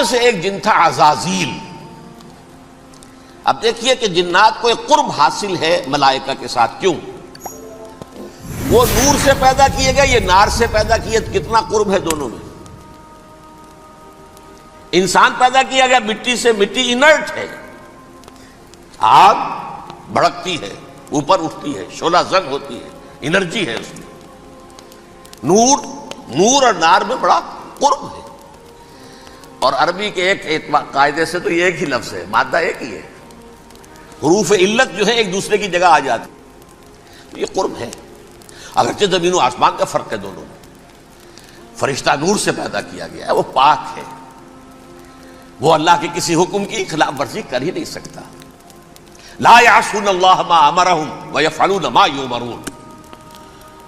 سے ایک جن تھا عزازیل۔ اب دیکھیے کہ جنات کو ایک قرب حاصل ہے ملائکہ کے ساتھ، کیوں؟ وہ نور سے پیدا کیے گئے، یہ نار سے پیدا کیے، کتنا قرب ہے دونوں میں۔ انسان پیدا کیا گیا مٹی سے، مٹی انرٹ ہے، آگ بھڑکتی ہے، اوپر اٹھتی ہے، شعلہ زن ہوتی ہے، انرجی ہے اس میں۔ نور اور نار میں بڑا قرب ہے۔ اور عربی کے ایک قاعدے سے تو یہ ایک ہی لفظ ہے، مادہ ایک ہی ہے، حروف علت جو ہے ایک دوسرے کی جگہ آ جاتی، یہ قرب ہے۔ اگرچہ زمین و آسمان کا فرق ہے دونوں میں۔ فرشتہ نور سے پیدا کیا گیا ہے، وہ پاک ہے، وہ اللہ کے کسی حکم کی خلاف ورزی کر ہی نہیں سکتا۔ لا یعصون اللہ ما امرہم ویفعلون ما یؤمرون،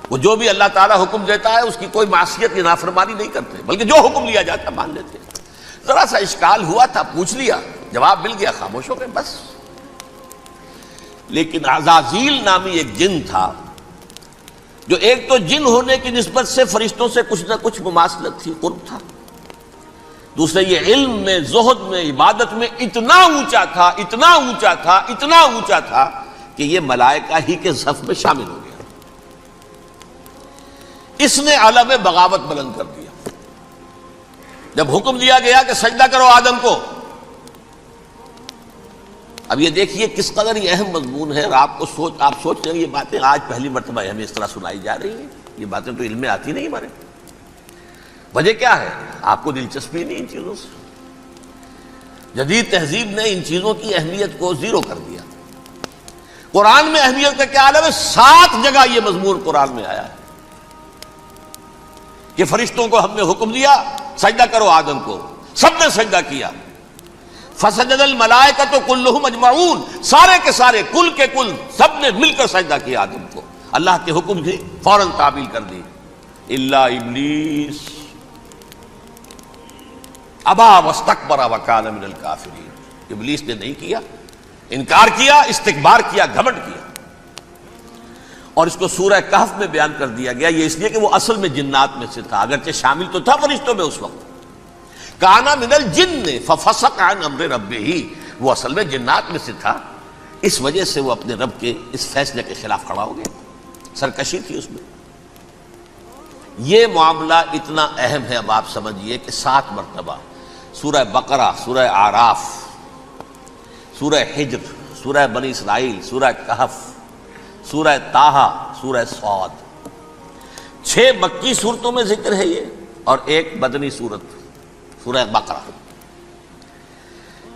وہ جو بھی اللہ تعالیٰ حکم دیتا ہے اس کی کوئی معصیت یا نافرمانی نہیں کرتے، بلکہ جو حکم لیا جاتا ہے مان لیتے ہیں۔ ذرا سا اشکال ہوا تھا، پوچھ لیا، جواب مل گیا، خاموش ہو گئے بس۔ لیکن عزازیل نامی ایک جن تھا جو ایک تو جن ہونے کی نسبت سے فرشتوں سے کچھ نہ کچھ مماثلت تھی، قرب تھا، دوسرے یہ علم میں، زہد میں، عبادت میں اتنا اونچا تھا، اتنا اونچا تھا، اتنا اونچا تھا کہ یہ ملائکہ ہی کے صف میں شامل ہو گیا۔ اس نے علم بغاوت بلند کر دیا۔ جب حکم دیا گیا کہ سجدہ کرو آدم کو، اب یہ دیکھیے کس قدر یہ اہم مضمون ہے، اور آپ سوچ رہے ہیں یہ باتیں آج پہلی مرتبہ ہمیں اس طرح سنائی جا رہی ہیں، یہ باتیں تو علم میں آتی نہیں ہمارے۔ وجہ کیا ہے؟ آپ کو دلچسپی نہیں ان چیزوں سے۔ جدید تہذیب نے ان چیزوں کی اہمیت کو زیرو کر دیا۔ قرآن میں اہمیت کا کیا عالم ہے؟ 7 جگہ یہ مضمون قرآن میں آیا ہے کہ فرشتوں کو ہم نے حکم دیا سجدہ کرو آدم کو، سب نے سجدہ کیا۔ فسجد الملائکۃ کلھم اجمعون، سارے کے سارے، کل کے کل، سب نے مل کر سجدہ کیا آدم کو، اللہ کے حکم کی فوراً تعمیل کر دی، الا ابلیس ابا واستکبر وکان من الکافرین، ابلیس نے نہیں کیا، انکار کیا، استکبار کیا، گھمنڈ کیا۔ اور اس کو سورہ کہف میں بیان کر دیا گیا، یہ اس لیے کہ وہ اصل میں جنات میں سے تھا، اگرچہ شامل تو تھا فرشتوں میں اس وقت۔ کانا من الجن ففسق عن امر ربہ، وہ اصل میں جنات میں سے تھا، اس وجہ سے وہ اپنے رب کے اس فیصلے کے خلاف کھڑا ہو گیا، سرکشی تھی اس میں۔ یہ معاملہ اتنا اہم ہے، اب آپ سمجھیے کہ 7 مرتبہ سورہ بقرہ، سورہ اعراف، سورہ حجر، سورہ بنی اسرائیل، سورہ کہف، سورہ طٰہٰ، سورہ صاد، 6 مکی صورتوں میں ذکر ہے یہ، اور ایک مدنی صورت سورہ بقرہ۔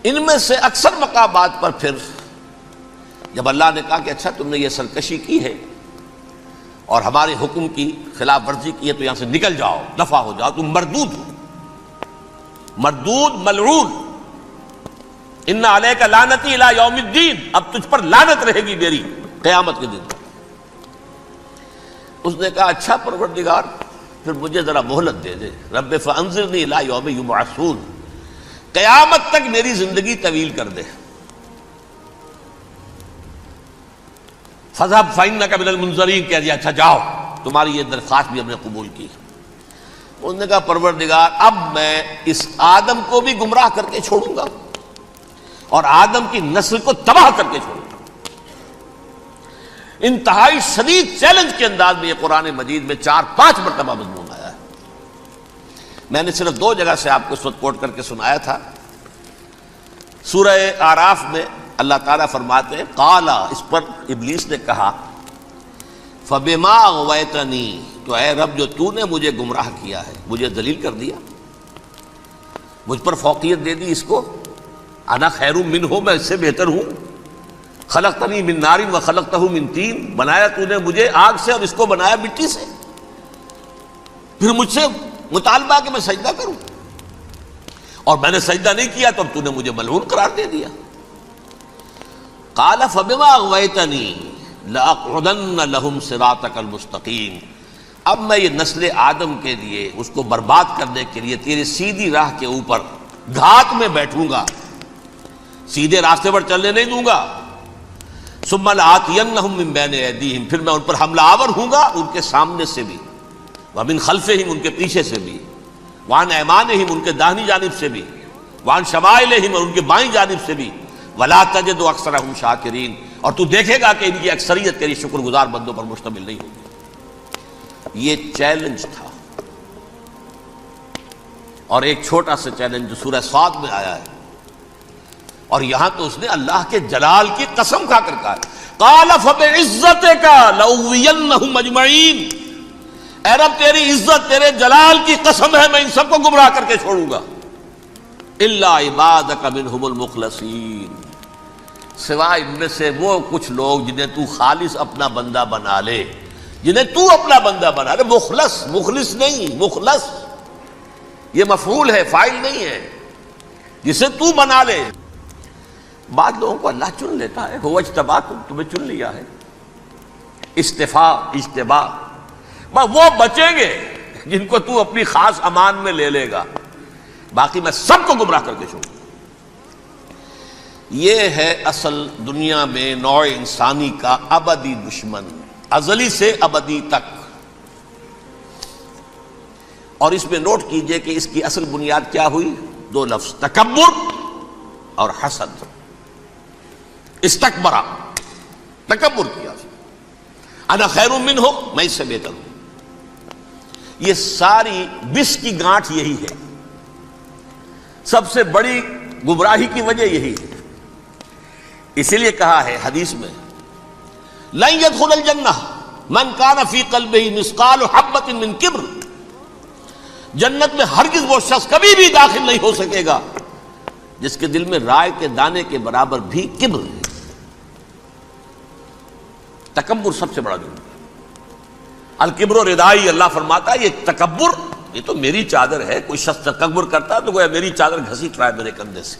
ان میں سے اکثر مقامات پر پھر جب اللہ نے کہا کہ اچھا تم نے یہ سرکشی کی ہے اور ہمارے حکم کی خلاف ورزی کی ہے تو یہاں سے نکل جاؤ، دفع ہو جاؤ، تم مردود ہو، مردود ملعون، ان علیک لعنتی الی یوم الدین، اب تجھ پر لعنت رہے گی میری قیامت کے دن۔ اس نے کہا اچھا پروردگار پھر مجھے ذرا مہلت دے دے، رب فانظرنی الی یوم یبعثون، قیامت تک میری زندگی طویل کر دے۔ فاذهب فانک من المنظرین، کہہ دیا اچھا جاؤ، تمہاری یہ درخواست بھی ہم نے قبول کی۔ اس نے کہا پروردگار اب میں اس آدم کو بھی گمراہ کر کے چھوڑوں گا اور آدم کی نسل کو تباہ کر کے چھوڑوں گا۔ انتہائی شدید چیلنج کے انداز میں یہ قرآن مجید میں 4-5 مرتبہ مضمون آیا ہے۔ میں نے صرف 2 جگہ سے آپ کو اس وقت کوٹ کر کے سنایا تھا۔ سورہ اعراف میں اللہ تعالیٰ فرماتے ہیں قالا، اس پر ابلیس نے کہا فبما اغویتنی، تو اے رب جو تو نے مجھے گمراہ کیا ہے، مجھے ذلیل کر دیا، مجھ پر فوقیت دے دی، اس کو انا خیر منہ، میں اس سے بہتر ہوں، خلقتنی من نار وخلقتہ من طین، بنایا تو نے مجھے آگ سے اور اس کو بنایا مٹی سے، پھر مجھ سے مطالبہ کہ میں سجدہ کروں، اور میں نے سجدہ نہیں کیا تو اب تو نے مجھے ملعون قرار دے دیا۔ قال فبما اغویتنی لأقعدن لهم صراطک المستقیم، اب میں یہ نسل آدم کے لیے، اس کو برباد کرنے کے لیے تیری سیدھی راہ کے اوپر گھات میں بیٹھوں گا، سیدھے راستے پر چلنے نہیں دوں گا۔ ثم لآتینہم من بین ایدیہم، پھر میں ان پر حملہ آور ہوں گا، ان کے سامنے سے بھی، ومن خلفہم، ان کے پیچھے سے بھی، وعن ایمانہم، ان کے داہنی جانب سے بھی، وعن شمائلہم، اور ان کے بائیں جانب سے بھی، ولا تجد اکثرہم شاکرین، اور تو دیکھے گا کہ ان کی اکثریت تیری شکر گزار بندوں پر مشتمل نہیں ہوگی۔ یہ چیلنج تھا، اور ایک چھوٹا سا چیلنج جو سورہ صاد میں آیا ہے، اور یہاں تو اس نے اللہ کے جلال کی قسم کھا کر کہا، قال فبعزتک لأغوینہم اجمعین، اے رب تیری عزت، تیرے جلال کی قسم ہے میں ان سب کو گمراہ کر کے چھوڑوں گا، الا عبادک منہم المخلصین، سوائے ان میں سے وہ کچھ لوگ جنہیں تو خالص اپنا بندہ بنا لے، جنہیں تو اپنا بندہ بنا لے۔ مخلص، مخلص نہیں، مخلص یہ مفعول ہے، فاعل نہیں ہے، جسے تو بنا لے۔ بعض لوگوں کو اللہ چن لیتا ہے، هو اجتباکم، تمہیں چن لیا ہے، استفاء، اجتباء، وہ بچیں گے جن کو تو اپنی خاص امان میں لے لے گا، باقی میں سب کو گمراہ کر کے چھوڑوں۔ یہ ہے اصل دنیا میں نوع انسانی کا ابدی دشمن، ازلی سے ابدی تک۔ اور اس میں نوٹ کیجئے کہ اس کی اصل بنیاد کیا ہوئی؟ دو لفظ، تکبر اور حسد۔ استکبرا، تکبر کیا، انا خیر منہ، میں اس سے بہتر ہوں۔ یہ ساری بس کی گانٹھ یہی ہے، سب سے بڑی گمراہی کی وجہ یہی ہے۔ اسی لیے کہا ہے حدیث میں، لن يدخل الجنہ من کان فی قلبہ مثقال حبۃ من کبر، جنت میں ہرگز وہ شخص کبھی بھی داخل نہیں ہو سکے گا جس کے دل میں رائے کے دانے کے برابر بھی کبر ہے۔ تکبر سب سے بڑا جرم ہے۔ الکبر ردائی، اللہ فرماتا ہے یہ تکبر، یہ تو میری چادر ہے۔ کوئی شخص تکبر کرتا ہے تو گویا میری چادر گھسیٹ رہا ہے میرے کندھے سے۔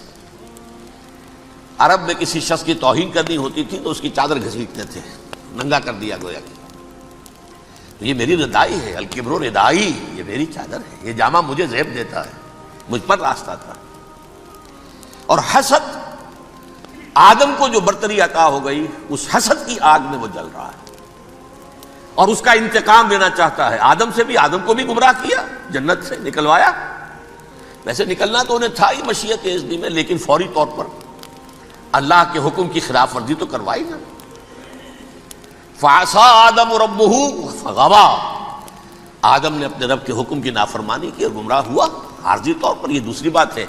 عرب میں کسی شخص کی توہین کرنی ہوتی تھی تو اس کی چادر گھسیٹتے تھے، ننگا کر دیا گویا کہ تو یہ میری ردائی ہے، الکبر ردائی، یہ میری چادر ہے، یہ جامہ مجھے زیب دیتا ہے، مجھ پر راستہ تھا۔ اور حسد، آدم کو جو برتری عطا ہو گئی، اس حسد کی آگ میں وہ جل رہا ہے اور اس کا انتقام لینا چاہتا ہے۔ آدم سے بھی، آدم کو بھی گمراہ کیا، جنت سے نکلوایا۔ ویسے نکلنا تو انہیں تھا ہی مشیت اذنی میں، لیکن فوری طور پر اللہ کے حکم کی خلاف ورزی تو کروائی نا۔ فعصى آدم ربہ فغوى، آدم نے اپنے رب کے حکم کی نافرمانی کی اور گمراہ ہوا عارضی طور پر۔ یہ دوسری بات ہے،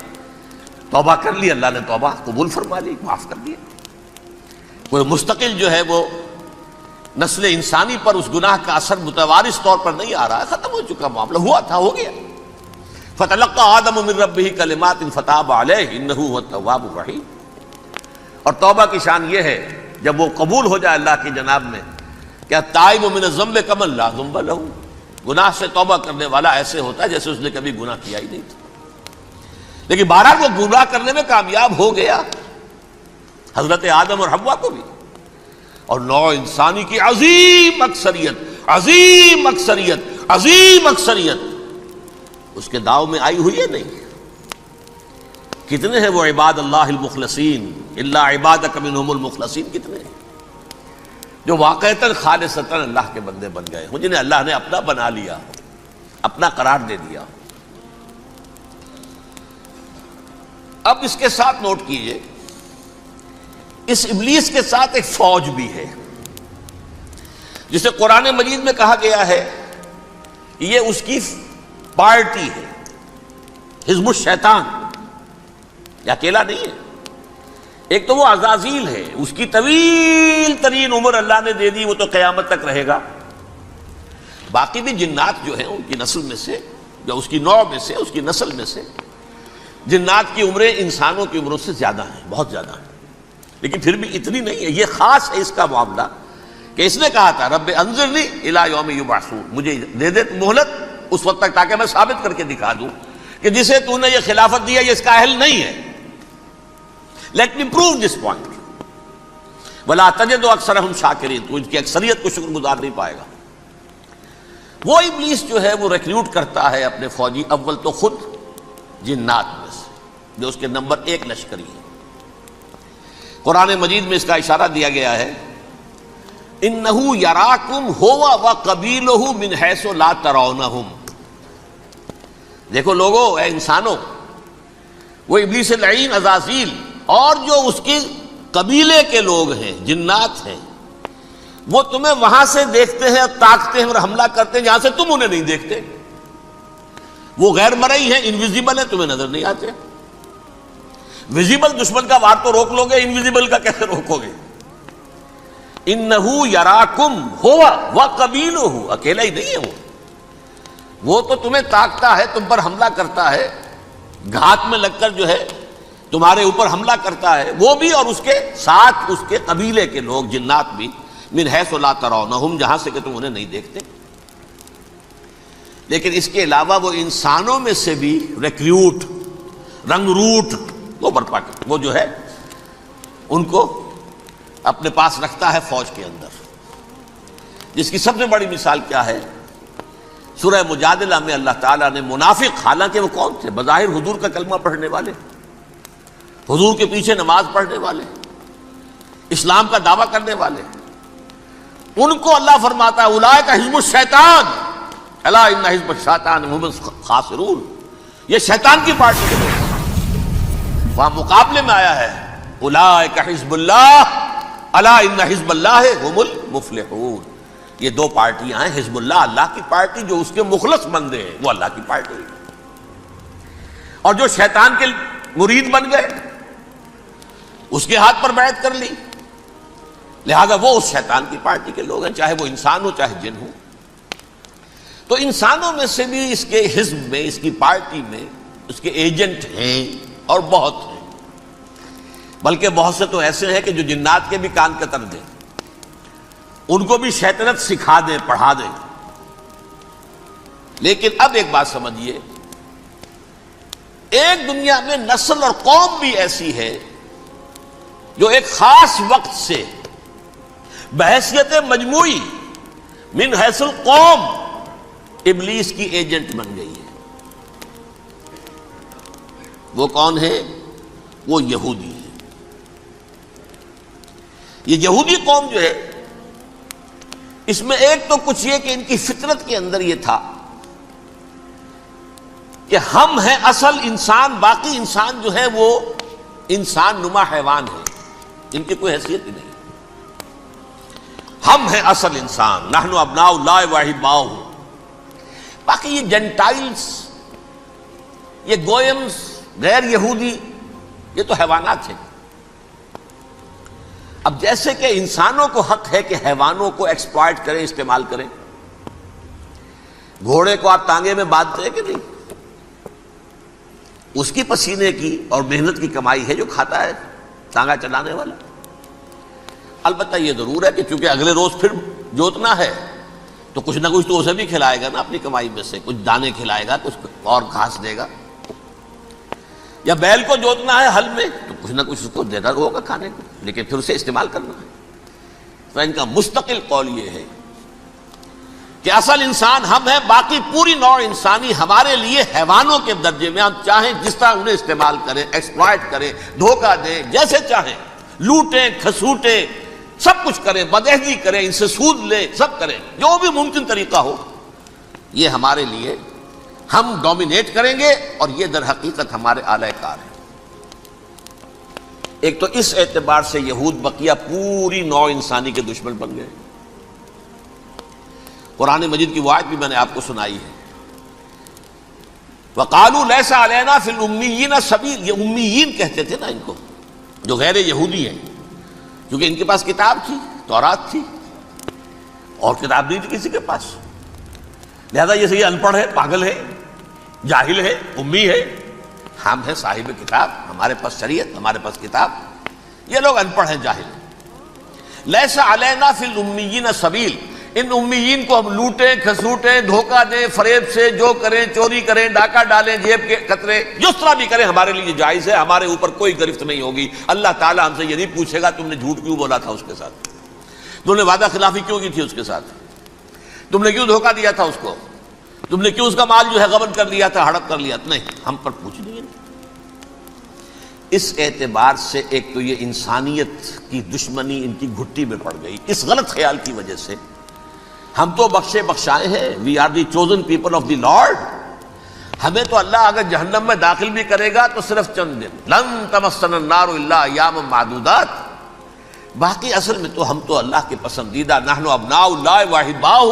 توبہ کر لی، اللہ نے توبہ قبول فرما لی، معاف کر دیا۔ کوئی مستقل جو ہے وہ نسل انسانی پر اس گناہ کا اثر متوارث طور پر نہیں آ رہا ہے، ختم ہو چکا معاملہ، ہوا تھا ہو گیا۔ فتلقى آدم من ربہ کلمات فتاب علیہ انہ هو التواب الرحیم۔ اور توبہ کی شان یہ ہے جب وہ قبول ہو جائے اللہ کی جناب میں، کیا تائب من الذنب کمن لا ذنب لہ، گناہ سے توبہ کرنے والا ایسے ہوتا ہے جیسے اس نے کبھی گناہ کیا ہی نہیں تھا۔ لیکن بہرحال وہ گمراہ کرنے میں کامیاب ہو گیا، حضرت آدم اور حوا کو بھی، اور نوع انسانی کی عظیم اکثریت، عظیم اکثریت، عظیم اکثریت اس کے داؤ میں آئی ہوئی ہے نہیں۔ کتنے ہیں وہ عباد اللہ المخلصین، الا عبادک منہم المخلصین، کتنے ہیں جو واقعتاً خالصتاً اللہ کے بندے بن گئے ہوں، جنہیں اللہ نے اپنا بنا لیا، اپنا قرار دے دیا۔ اب اس کے ساتھ نوٹ کیجئے، اس ابلیس کے ساتھ ایک فوج بھی ہے، جسے قرآن مجید میں کہا گیا ہے یہ اس کی پارٹی ہے، حزب الشیطان، یہ اکیلا نہیں ہے۔ ایک تو وہ عزازیل ہے، اس کی طویل ترین عمر اللہ نے دے دی، وہ تو قیامت تک رہے گا۔ باقی بھی جنات جو ہیں ان کی نسل میں سے، یا اس کی نوع میں سے، اس کی نسل میں سے، جنات کی عمریں انسانوں کی عمروں سے زیادہ ہیں، بہت زیادہ ہیں، لیکن پھر بھی اتنی نہیں ہے۔ یہ خاص ہے اس کا معاملہ کہ اس نے کہا تھا رب انظرنی الی یوم یبعثون، مجھے دے دے مہلت اس وقت تک تاکہ میں ثابت کر کے دکھا دوں کہ جسے تو نے یہ خلافت دیا یہ اس کا اہل نہیں ہے۔ Let me prove this point ولا تجد اکثرہم شاکرین، تو ان کی اکثریت کو شکر گزار نہیں پائے گا۔ وہ ابلیس جو ہے وہ ریکروٹ کرتا ہے اپنے فوجی، اول تو خود جنات میں سے جو اس کے نمبر 1 لشکری ہے۔ قرآن مجید میں اس کا اشارہ دیا گیا ہے، انہ یراکم ہوا وقبیلہ من حیث لا ترونہم۔ دیکھو لوگو، اے انسانوں، وہ ابلیس لعین عزازیل اور جو اس کی قبیلے کے لوگ ہیں، جنات ہیں، وہ تمہیں وہاں سے دیکھتے ہیں اور تاکتے ہیں اور حملہ کرتے ہیں جہاں سے تم انہیں نہیں دیکھتے. وہ غیر مرئی ہیں، انویزیبل ہیں، تمہیں نظر نہیں آتے. ویزیبل دشمن کا وار تو روک لو گے، انویزیبل کا کیسے روکو گے؟ انہو یراکم ہوا وقبیلہ، اکیلا ہی نہیں ہے وہ تو تمہیں تاکتا ہے، تم پر حملہ کرتا ہے، گھات میں لگ کر جو ہے تمہارے اوپر حملہ کرتا ہے، وہ بھی اور اس کے ساتھ اس کے قبیلے کے لوگ جنات بھی، من حیث لا ترونہم، جہاں سے کہ تم انہیں نہیں دیکھتے. لیکن اس کے علاوہ وہ انسانوں میں سے بھی ریکریوٹ، رنگ روٹ وہ برپا کرتا، وہ جو ہے ان کو اپنے پاس رکھتا ہے فوج کے اندر. جس کی سب سے بڑی مثال کیا ہے؟ سورہ مجادلہ میں اللہ تعالیٰ نے منافق، حالانکہ وہ کون تھے؟ بظاہر حضور کا کلمہ پڑھنے والے، حضور کے پیچھے نماز پڑھنے والے، اسلام کا دعویٰ کرنے والے، ان کو اللہ فرماتا ہے اولئک حزب الشیطان الا ان حزب الشیطان هم الخاسرون، یہ شیطان کی پارٹی کے لوگ. وہاں مقابلے میں آیا ہے اولئک حزب اللہ الا ان حزب اللہ هم المفلحون. یہ دو پارٹیاں ہیں، حزب اللہ اللہ کی پارٹی جو اس کے مخلص بندے ہیں، وہ اللہ کی پارٹی، اور جو شیطان کے مرید بن گئے اس کے ہاتھ پر بیعت کر لی، لہذا وہ اس شیطان کی پارٹی کے لوگ ہیں، چاہے وہ انسان ہو چاہے جن ہو. تو انسانوں میں سے بھی اس کے حزب میں، اس کی پارٹی میں اس کے ایجنٹ ہیں اور بہت ہیں، بلکہ بہت سے تو ایسے ہیں کہ جو جنات کے بھی کان کتر دیں، ان کو بھی شیطنت سکھا دیں، پڑھا دیں. لیکن اب ایک بات سمجھیے، ایک دنیا میں نسل اور قوم بھی ایسی ہے جو ایک خاص وقت سے بحیثیت مجموعی من حیث القوم ابلیس کی ایجنٹ بن گئی ہے. وہ کون ہے؟ وہ یہودی ہے. یہ یہودی قوم جو ہے، اس میں ایک تو کچھ یہ کہ ان کی فطرت کے اندر یہ تھا کہ ہم ہیں اصل انسان، باقی انسان جو ہے وہ انسان نما حیوان ہے، ان کی کوئی حیثیت ہی نہیں. ہم ہیں اصل انسان، نحن ابناء اللہ واحباؤہ. باقی یہ جنٹائلز، یہ گوئمز، غیر یہودی، یہ تو حیوانات ہیں. اب جیسے کہ انسانوں کو حق ہے کہ حیوانوں کو ایکسپلائٹ کریں، استعمال کریں. گھوڑے کو آپ ٹانگے میں باندھتے ہیں کہ نہیں؟ اس کی پسینے کی اور محنت کی کمائی ہے جو کھاتا ہے ٹانگا چلانے والا. البتہ یہ ضرور ہے کہ چونکہ اگلے روز پھر جوتنا ہے تو کچھ نہ کچھ تو اسے بھی کھلائے گا نا، اپنی کمائی میں سے کچھ دانے کھلائے گا، کچھ اور گھاس دے گا. یا بیل کو جوتنا ہے ہل میں تو کچھ نہ کچھ اس کو دینا ہوگا کھانے کو، لیکن پھر اسے استعمال کرنا ہے. تو ان کا مستقل قول یہ ہے کہ اصل انسان ہم ہیں، باقی پوری نوع انسانی ہمارے لیے حیوانوں کے درجے میں. ہم چاہیں جس طرح انہیں استعمال کریں، ایکسپلائٹ کریں، دھوکہ دیں، جیسے چاہیں لوٹیں، کھسوٹیں، سب کچھ کریں، بدعہدی کریں، ان سے سود لیں، سب کریں، جو بھی ممکن طریقہ ہو. یہ ہمارے لیے ہم ڈومینیٹ کریں گے، اور یہ در حقیقت ہمارے اعلی کار ہیں. ایک تو اس اعتبار سے یہود بقیہ پوری نوع انسانی کے دشمن بن گئے. قرآن مجید کی وہ آیت بھی میں نے آپ کو سنائی ہے، وَقَالُوا لَيْسَ عَلَيْنَا فِي الْأُمِّيِّينَ سَبِيلٌ. یہ امیین کہتے تھے نا ان کو، جو غیر یہودی ہیں، کیونکہ ان کے پاس کتاب تھی، تورات تھی، اور کتاب نہیں تھی کسی کے پاس. لہذا یہ صحیح ان پڑھ ہے، پاگل ہے، جاہل ہے، امی ہے. ہم ہیں صاحب کتاب، ہمارے پاس شریعت، ہمارے پاس کتاب. یہ لوگ ان پڑھ ہیں، جاہل ہیں. لیس علینا فی الامیین سبیل. ان امیین کو ہم لوٹیں، کھسوٹیں، دھوکہ دیں، فریب سے جو کریں، چوری کریں، ڈاکہ ڈالیں، جیب کے قطرے، جس طرح بھی کریں ہمارے لیے جائز ہے. ہمارے اوپر کوئی گرفت نہیں ہوگی. اللہ تعالیٰ ہم سے یہ نہیں پوچھے گا تم نے جھوٹ کیوں بولا تھا اس کے ساتھ، تم نے وعدہ خلافی کیوں کی تھی اس کے ساتھ، تم نے کیوں دھوکہ دیا تھا اس کو، تم نے کیوں اس کا مال جو ہے غبن کر لیا تھا، ہڑپ کر لیا. نہیں، ہم پر پوچھ نہیں. اس اعتبار سے ایک تو یہ انسانیت کی دشمنی ان کی گھٹی میں پڑ گئی. اس غلط خیال کی وجہ سے ہم تو بخشے بخشائے ہیں، we are the chosen people of the lord. ہمیں تو اللہ اگر جہنم میں داخل بھی کرے گا تو صرف چند دن، لن تمسنا النار الا ایاما معدودات، باقی اصل میں تو ہم تو اللہ کے پسندیدہ، نحن ابناء اللہ واحباہ،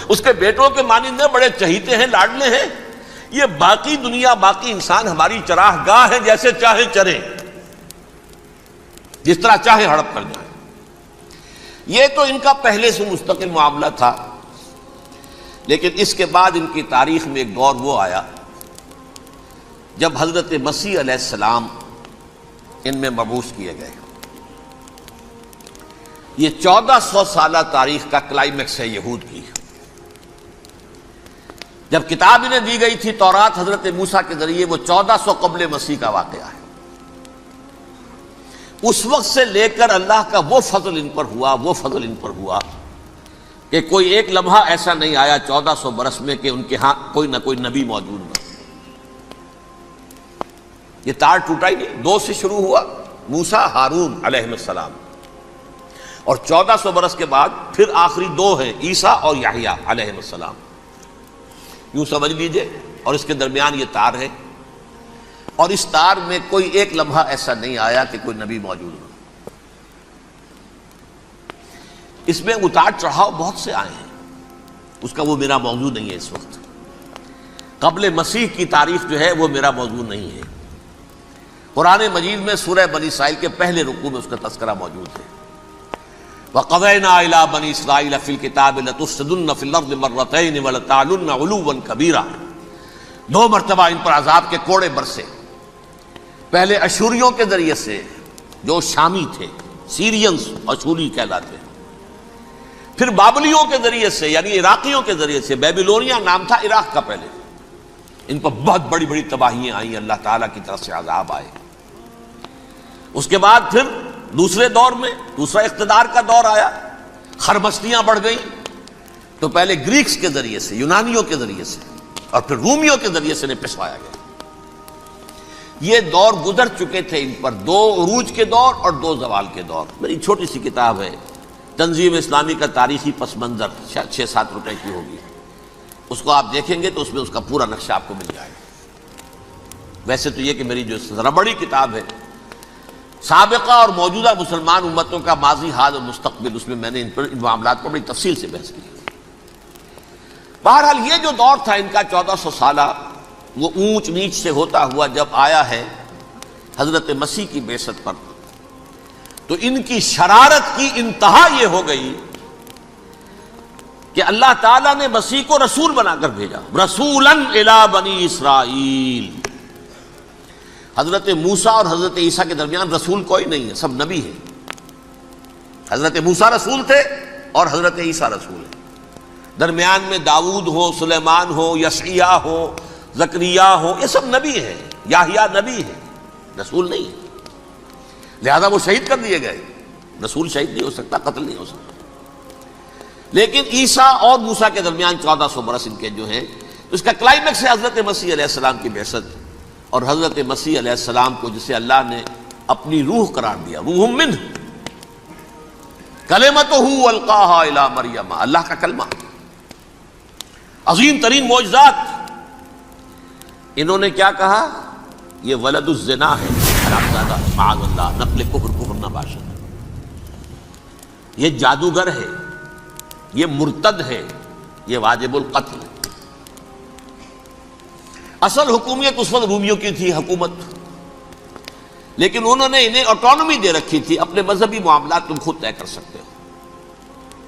اس کے بیٹوں کے مانند بڑے چہیتے ہیں، لاڈلے ہیں۔ یہ باقی دنیا، باقی انسان ہماری چراہ گاہ ہے، جیسے چاہے چریں، جس طرح چاہے ہڑپ کر جائیں۔ یہ تو ان کا پہلے سے مستقل معاملہ تھا، لیکن اس کے بعد ان کی تاریخ میں ایک دور وہ آیا جب حضرت مسیح علیہ السلام ان میں مبعوث کیے گئے۔ یہ 1400 سالہ تاریخ کا کلائمیکس ہے یہود کی۔ جب کتاب انہیں دی گئی تھی تورات حضرت موسیٰ کے ذریعے، وہ 1400 قبل مسیح کا واقعہ ہے۔ اس وقت سے لے کر اللہ کا وہ فضل ان پر ہوا کہ کوئی ایک لمحہ ایسا نہیں آیا 1400 برس میں کہ ان کے ہاں کوئی نہ کوئی نبی موجود نہ۔ یہ تار ٹوٹا ہی نہیں، 2 سے شروع ہوا، موسیٰ ہارون علیہ السلام، اور 1400 برس کے بعد پھر آخری 2 ہیں، عیسیٰ اور یحییٰ علیہ السلام، یوں سمجھ لیجئے، اور اس کے درمیان یہ تار ہے، اور اس تار میں کوئی ایک لمحہ ایسا نہیں آیا کہ کوئی نبی موجود ہو۔ اس میں اتار چڑھاؤ بہت سے آئے ہیں، اس کا وہ میرا موضوع نہیں ہے۔ اس وقت قبل مسیح کی تاریخ جو ہے وہ میرا موضوع نہیں ہے۔ قرآن مجید میں سورہ بنی اسرائیل کے پہلے رکوع میں اس کا تذکرہ موجود ہے۔ وَقَضَيْنَا إِلَىٰ بَنِي إِسْرَائِيلَ فِي الْكِتَابِ لَتُفْسِدُنَّ فِي الْأَرْضِ مَرَّتَيْنِ وَلَتَعْلُنَّ عُلُوًّا كَبِيرًا، 2 مرتبہ ان پر عذاب کے کوڑے برسے، پہلے اشوریوں کے ذریعے سے جو شامی تھے، سیرینز اشوری کہلاتے ہیں، پھر بابلیوں کے ذریعے سے یعنی عراقیوں کے ذریعے سے، بیبیلونیا نام تھا عراق کا پہلے، ان پر بہت بڑی بڑی تباہیاں آئیں، اللہ تعالیٰ کی طرف سے عذاب آئے۔ اس کے بعد پھر دوسرے دور میں دوسرا اقتدار کا دور آیا، خربستیاں بڑھ گئیں، تو پہلے گریکس کے ذریعے سے، یونانیوں کے ذریعے سے، اور پھر رومیوں کے ذریعے سے انہیں پسوایا گیا۔ یہ دور گزر چکے تھے ان پر، 2 عروج کے دور اور 2 زوال کے دور۔ میری چھوٹی سی کتاب ہے تنظیم اسلامی کا تاریخی پس منظر، 6-7 روپے کی ہوگی، اس کو آپ دیکھیں گے تو اس میں اس کا پورا نقشہ آپ کو مل جائے گا۔ ویسے تو یہ کہ میری جو ذرا بڑی کتاب ہے سابقہ اور موجودہ مسلمان امتوں کا ماضی، حال اور مستقبل، اس میں میں نے ان معاملات پر بڑی تفصیل سے بحث کی۔ بہرحال یہ جو دور تھا ان کا 1400 سالہ، وہ اونچ نیچ سے ہوتا ہوا جب آیا ہے حضرت مسیح کی بعثت پر، تو ان کی شرارت کی انتہا یہ ہو گئی کہ اللہ تعالیٰ نے مسیح کو رسول بنا کر بھیجا، رسولاً الی بنی اسرائیل۔ حضرت موسیٰ اور حضرت عیسیٰ کے درمیان رسول کوئی نہیں ہے، سب نبی ہیں۔ حضرت موسیٰ رسول تھے اور حضرت عیسیٰ رسول ہیں، درمیان میں داؤد ہو، سلیمان ہو، یشعیاہ ہو، زکریا ہو، یہ سب نبی ہیں، یحییٰ نبی ہیں، رسول نہیں ہے، لہذا وہ شہید کر دیے گئے۔ رسول شہید نہیں ہو سکتا، قتل نہیں ہو سکتا۔ لیکن عیسیٰ اور موسیٰ کے درمیان 1400 برس ان کے جو ہیں، اس کا کلائمیکس ہے حضرت مسیح علیہ السلام کی بعثت، اور حضرت مسیح علیہ السلام کو جسے اللہ نے اپنی روح قرار دیا، روح منہ، کلمتہ القاہا الی مریم، اللہ کا کلمہ، عظیم ترین معجزات۔ انہوں نے کیا کہا؟ یہ ولد الزنا ہے، حرامزادہ، معاذ اللہ، نقل کفر نباشد، یہ جادوگر ہے، یہ مرتد ہے، یہ واجب القتل۔ اصل حکومت اس وقت رومیوں کی تھی حکومت، لیکن انہوں نے انہیں آٹونومی دے رکھی تھی، اپنے مذہبی معاملات تم خود طے کر سکتے ہو۔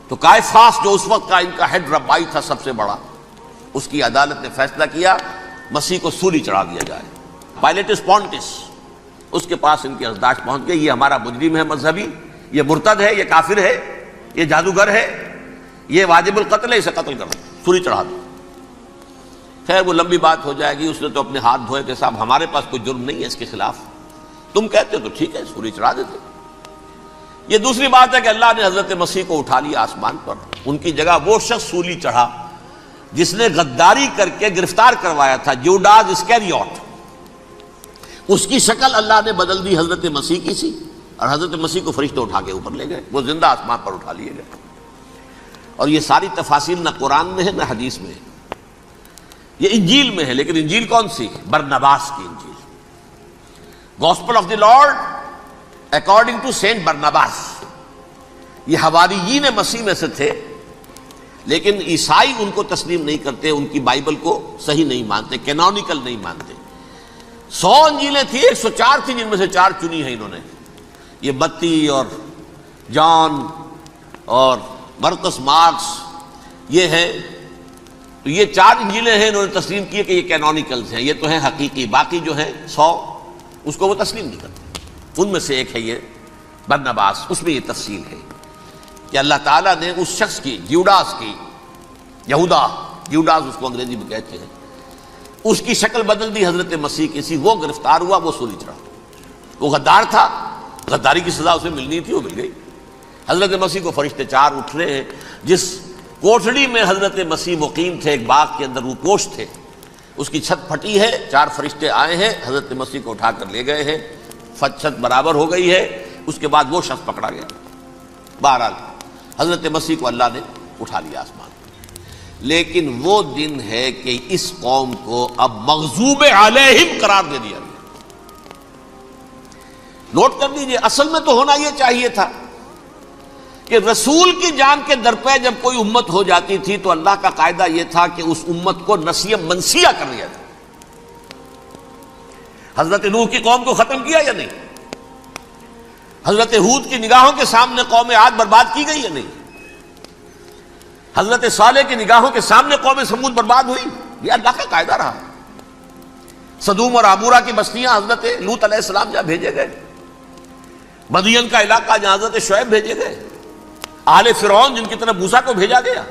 تو کائفاس جو اس وقت کا ان کا ہیڈ ربائی تھا سب سے بڑا، اس کی عدالت نے فیصلہ کیا مسیح کو سولی چڑھا دیا جائے۔ پائلیٹس پونٹس، اس کے پاس ان کی ازداشت پہنچ گئی، یہ ہمارا مجرم ہے مذہبی، یہ مرتد ہے، یہ کافر ہے، یہ جادوگر ہے، یہ واجب القتل ہے، اسے قتل کر دو، سولی چڑھا دو۔ خیر وہ لمبی بات ہو جائے گی، اس نے تو اپنے ہاتھ دھوئے کہ صاحب ہمارے پاس کوئی جرم نہیں ہے اس کے خلاف، تم کہتے ہو تو ٹھیک ہے، سولی چڑھا دیتے۔ یہ دوسری بات ہے کہ اللہ نے حضرت مسیح کو اٹھا لیا آسمان پر، ان کی جگہ وہ شخص سولی چڑھا جس نے غداری کر کے گرفتار کروایا تھا، جوڈاس اسکیریوٹ، اس کی شکل اللہ نے بدل دی، حضرت مسیح کی سی، اور حضرت مسیح کو فرشتے اٹھا کے اوپر لے گئے، وہ زندہ آسمان پر اٹھا لیے گئے۔ اور یہ ساری تفاصیل نہ قرآن میں ہے نہ حدیث میں ہے۔ یہ انجیل میں ہے، لیکن انجیل کون سی؟ برنباس کی انجیل، gospel of the lord according to saint Barnabas. یہ حواریین مسیح میں سے تھے، لیکن عیسائی ان کو تسلیم نہیں کرتے، ان کی بائبل کو صحیح نہیں مانتے، کینونیکل نہیں مانتے۔ 100 انجیلیں تھیں، 104 تھی، جن میں سے 4 چنی ہیں انہوں نے، یہ متی اور جان اور مرقس مارکس، یہ ہے، تو یہ 4 انجیلیں ہیں، انہوں نے تسلیم کی کہ یہ کینونیکلز ہیں، یہ تو ہیں حقیقی، باقی جو ہیں 100 اس کو وہ تسلیم نہیں کرتے۔ ان میں سے ایک ہے یہ برنباس، اس میں یہ تفصیل ہے کہ اللہ تعالیٰ نے اس شخص کی، جیوڈاس کی، یہودا، جیوڈاس اس کو انگریزی میں کہتے ہیں، اس کی شکل بدل دی حضرت مسیح کی سی، وہ گرفتار ہوا، وہ سولی چڑھا، وہ غدار تھا، غداری کی سزا اسے ملنی تھی، وہ مل گئی۔ حضرت مسیح کو فرشتے 4 اٹھ رہے ہیں، جس کوٹھڑی میں حضرت مسیح مقیم تھے، ایک باغ کے اندر روپوش تھے، اس کی چھت پھٹی ہے، 4 فرشتے آئے ہیں، حضرت مسیح کو اٹھا کر لے گئے ہیں، چھت برابر ہو گئی ہے، اس کے بعد وہ شخص پکڑا گیا۔ بہرحال حضرت مسیح کو اللہ نے اٹھا لیا آسمان، لیکن وہ دن ہے کہ اس قوم کو اب مغضوب علیہم قرار دے دیا گیا۔ نوٹ کر لیجیے، اصل میں تو ہونا یہ چاہیے تھا کہ رسول کی جان کے درپے جب کوئی امت ہو جاتی تھی تو اللہ کا قاعدہ یہ تھا کہ اس امت کو نسیہ منسیہ کر دیا جائے۔ حضرت نوح کی قوم کو ختم کیا یا نہیں؟ حضرت ہود کی نگاہوں کے سامنے قوم عاد برباد کی گئی یا نہیں؟ حضرت صالح کی نگاہوں کے سامنے قوم سمود برباد ہوئی، یہ اللہ کا قاعدہ رہا۔ سدوم اور عمورہ کی بستیاں حضرت لوط علیہ السلام جہاں بھیجے گئے، مدین کا علاقہ جہاں حضرت شعیب بھیجے گئے، آل فرعون جن کی طرف موسیٰ کو بھیجا گیا،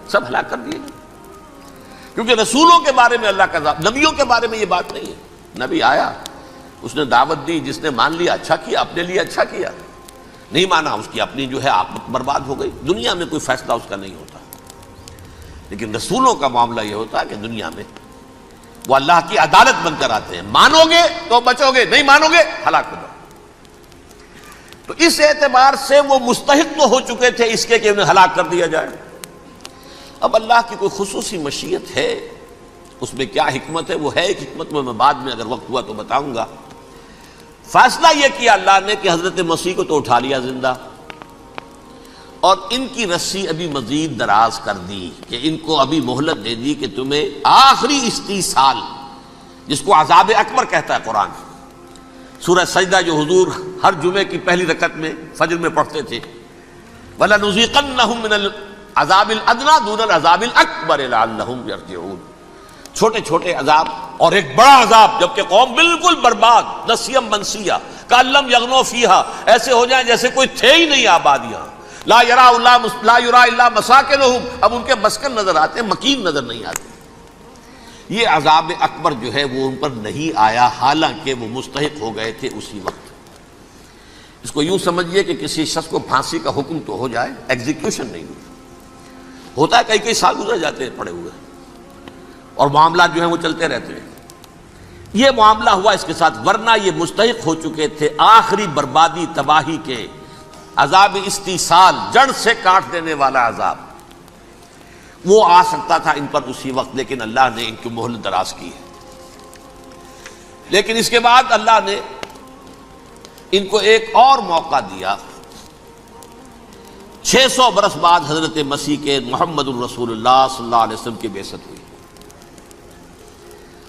سب ہلاک کر دیے گئے، کیونکہ رسولوں کے بارے میں اللہ کا ذات، نبیوں کے بارے میں یہ بات نہیں ہے۔ نبی آیا، اس نے دعوت دی، جس نے مان لیا اچھا کیا، اپنے لیے اچھا کیا، نہیں مانا اس کی اپنی جو ہے آخرت برباد ہو گئی۔ دنیا میں کوئی فیصلہ اس کا نہیں ہوتا، لیکن رسولوں کا معاملہ یہ ہوتا ہے کہ دنیا میں وہ اللہ کی عدالت بن کر آتے ہیں، مانو گے تو بچو گے، نہیں مانو گے ہلاک ہو جاؤ۔ تو اس اعتبار سے وہ مستحق تو ہو چکے تھے اس کے کہ انہیں ہلاک کر دیا جائے۔ اب اللہ کی کوئی خصوصی مشیت ہے، اس میں کیا حکمت ہے، وہ ہے ایک حکمت میں بعد میں اگر وقت ہوا تو بتاؤں گا۔ فیصلہ یہ کیا اللہ نے کہ حضرت مسیح کو تو اٹھا لیا زندہ، اور ان کی رسی ابھی مزید دراز کر دی، کہ ان کو ابھی مہلت دے دی کہ تمہیں آخری استیصال، جس کو عذاب اکبر کہتا ہے قرآن، سورہ سجدہ جو حضور ہر جمعے کی پہلی رکعت میں فجر میں پڑھتے تھے، وَلَنُذِيقَنَّهُم مِّنَ الْعَذَابِ الْأَدْنَىٰ دُونَ الْعَذَابِ الْأَكْبَرِ لَعَلَّهُمْ يَرْجِعُونَ۔ چھوٹے چھوٹے عذاب اور ایک بڑا عذاب، جبکہ قوم بالکل برباد، نسیم منسیہ، کأن لم یغنوا فیہا، ایسے ہو جائیں جیسے کوئی تھے ہی نہیں آباد یہاں، لا یرا الا مساکنہم، اب ان کے مسکن نظر آتے ہیں، مکین نظر نہیں آتے۔ یہ عذاب اکبر جو ہے وہ ان پر نہیں آیا، حالانکہ وہ مستحق ہو گئے تھے اسی وقت۔ اس کو یوں سمجھیے کہ کسی شخص کو پھانسی کا حکم تو ہو جائے، ایگزیکیوشن نہیں ہوتا ہے، کئی سال گزر جاتے ہیں پڑے ہوئے، اور معاملات جو ہیں وہ چلتے رہتے ہیں۔ یہ معاملہ ہوا اس کے ساتھ، ورنہ یہ مستحق ہو چکے تھے آخری بربادی تباہی کے، عذاب استیصال، جڑ سے کاٹ دینے والا عذاب، وہ آ سکتا تھا ان پر اسی وقت، لیکن اللہ نے ان کی مہلت دراز کی ہے۔ لیکن اس کے بعد اللہ نے ان کو ایک اور موقع دیا، 600 برس بعد حضرت مسیح کے محمد الرسول اللہ صلی اللہ علیہ وسلم کی بعثت ہوئی،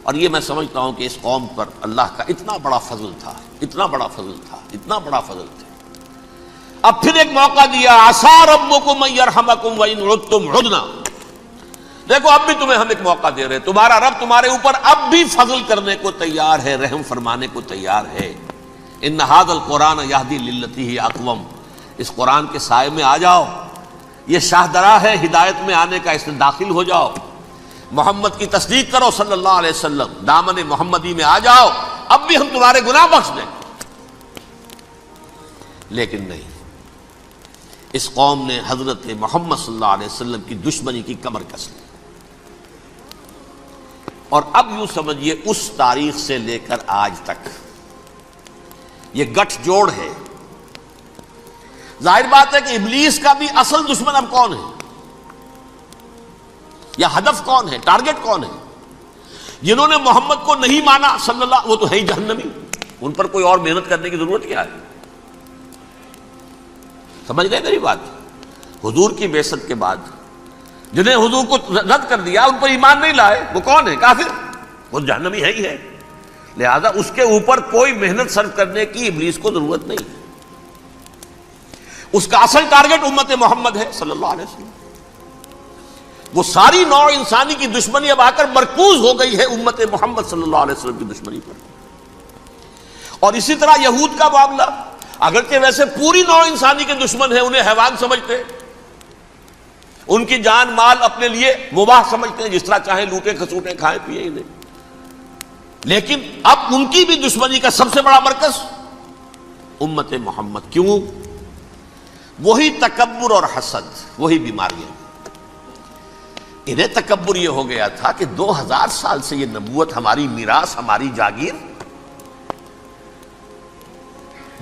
اور یہ میں سمجھتا ہوں کہ اس قوم پر اللہ کا اتنا بڑا فضل تھا، اتنا بڑا فضل تھا، اتنا بڑا فضل تھا۔ اب پھر ایک موقع دیا، عسیٰ ربکم ان یرحمکم وان عدتم عدنا، دیکھو اب بھی تمہیں ہم ایک موقع دے رہے ہیں، تمہارا رب تمہارے اوپر اب بھی فضل کرنے کو تیار ہے، رحم فرمانے کو تیار ہے۔ ان ھذا القرآن یہدی للتی ہی اقوم، اس قرآن کے سائے میں آ جاؤ، یہ شاہدرا ہے ہدایت میں آنے کا، اس میں داخل ہو جاؤ، محمد کی تصدیق کرو صلی اللہ علیہ وسلم، دامن محمدی میں آ جاؤ، اب بھی ہم تمہارے گناہ بخش دیں۔ لیکن نہیں، اس قوم نے حضرت محمد صلی اللہ علیہ وسلم کی دشمنی کی کمر کس لی، اور اب یوں سمجھیے اس تاریخ سے لے کر آج تک یہ گٹھ جوڑ ہے۔ ظاہر بات ہے کہ ابلیس کا بھی اصل دشمن اب کون ہے، یا ہدف کون ہے، ٹارگٹ کون ہے؟ جنہوں نے محمد کو نہیں مانا صلی اللہ، وہ تو ہے ہی جہنمی، ان پر کوئی اور محنت کرنے کی ضرورت کیا ہے؟ سمجھ گئے میری بات؟ حضور کی بعثت کے بعد جنہیں حضور کو رد کر دیا، ان پر ایمان نہیں لائے، وہ کون ہے؟ کافر، وہ جہنمی ہے ہی ہے۔ لہذا اس کے اوپر کوئی محنت صرف کرنے کی ابلیس کو ضرورت نہیں ہے۔ اس کا اصل ٹارگٹ امت محمد ہے صلی اللہ علیہ وسلم۔ وہ ساری نوع انسانی کی دشمنی اب آ کر مرکوز ہو گئی ہے امت محمد صلی اللہ علیہ وسلم کی دشمنی پر۔ اور اسی طرح یہود کا معاملہ، اگرچہ ویسے پوری نوع انسانی کے دشمن ہیں، انہیں حیوان سمجھتے، ان کی جان مال اپنے لیے مباح سمجھتے ہیں، جس طرح چاہیں لوٹے کھسوٹے کھائیں پیئیں انہیں، لیکن اب ان کی بھی دشمنی کا سب سے بڑا مرکز امت محمد۔ کیوں؟ وہی تکبر اور حسد، وہی بیماریاں۔ انہیں تکبر یہ ہو گیا تھا کہ 2000 سال سے یہ نبوت ہماری میراث، ہماری جاگیر،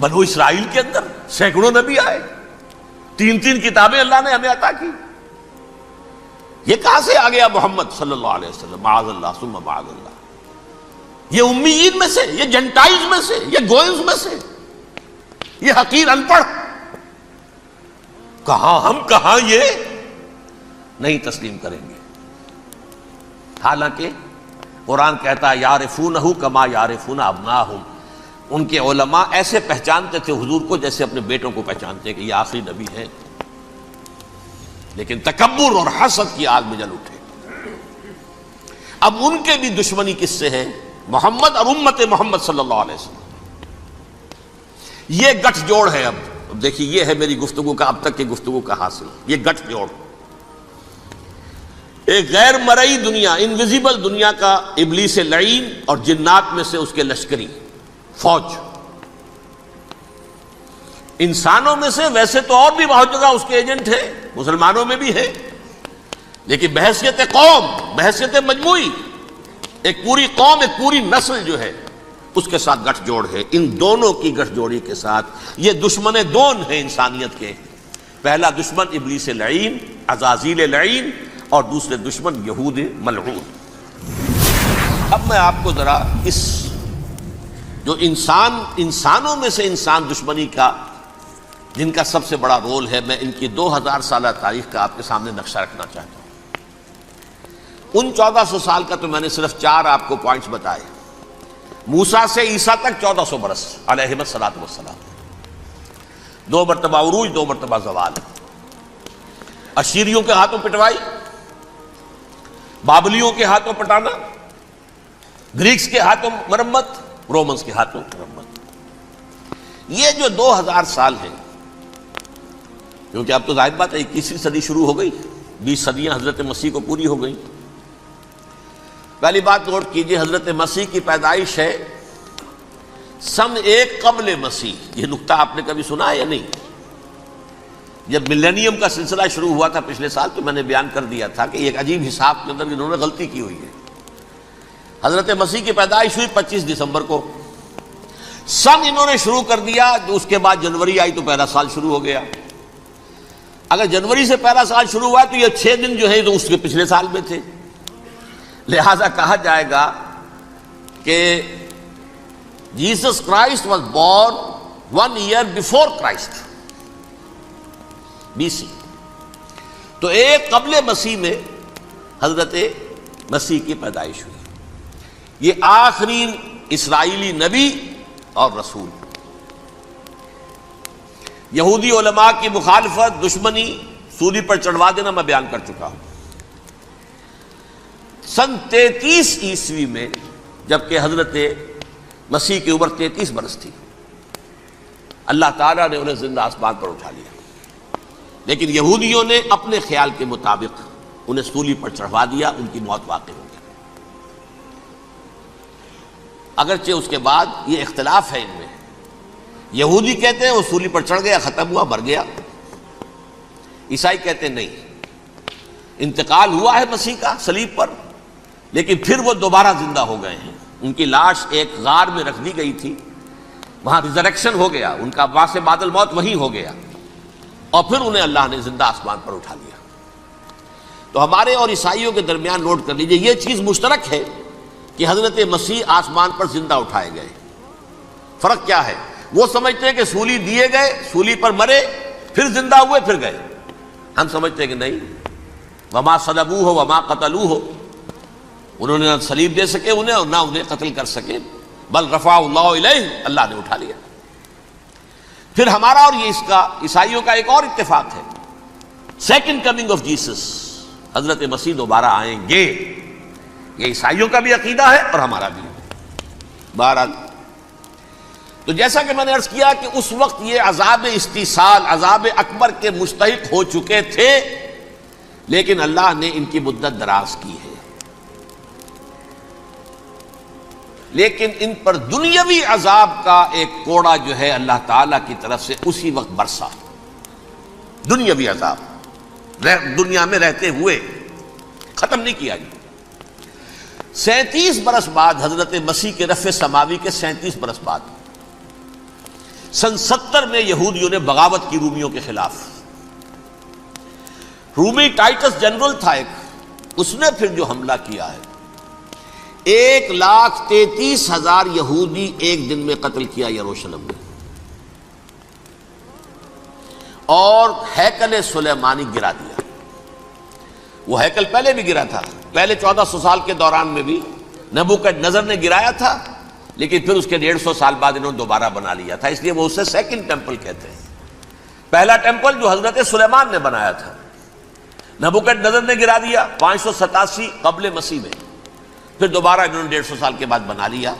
بنو اسرائیل کے اندر سینکڑوں نبی آئے، 3 کتابیں اللہ نے ہمیں عطا کی، یہ کہاں سے آ گیا محمد صلی اللہ علیہ وسلم؟ معاذ اللہ ثم معاذ اللہ، یہ امیین میں سے، یہ جنٹائلز میں سے، یہ گوئنز میں سے، یہ حقیر ان پڑھ، کہاں ہم کہاں یہ نہیں تسلیم کریں گے۔ حالانکہ قرآن کہتا ہے یعرفونہ کما یعرفون ابناہم، ان کے علماء ایسے پہچانتے تھے حضور کو جیسے اپنے بیٹوں کو پہچانتے ہیں کہ یہ آخری نبی ہے، لیکن تکبر اور حسد کی آگ میں جل اٹھے۔ اب ان کے بھی دشمنی کس سے ہے؟ محمد اور امت محمد صلی اللہ علیہ وسلم۔ یہ گٹھ جوڑ ہے۔ اب دیکھیے، یہ ہے میری گفتگو کا اب تک کی گفتگو کا حاصل، یہ گٹھ جوڑ، ایک غیر مرئی دنیا، انویزیبل دنیا کا ابلیس لعین اور جنات میں سے اس کے لشکری فوج۔ انسانوں میں سے ویسے تو اور بھی بہت جگہ اس کے ایجنٹ ہیں، مسلمانوں میں بھی ہے، لیکن بحیثیت قوم، بحیثیت مجموعی، ایک پوری قوم، ایک پوری نسل جو ہے اس کے ساتھ گٹھ جوڑ ہے۔ ان دونوں کی گٹھ جوڑی کے ساتھ یہ دشمن دون ہیں انسانیت کے، پہلا دشمن ابلیس لعین، عزازیل لعین، اور دوسرے دشمن یہود ملعون۔ اب میں آپ کو ذرا اس جو انسانوں میں سے انسان دشمنی کا جن کا سب سے بڑا رول ہے، میں ان کی 2000 سالہ تاریخ کا آپ کے سامنے نقشہ رکھنا چاہتا ہوں۔ ان 1400 سال کا تو میں نے صرف 4 آپ کو پوائنٹس بتائے۔ موسیٰ سے عیسیٰ تک 1400 برس علیہ الصلوۃ والسلام، 2 مرتبہ عروج، 2 مرتبہ زوال، اشیریوں کے ہاتھوں پٹوائی، بابلیوں کے ہاتھوں پٹانا، گریکس کے ہاتھوں مرمت، رومنس کے ہاتھوں مرمت۔ یہ جو 2000 سال ہیں، کیونکہ اب تو ظاہر بات ہے 21ویں صدی شروع ہو گئی، 20 صدیاں حضرت مسیح کو پوری ہو گئی۔ پہلی بات نوٹ کیجئے، حضرت مسیح کی پیدائش ہے سن 1 قبل مسیح۔ یہ نقطہ آپ نے کبھی سنا ہے یا نہیں؟ جب ملینیم کا سلسلہ شروع ہوا تھا پچھلے سال، تو میں نے بیان کر دیا تھا کہ ایک عجیب حساب کے اندر انہوں نے غلطی کی ہوئی ہے۔ حضرت مسیح کی پیدائش ہوئی 25 دسمبر کو، سن انہوں نے شروع کر دیا، اس کے بعد جنوری آئی تو پہلا سال شروع ہو گیا۔ اگر جنوری سے پہلا سال شروع ہوا تو یہ 6 دن جو ہیں تو اس کے پچھلے سال میں تھے، لہذا کہا جائے گا کہ Jesus Christ was born 1 year before Christ, BC۔ تو 1 قبل مسیح میں حضرت مسیح کی پیدائش ہوئی۔ یہ آخری اسرائیلی نبی اور رسول۔ یہودی علماء کی مخالفت، دشمنی، سولی پر چڑھوا دینا میں بیان کر چکا ہوں۔ سن 33 عیسوی میں، جبکہ حضرت مسیح کی عمر 33 برس تھی، اللہ تعالیٰ نے انہیں زندہ آسمان پر اٹھا لیا، لیکن یہودیوں نے اپنے خیال کے مطابق انہیں سولی پر چڑھوا دیا، ان کی موت واقع ہو گئی۔ اگرچہ اس کے بعد یہ اختلاف ہے ان میں، یہودی کہتے ہیں وہ سولی پر چڑھ گیا، ختم ہوا، مر گیا، عیسائی کہتے ہیں نہیں، انتقال ہوا ہے مسیح کا صلیب پر، لیکن پھر وہ دوبارہ زندہ ہو گئے ہیں۔ ان کی لاش ایک غار میں رکھ دی گئی تھی، وہاں ریزریکشن ہو گیا، ان کا باعث بعد الموت وہیں ہو گیا، اور پھر انہیں اللہ نے زندہ آسمان پر اٹھا لیا۔ تو ہمارے اور عیسائیوں کے درمیان نوٹ کر لیجئے، یہ چیز مشترک ہے کہ کہ حضرت مسیح آسمان پر زندہ اٹھائے گئے۔ فرق کیا ہے؟ وہ سمجھتے ہیں کہ سولی دیے گئے، سولی پر مرے، پھر زندہ ہوئے، پھر گئے۔ ہم سمجھتے ہیں کہ نہیں، وما صلبوہ وما قتلوہ، انہوں نے نہ صلیب دے سکے انہیں اور نہ انہیں قتل کر سکے، بل رفع اللہ الیہ، اللہ نے اٹھا لیا۔ پھر ہمارا اور یہ اس کا عیسائیوں کا ایک اور اتفاق ہے، سیکنڈ کمنگ آف جیسس، حضرت مسیح دوبارہ آئیں گے، یہ عیسائیوں کا بھی عقیدہ ہے اور ہمارا بھی ہے۔ بہرحال تو جیسا کہ میں نے عرض کیا کہ اس وقت یہ عذاب استیصال، عذاب اکبر کے مستحق ہو چکے تھے، لیکن اللہ نے ان کی مدت دراز کی ہے، لیکن ان پر دنیاوی عذاب کا ایک کوڑا جو ہے اللہ تعالیٰ کی طرف سے اسی وقت برسا۔ دنیاوی عذاب دنیا میں رہتے ہوئے ختم نہیں کیا گیا۔ 37 برس بعد حضرت مسیح کے رفع سماوی کے 37 برس بعد سن 70 میں یہودیوں نے بغاوت کی رومیوں کے خلاف۔ رومی ٹائٹس جنرل تھا ایک، اس نے پھر جو حملہ کیا ہے، 1,33,000 یہودی ایک دن میں قتل کیا یروشلم میں، اور ہیکل سلیمانی گرا دیا۔ وہ ہیکل پہلے بھی گرا تھا، پہلے 1400 سال کے دوران میں بھی نبوکدنضر نے گرایا تھا، لیکن پھر اس کے 150 سال بعد انہوں نے دوبارہ بنا لیا تھا، اس لیے وہ اسے سیکنڈ ٹیمپل کہتے ہیں۔ پہلا ٹیمپل جو حضرت سلیمان نے بنایا تھا، نبوکدنضر نے گرا دیا 587 قبل مسیح میں، پھر دوبارہ انہوں نے 150 سال کے بعد بنا لیا۔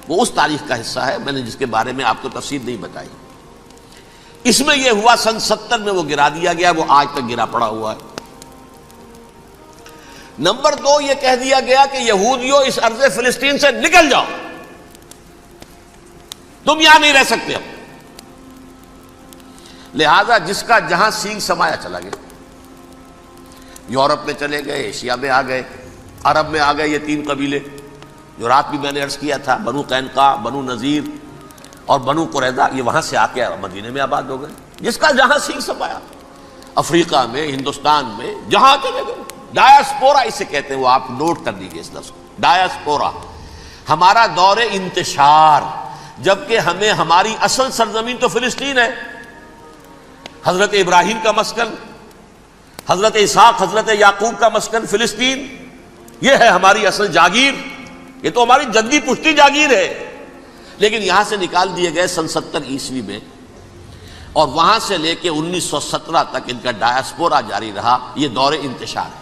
وہ اس تاریخ کا حصہ ہے، میں نے جس کے بارے میں آپ کو تفصیل نہیں بتائی۔ اس میں یہ ہوا سن 70 میں وہ گرا دیا گیا، وہ آج تک گرا پڑا ہوا ہے۔ نمبر 2، یہ کہہ دیا گیا کہ یہودیوں اس ارض فلسطین سے نکل جاؤ، تم یہاں نہیں رہ سکتے اب۔ لہذا جس کا جہاں سینگ سمایا چلا گیا، یورپ میں چلے گئے، ایشیا میں آ گئے، عرب میں آ گئے، یہ 3 قبیلے جو رات بھی میں نے عرض کیا تھا، بنو قینقاع، بنو نذیر اور بنو قریظہ، یہ وہاں سے آ کے مدینے میں آباد ہو گئے۔ جس کا جہاں سینگ سمایا، افریقہ میں، ہندوستان میں، جہاں چلے گئے۔ ڈایاسپورا اسے کہتے ہیں، وہ آپ نوٹ کر لیجیے اس لفظ کو، ڈایاسپورا، ہمارا دور انتشار، جبکہ ہمیں ہماری اصل سرزمین تو فلسطین ہے، حضرت ابراہیم کا مسکن، حضرت اسحاق، حضرت یعقوب کا مسکن فلسطین، یہ ہے ہماری اصل جاگیر، یہ تو ہماری جدی پشتی جاگیر ہے، لیکن یہاں سے نکال دیے گئے سن 70 عیسوی میں، اور وہاں سے لے کے 1917 تک ان کا ڈایاسپورا جاری رہا۔ یہ دور انتشار ہے۔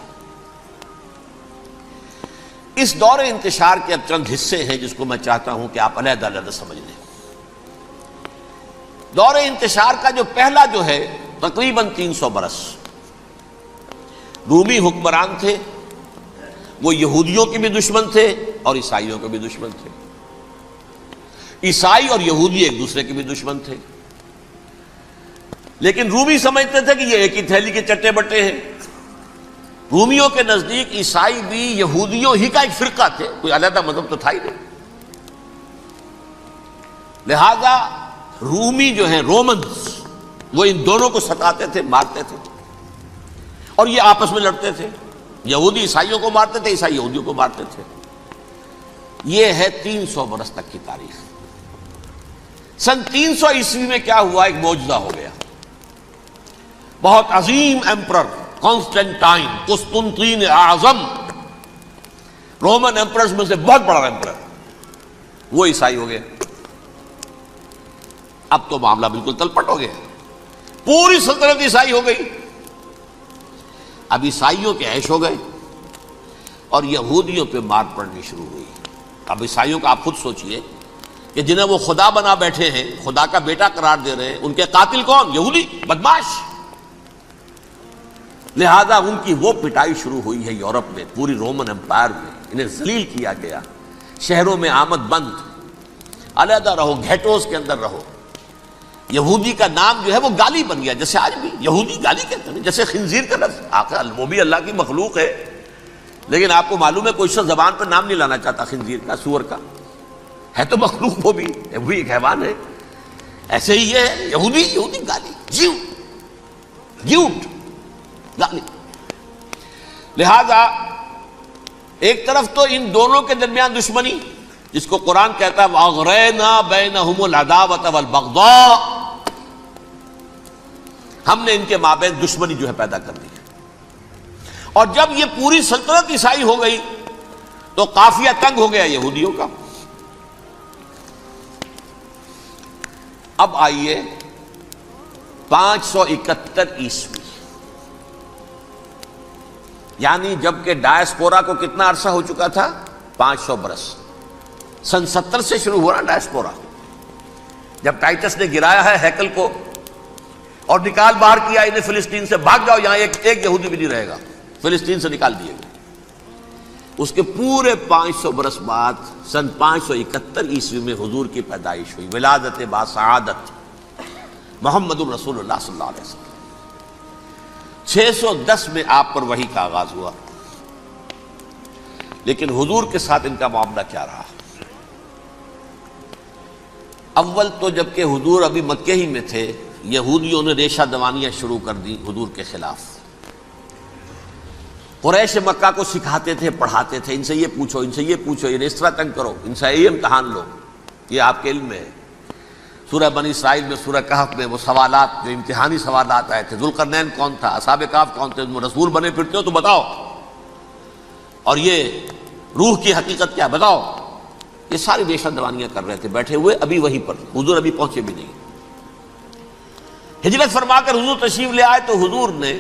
اس دور انتشار کے اب چند حصے ہیں جس کو میں چاہتا ہوں کہ آپ علیحدہ علیحدہ سمجھ لیں۔ دور انتشار کا جو پہلا جو ہے تقریباً 300 برس، رومی حکمران تھے، وہ یہودیوں کے بھی دشمن تھے اور عیسائیوں کے بھی دشمن تھے۔ عیسائی اور یہودی ایک دوسرے کے بھی دشمن تھے، لیکن رومی سمجھتے تھے کہ یہ ایک ہی تھیلی کے چٹے بٹے ہیں۔ رومیوں کے نزدیک عیسائی بھی یہودیوں ہی کا ایک فرقہ تھے، کوئی علیحدہ مذہب تو تھا ہی نہیں۔ لہذا رومی جو ہیں رومنز، وہ ان دونوں کو ستاتے تھے، مارتے تھے، اور یہ آپس میں لڑتے تھے، یہودی عیسائیوں کو مارتے تھے، عیسائی یہودیوں کو مارتے تھے۔ یہ ہے 300 برس تک کی تاریخ۔ سن 300 عیسوی میں کیا ہوا؟ ایک معجزہ ہو گیا۔ بہت عظیم ایمپرر کانسٹینٹائن، قسطنطین اعظم، رومن ایمپررز میں سے بہت بڑا ایمپرر، وہ عیسائی ہو گئے۔ اب تو معاملہ بالکل تلپٹ ہو گیا، پوری سلطنت عیسائی ہو گئی۔ اب عیسائیوں کے عیش ہو گئے اور یہودیوں پہ مار پڑنی شروع ہوئی۔ اب عیسائیوں کا آپ خود سوچئے کہ جنہیں وہ خدا بنا بیٹھے ہیں، خدا کا بیٹا قرار دے رہے ہیں، ان کے قاتل کون؟ یہودی بدماش۔ لہذا ان کی وہ پٹائی شروع ہوئی ہے یورپ میں، پوری رومن امپائر میں، انہیں ذلیل کیا گیا، شہروں میں آمد بند، علیحدہ رہو، گھیٹوز کے اندر رہو۔ یہودی کا نام جو ہے وہ گالی بن گیا، جیسے آج بھی یہودی گالی کہتے ہیں، جیسے خنزیر کا لفظ، آخر وہ بھی اللہ کی مخلوق ہے، لیکن آپ کو معلوم ہے کوئی شخص زبان پر نام نہیں لانا چاہتا خنزیر کا، سور کا، ہے تو مخلوق وہ بھی ایک حیوان ہے۔ ایسے ہی یہ ہے یہودی، یہودی گالی، جیوٹ گالی۔ لہذا ایک طرف تو ان دونوں کے درمیان دشمنی، جس کو قرآن کہتا ہے وَأَغْرَيْنَا بَيْنَهُمُ الْعَدَاوَةَ وَالْبَغْضَاءَ، ہم نے ان کے مابین دشمنی جو ہے پیدا کر دی. اور جب یہ پوری سلطنت عیسائی ہو گئی تو قافیہ تنگ ہو گیا یہودیوں کا. اب آئیے 571 عیسوی، یعنی جبکہ ڈائسپورا کو کتنا عرصہ ہو چکا تھا؟ 500 برس. سن 70 سے شروع ہوا نا ڈائسپورا، جب ٹائٹس نے گرایا ہے ہیکل کو اور نکال باہر کیا انہیں فلسطین سے، بھاگ جاؤ یہاں ایک یہودی بھی نہیں رہے گا، فلسطین سے نکال دیے گئے. اس کے پورے 500 برس بعد سن 571 عیسوی میں حضور کی پیدائش ہوئی، ولادت باسعادت محمد الرسول اللہ صلی اللہ علیہ وسلم. 610 میں آپ پر وحی کا آغاز ہوا. لیکن حضور کے ساتھ ان کا معاملہ کیا رہا؟ اول تو جبکہ حضور ابھی مکے ہی میں تھے، یہودیوں نے ریشہ دوانیاں شروع کر دی حضور کے خلاف. قریش مکہ کو سکھاتے تھے، پڑھاتے تھے، ان سے یہ پوچھو، ان سے یہ پوچھو، انہیں اس طرح تنگ کرو، ان سے یہ امتحان لو. یہ آپ کے علم میں ہے. سورہ بنی اسرائیل میں، سورہ کہف میں وہ سوالات جو امتحانی سوالات آئے تھے، ذوالقرنین کون تھا، اصحاب کہف کون تھے، تم رسول بنے پھرتے ہو تو بتاؤ، اور یہ روح کی حقیقت کیا بتاؤ. یہ ساری ریشہ دوانیاں کر رہے تھے بیٹھے ہوئے ابھی وہیں پر. حضور ابھی پہنچے بھی نہیں. ہجرت فرما کر حضور تشریف لے آئے تو حضور نے،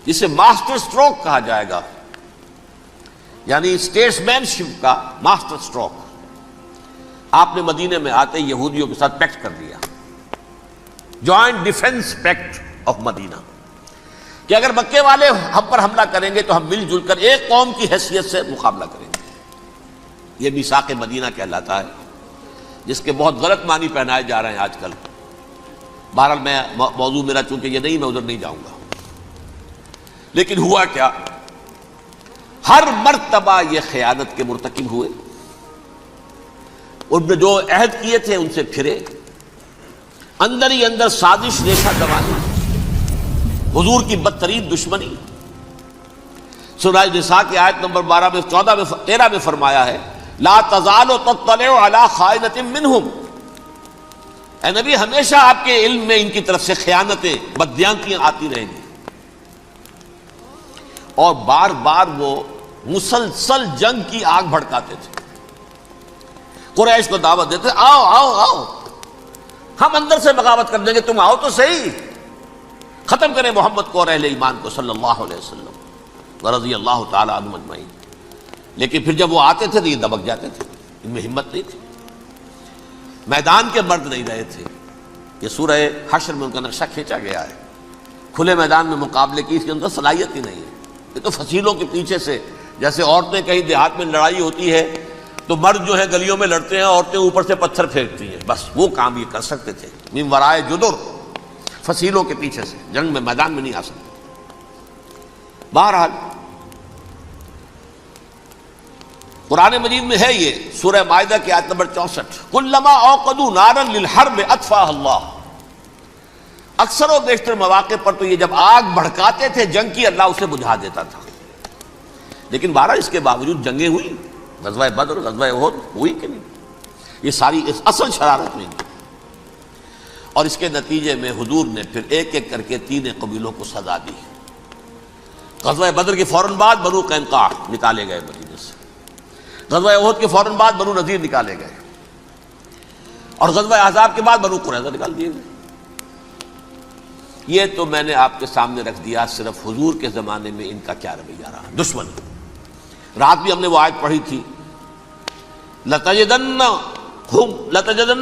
جسے ماسٹر سٹروک کہا جائے گا، یعنی اسٹیٹس مین شپ کا ماسٹر سٹروک، آپ نے مدینے میں آتے یہودیوں کے ساتھ پیکٹ کر دیا، جوائنٹ ڈیفنس پیکٹ آف مدینہ، کہ اگر مکے والے ہم پر حملہ کریں گے تو ہم مل جل کر ایک قوم کی حیثیت سے مقابلہ کریں گے. یہ میثاق مدینہ کہلاتا ہے، جس کے بہت غلط معنی پہنائے جا رہے ہیں آج کل. بہرحال میں موضوع میرا چونکہ یہ نہیں، میں ادھر نہیں جاؤں گا. لیکن ہوا کیا؟ ہر مرتبہ یہ خیانت کے مرتکب ہوئے، ان نے جو عہد کیے تھے ان سے پھرے، اندر ہی اندر سازش ریشہ دوانی، حضور کی بدترین دشمنی. سورہ نساء کی آیت نمبر 12 میں 14 میں 13 میں فرمایا ہے لا تزال تطلع علی خائنۃ منہم، اے نبی ہمیشہ آپ کے علم میں ان کی طرف سے خیانتیں، بددیانتیاں آتی رہیں گی. اور بار بار وہ مسلسل جنگ کی آگ بھڑکاتے تھے. قریش کو دعوت دیتے، آؤ آؤ آؤ، ہم اندر سے بغاوت کر دیں گے، تم آؤ تو صحیح، ختم کریں محمد کو اور اہل ایمان کو صلی اللہ علیہ وسلم ورضی اللہ تعالی عنہم اجمعین. لیکن پھر جب وہ آتے تھے تو یہ دبک جاتے تھے، ان میں ہمت نہیں تھی، میدان کے مرد نہیں رہے تھے. یہ سورہ حشر میں ان کا نقشہ کھینچا گیا ہے. کھلے میدان میں مقابلے کی اس کے اندر صلاحیت ہی نہیں ہے. یہ تو فصیلوں کے پیچھے سے، جیسے عورتیں کہیں دیہات میں لڑائی ہوتی ہے تو مرد جو ہے گلیوں میں لڑتے ہیں، عورتیں اوپر سے پتھر پھینکتی ہیں، بس وہ کام یہ کر سکتے تھے. من ورائے جدر، فصیلوں کے پیچھے سے، جنگ میں میدان میں نہیں آ سکتے. بہرحال قرآن مجید میں ہے یہ سورہ مائدہ کی آیت نمبر 64 کلما اوقدوا نارا للحرب اطفاها اللہ. اکثر و بیشتر مواقع پر تو یہ جب آگ بھڑکاتے تھے جنگ کی، اللہ اسے بجھا دیتا تھا. لیکن بہرحال اس کے باوجود جنگیں ہوئی، غزوہ بدر، غزوہ احد ہوئی کہ نہیں؟ یہ ساری اس اصل شرارت ہوئی. اور اس کے نتیجے میں حضور نے پھر ایک ایک کر کے 3 قبیلوں کو سزا دی. غزوہ بدر کے فوراً بعد بنو قینقاع نکالے گئے مدینے سے، غزوہ احد کے فوراً بعد بنو نذیر نکالے گئے، اور غزوہ احزاب کے بعد بنو قریظہ نکال دیے گئے. یہ تو میں نے آپ کے سامنے رکھ دیا صرف حضور کے زمانے میں ان کا کیا رویہ رہا. دشمن، رات بھی ہم نے وہ آیت پڑھی تھی لَتَجِدَنَّ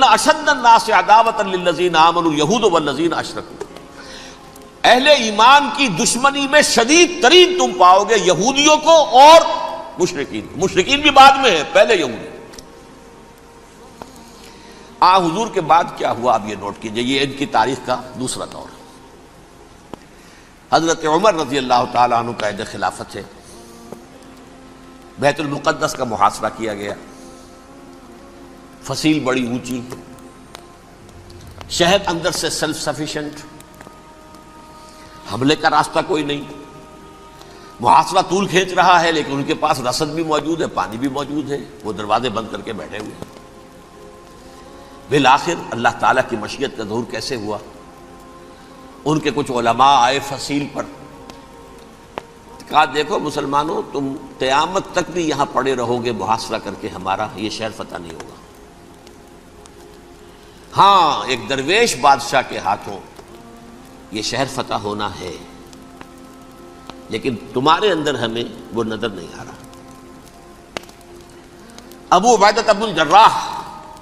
أَشَدَّ النَّاسِ عَدَاوَةً لِلَّذِينَ آمَنُوا الْيَهُودُ وَالَّذِينَ أَشْرَكُوا. اہل ایمان کی دشمنی میں شدید ترین تم پاؤ گے یہودیوں کو اور مشرکین. مشرکین بھی بعد میں ہے، پہلے یہودی. حضور کے بعد کیا ہوا اب یہ نوٹ کیجئے، یہ ان کی تاریخ کا دوسرا دور. حضرت عمر رضی اللہ تعالیٰ عنہ قائد خلافت ہے. بیت المقدس کا محاصرہ کیا گیا، فصیل بڑی اونچی، شہر اندر سے سیلف سفیشینٹ، حملے کا راستہ کوئی نہیں. محاصرہ طول کھینچ رہا ہے، لیکن ان کے پاس رسد بھی موجود ہے، پانی بھی موجود ہے، وہ دروازے بند کر کے بیٹھے ہوئے ہیں۔ بالآخر اللہ تعالیٰ کی مشیت کا ظہور کیسے ہوا؟ ان کے کچھ علماء آئے فصیل پر، کہا دیکھو مسلمانوں، تم قیامت تک بھی یہاں پڑے رہو گے محاصرہ کر کے ہمارا، یہ شہر فتح نہیں ہوگا۔ ہاں ایک درویش بادشاہ کے ہاتھوں یہ شہر فتح ہونا ہے، لیکن تمہارے اندر ہمیں وہ نظر نہیں آ رہا۔ ابو عبیدہ بن الجراح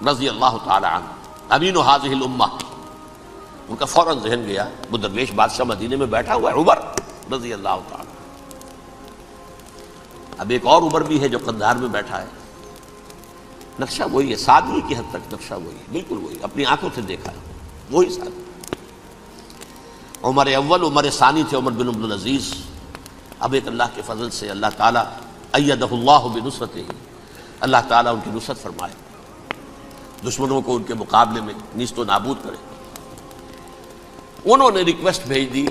رضی اللہ تعالی عنہ امین هذه الامہ، ان کا فوراً ذہن گیا وہ درویش بادشاہ مدینے میں بیٹھا ہوا ہے عمر رضی اللہ تعالی۔ اب ایک اور عمر بھی ہے جو قندھار میں بیٹھا ہے، نقشہ وہی ہے، سادگی کی حد تک نقشہ وہی ہے، بالکل وہی، اپنی آنکھوں سے دیکھا ہے وہی سادگی۔ عمر اول عمر ثانی تھے عمر بن عبد العزیز۔ اب ایک اللہ کے فضل سے اللہ تعالیٰ ایدہ اللہ بنصرتہ، اللہ تعالیٰ ان کی نصرت فرمائے، دشمنوں کو ان کے مقابلے میں نیست و نابود کرے۔ انہوں نے ریکویسٹ بھیج دی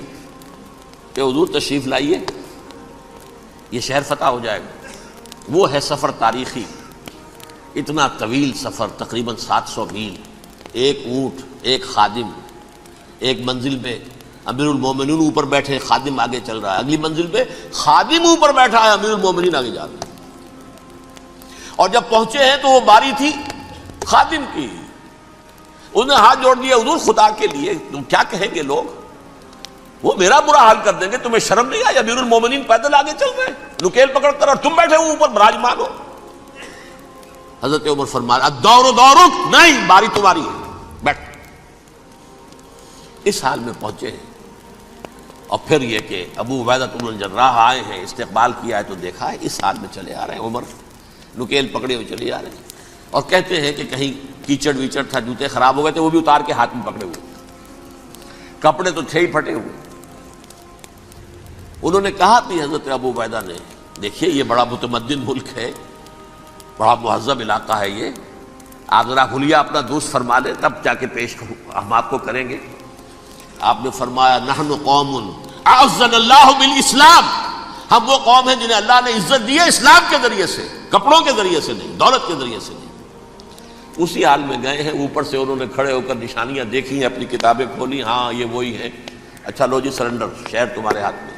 کہ حضور تشریف لائیے، یہ شہر فتح ہو جائے گا۔ وہ ہے سفر تاریخی، اتنا طویل سفر، تقریباً 700 میل، ایک اونٹ، ایک خادم، ایک منزل پہ امیر المومنین اوپر بیٹھے، خادم آگے چل رہا ہے، اگلی منزل پہ خادم اوپر بیٹھا ہے، امیر المومنین آگے جا رہے ہیں۔ اور جب پہنچے ہیں تو وہ باری تھی خادم کی، انہوں نے ہاتھ جوڑ دیا، حضور خدا کے لیے تم کیا کہیں گے لوگ، وہ میرا برا حال کر دیں گے، تمہیں شرم نہیں آئی؟ امیر المومنین پیدل آگے چل رہے ہیں نکیل پکڑ کر، اور تم بیٹھے ہو اوپر براجمان ہو۔ حضرت عمر فرمایا الدور دورک، نہیں باری تمہاری ہے، بیٹھ۔ اس حال میں پہنچے ہیں، اور پھر یہ کہ ابو عبیدہ بن الجراح آئے ہیں، استقبال کیا ہے تو دیکھا ہے، اس حال میں چلے آ رہے ہیں عمر، نکیل پکڑے ہوئے چلے آ رہے ہیں، اور کہتے ہیں کہ کہیں کیچڑ ویچڑ تھا، جوتے خراب ہو گئے تھے، وہ بھی اتار کے ہاتھ میں پکڑے ہوئے، کپڑے تو تھے ہی پھٹے ہوئے۔ انہوں نے کہا بھی حضرت ابو عبیدہ نے، دیکھیے یہ بڑا متمدن ملک ہے، بڑا مہذب علاقہ ہے یہ، آپ ذرا حلیہ اپنا دوست فرما لیں تب جا کے پیش ہم آپ کو کریں گے۔ آپ نے فرمایا نحن قوم اعزنا اللہ بالاسلام، ہم وہ قوم ہیں جنہیں اللہ نے عزت دی ہے اسلام کے ذریعے سے، کپڑوں کے ذریعے سے نہیں، دولت کے ذریعے سے نہیں۔ اسی حال میں گئے ہیں، اوپر سے انہوں نے کھڑے ہو کر نشانیاں دیکھی ہیں، اپنی کتابیں کھولی، ہاں یہ وہی ہے، اچھا لو جی سرنڈر، شہر تمہارے ہاتھ میں۔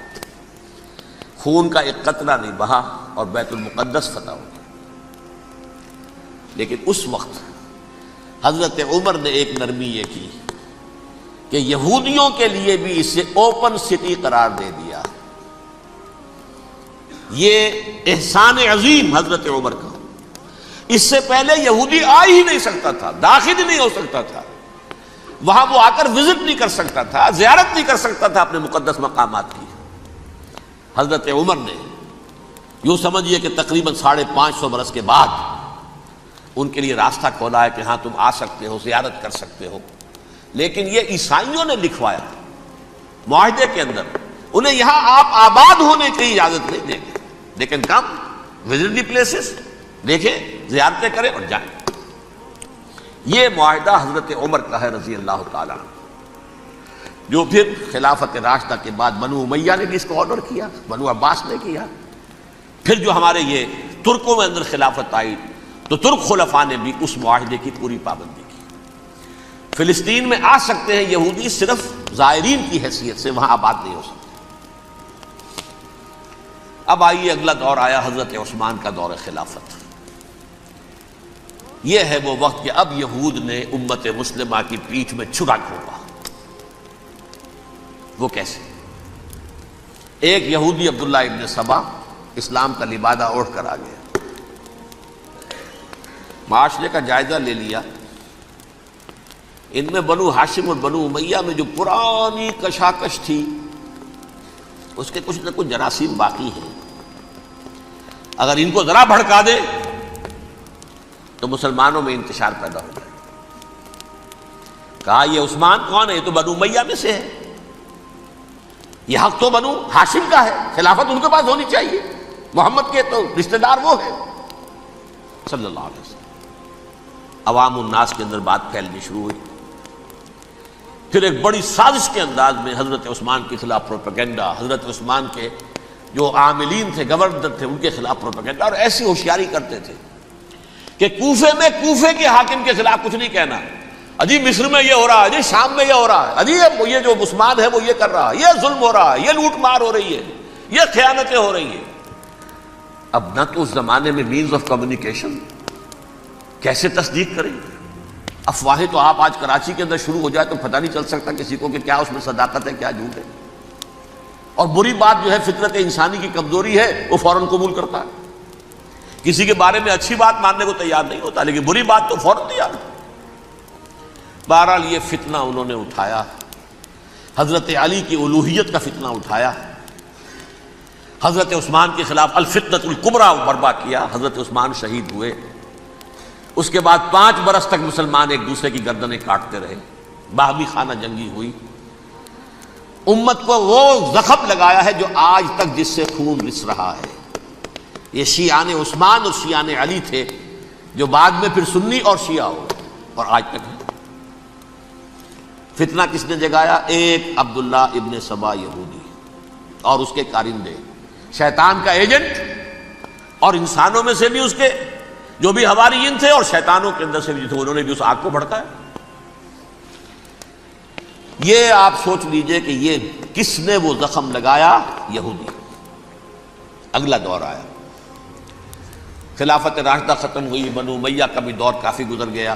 خون کا ایک قطرہ نہیں بہا اور بیت المقدس فتح ہو گیا۔ لیکن اس وقت حضرت عمر نے ایک نرمی یہ کی کہ یہودیوں کے لیے بھی اسے اوپن سٹی قرار دے دیا۔ یہ احسان عظیم حضرت عمر کا، اس سے پہلے یہودی آ ہی نہیں سکتا تھا، داخل ہی نہیں ہو سکتا تھا، وہاں وہ آ کر وزٹ نہیں کر سکتا تھا، زیارت نہیں کر سکتا تھا اپنے مقدس مقامات کی۔ حضرت عمر نے یوں سمجھیے کہ تقریباً 550 برس کے بعد ان کے لیے راستہ کھولا ہے کہ ہاں تم آ سکتے ہو، زیارت کر سکتے ہو۔ لیکن یہ عیسائیوں نے لکھوایا معاہدے کے اندر، انہیں یہاں آپ آباد ہونے کی اجازت نہیں دیں گے، لیکن کم وزٹ دی پلیسز، دیکھیں زیارتیں کریں اور جائیں۔ یہ معاہدہ حضرت عمر کا ہے رضی اللہ تعالیٰ، جو پھر خلافت راشدہ کے بعد بنو امیہ نے بھی اس کو آرڈر کیا، بنو عباس نے کیا، پھر جو ہمارے یہ ترکوں میں اندر خلافت آئی تو ترک خلفاء نے بھی اس معاہدے کی پوری پابندی کی۔ فلسطین میں آ سکتے ہیں یہودی صرف زائرین کی حیثیت سے، وہاں آباد نہیں ہو سکتے۔ اب آئیے اگلا دور آیا حضرت عثمان کا دور خلافت۔ یہ ہے وہ وقت کہ اب یہود نے امت مسلمہ کی پیٹھ میں چھرا گھونپا۔ وہ کیسے؟ ایک یہودی عبداللہ ابن سبا اسلام کا لبادہ اوڑھ کر آ گیا، معاشرے کا جائزہ لے لیا، ان میں بنو ہاشم اور بنو امیہ میں جو پرانی کشاکش تھی اس کے کچھ نہ کچھ جراثیم باقی ہیں، اگر ان کو ذرا بھڑکا دے تو مسلمانوں میں انتشار پیدا ہو جائے۔ کہا یہ عثمان کون ہے؟ یہ تو بنو امیہ میں سے ہے، یہ حق تو بنو ہاشم کا ہے، خلافت ان کے پاس ہونی چاہیے، محمد کے تو رشتہ دار وہ ہے صلی اللہ علیہ وسلم۔ عوام الناس کے اندر بات پھیلنی شروع ہوئی، پھر ایک بڑی سازش کے انداز میں حضرت عثمان کے خلاف پروپیگنڈا، حضرت عثمان کے جو عاملین تھے، گورنر تھے، ان کے خلاف پروپیگنڈا، اور ایسی ہوشیاری کرتے تھے کہ کوفے میں کوفے کے حاکم کے خلاف کچھ نہیں کہنا، اجی مصر میں یہ ہو رہا ہے، اجی شام میں یہ ہو رہا ہے، اجی یہ جو عثمان ہے وہ یہ کر رہا ہے، یہ ظلم ہو رہا ہے، یہ لوٹ مار ہو رہی ہے، یہ خیانتیں ہو رہی ہیں۔ اب نہ تو اس زمانے میں مینز آف کمیونیکیشن، کیسے تصدیق کریں؟ افواہیں تو آپ آج کراچی کے اندر شروع ہو جائے تو پتہ نہیں چل سکتا کسی کو کہ کیا اس میں صداقت ہے، کیا جھوٹ ہے، اور بری بات جو ہے فطرت انسانی کی کمزوری ہے، وہ فوراً قبول کرتا ہے، کسی کے بارے میں اچھی بات ماننے کو تیار نہیں ہوتا، لیکن بری بات تو فوراً تیار ہے۔ بہرحال یہ فتنہ انہوں نے اٹھایا، حضرت علی کی الوہیت کا فتنہ اٹھایا، حضرت عثمان کے خلاف الفتنۃ الکبریٰ برپا کیا، حضرت عثمان شہید ہوئے۔ اس کے بعد 5 برس تک مسلمان ایک دوسرے کی گردنیں کاٹتے رہے، باہمی خانہ جنگی ہوئی، امت کو وہ زخم لگایا ہے جو آج تک جس سے خون رس رہا ہے۔ یہ شیعان عثمان اور شیعان علی تھے جو بعد میں پھر سنی اور شیعہ ہو اور آج تک ہے۔ فتنہ کس نے جگایا؟ ایک عبداللہ ابن سبا یہودی اور اس کے کارندے، شیطان کا ایجنٹ، اور انسانوں میں سے بھی اس کے جو بھی حواریین تھے اور شیطانوں کے اندر سے بھی تھے، انہوں نے بھی اس آگ کو بھڑکایا۔ یہ آپ سوچ لیجئے کہ یہ کس نے وہ زخم لگایا؟ یہودی۔ اگلا دور آیا، خلافت راشدہ ختم ہوئی، بنو امیہ کا بھی دور کافی گزر گیا۔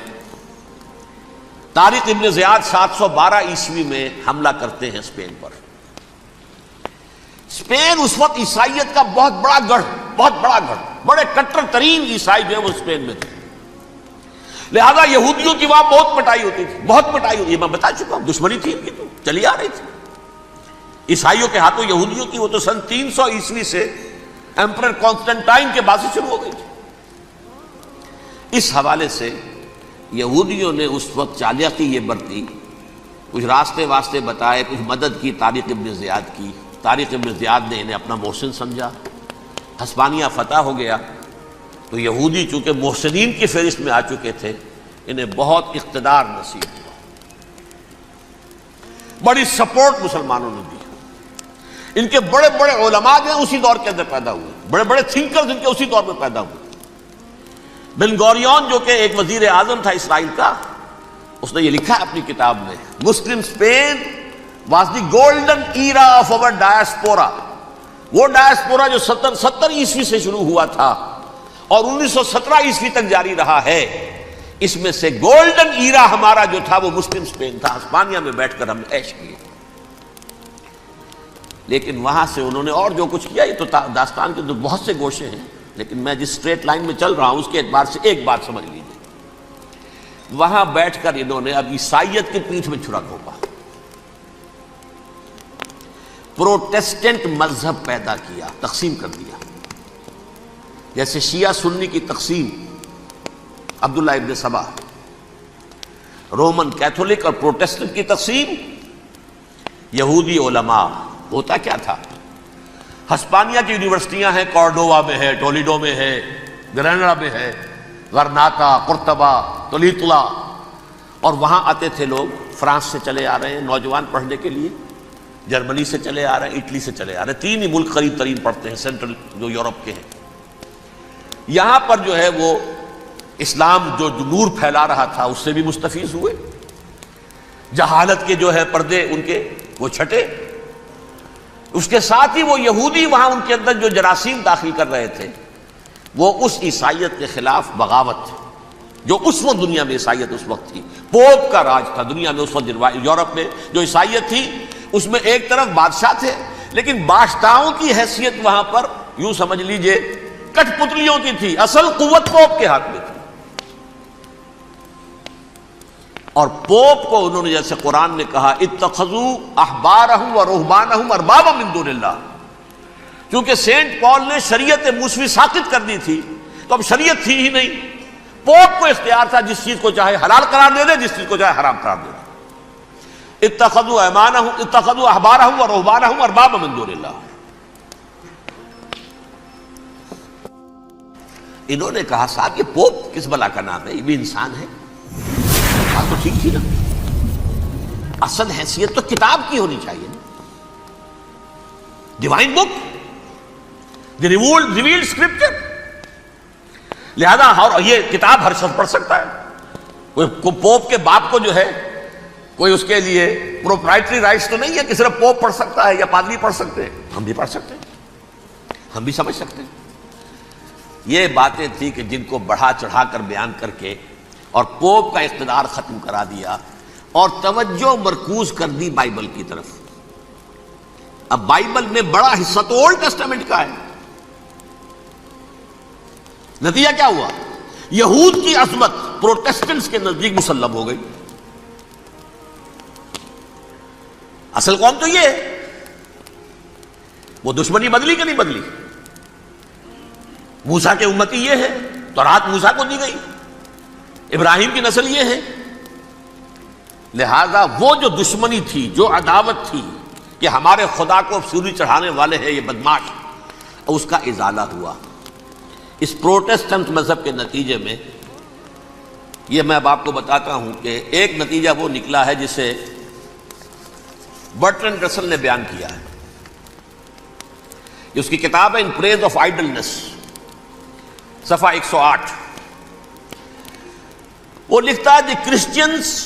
طارق ابن زیاد 712 عیسوی میں حملہ کرتے ہیں اسپین پر۔ اسپین اس وقت عیسائیت کا بہت بڑا گڑھ، بڑے کٹر ترین عیسائی جو ہے وہ اسپین میں تھے، لہذا یہودیوں کی وہاں بہت پٹائی ہوتی تھی، بہت پٹائی ہوتی، یہ میں بتا چکا ہوں، دشمنی تھی ان کی تو چلی آ رہی تھی عیسائیوں کے ہاتھوں یہودیوں کی، وہ تو سن 300 عیسوی سے ایمپرر کانسٹنٹائن کے بعد سے شروع ہو گئی تھی۔ اس حوالے سے یہودیوں نے اس وقت چالاکی یہ برتی، کچھ راستے واسطے بتائے، کچھ مدد کی طارق ابن زیاد کی۔ طارق ابن زیاد نے انہیں اپنا محسن سمجھا، ہسپانیہ فتح ہو گیا تو یہودی چونکہ محسنین کی فہرست میں آ چکے تھے، انہیں بہت اقتدار نصیب ہوا، بڑی سپورٹ مسلمانوں نے دی۔ ان کے بڑے بڑے علماء جو ہیں اسی دور کے اندر پیدا ہوئے، بڑے بڑے تھنکرز ان کے اسی دور میں پیدا ہوئے۔ بن گوریون جو کہ ایک وزیر اعظم تھا اسرائیل کا، اس نے یہ لکھا ہے اپنی کتاب میں، Muslim Spain was the golden era of our diaspora. وہ ڈائسپورا جو 70 عیسوی سے شروع ہوا تھا اور 1917 عیسوی تک جاری رہا ہے، اس میں سے گولڈن ایرا ہمارا جو تھا وہ مسلم اسپین تھا، ہسپانیہ میں بیٹھ کر ہم نے عیش کیے۔ لیکن وہاں سے انہوں نے اور جو کچھ کیا، یہ تو داستان کے بہت سے گوشے ہیں، لیکن میں جس اسٹریٹ لائن میں چل رہا ہوں اس کے اعتبار سے ایک بات سمجھ لیجیے، وہاں بیٹھ کر انہوں نے اب عیسائیت کی پیٹھ میں چھرا گھونپا، پروٹیسٹنٹ مذہب پیدا کیا، تقسیم کر دیا، جیسے شیعہ سنی کی تقسیم، عبداللہ ابن سبا، رومن کیتھولک اور پروٹیسٹنٹ کی تقسیم، یہودی علماء۔ ہوتا کیا تھا، ہسپانیہ کی یونیورسٹیاں ہیں، کارڈووا میں ہے، ٹولیڈو میں ہے، گریناڈا میں ہے، غرناطہ، قرطبہ، تولیتلا، اور وہاں آتے تھے لوگ، فرانس سے چلے آ رہے ہیں نوجوان پڑھنے کے لیے، جرمنی سے چلے آ رہے ہیں، اٹلی سے چلے آ رہے ہیں، 3 ہی ملک قریب ترین پڑھتے ہیں سینٹرل جو یورپ کے ہیں۔ یہاں پر جو ہے وہ اسلام جو نور پھیلا رہا تھا اس سے بھی مستفیض ہوئے، جہالت کے جو ہے پردے ان کے وہ چھٹے، اس کے ساتھ ہی وہ یہودی وہاں ان کے اندر جو جراثیم داخل کر رہے تھے وہ اس عیسائیت کے خلاف بغاوت تھی، جو اس وقت دنیا میں عیسائیت اس وقت تھی، پوپ کا راج تھا دنیا میں اس وقت۔ یورپ میں جو عیسائیت تھی اس میں ایک طرف بادشاہ تھے، لیکن بادشاہوں کی حیثیت وہاں پر یوں سمجھ لیجئے کٹ پتلیوں کی تھی، اصل قوت پوپ کے ہاتھ میں تھی۔ اور پوپ کو انہوں نے جیسے قرآن نے کہا اتخذوا احبارہم و رہبانہم اربابا من دون اللہ، کیونکہ سینٹ پال نے شریعت موسوی ساقط کر دی تھی تو اب شریعت تھی ہی نہیں، پوپ کو اختیار تھا جس چیز کو چاہے حلال قرار دے دے، جس چیز کو چاہے حرام قرار دے دے۔ اتخذوا احبارہم و رہبانہم اربابا من دون اللہ۔ انہوں نے کہا صاحب یہ پوپ کس بلا کا نام ہے، یہ بھی انسان ہے، بات تو ٹھیک تھی نا، اصل حیثیت تو کتاب کی ہونی چاہیے نا، ڈیوائن بک، دی ریویلڈ اسکرپچر. لہذا اور یہ کتاب ہر شخص پڑھ سکتا ہے. کوئی پوپ کے باپ کو جو ہے کوئی اس کے لیے پروپرائٹری رائٹس تو نہیں ہے کہ صرف پوپ پڑھ سکتا ہے یا پادری پڑھ سکتے ہیں. ہم بھی پڑھ سکتے ہیں, ہم بھی سمجھ سکتے ہیں. یہ باتیں تھی کہ جن کو بڑھا چڑھا کر بیان کر کے اور پوپ کا اقتدار ختم کرا دیا اور توجہ مرکوز کر دی بائبل کی طرف. اب بائبل میں بڑا حصہ تو اولڈ ٹیسٹامنٹ کا ہے. نتیجہ کیا ہوا؟ یہود کی عظمت پروٹیسٹنٹس کے نزدیک مسلم ہو گئی. اصل قوم تو یہ ہے. وہ دشمنی بدلی کہ نہیں بدلی؟ موسیٰ کے امتی یہ ہے, تورات موسیٰ کو دی گئی, ابراہیم کی نسل یہ ہے. لہذا وہ جو دشمنی تھی, جو عداوت تھی کہ ہمارے خدا کو سوری چڑھانے والے ہیں یہ بدماش, اس کا ازالہ ہوا. اس پروٹیسٹنٹ مذہب کے نتیجے میں یہ میں اب آپ کو بتاتا ہوں کہ ایک نتیجہ وہ نکلا ہے جسے برٹرنڈ رسل نے بیان کیا ہے. یہ اس کی کتاب ہے ان پریز آف آئیڈلنس, صفحہ 108. وہ لکھتا ہے دی Christians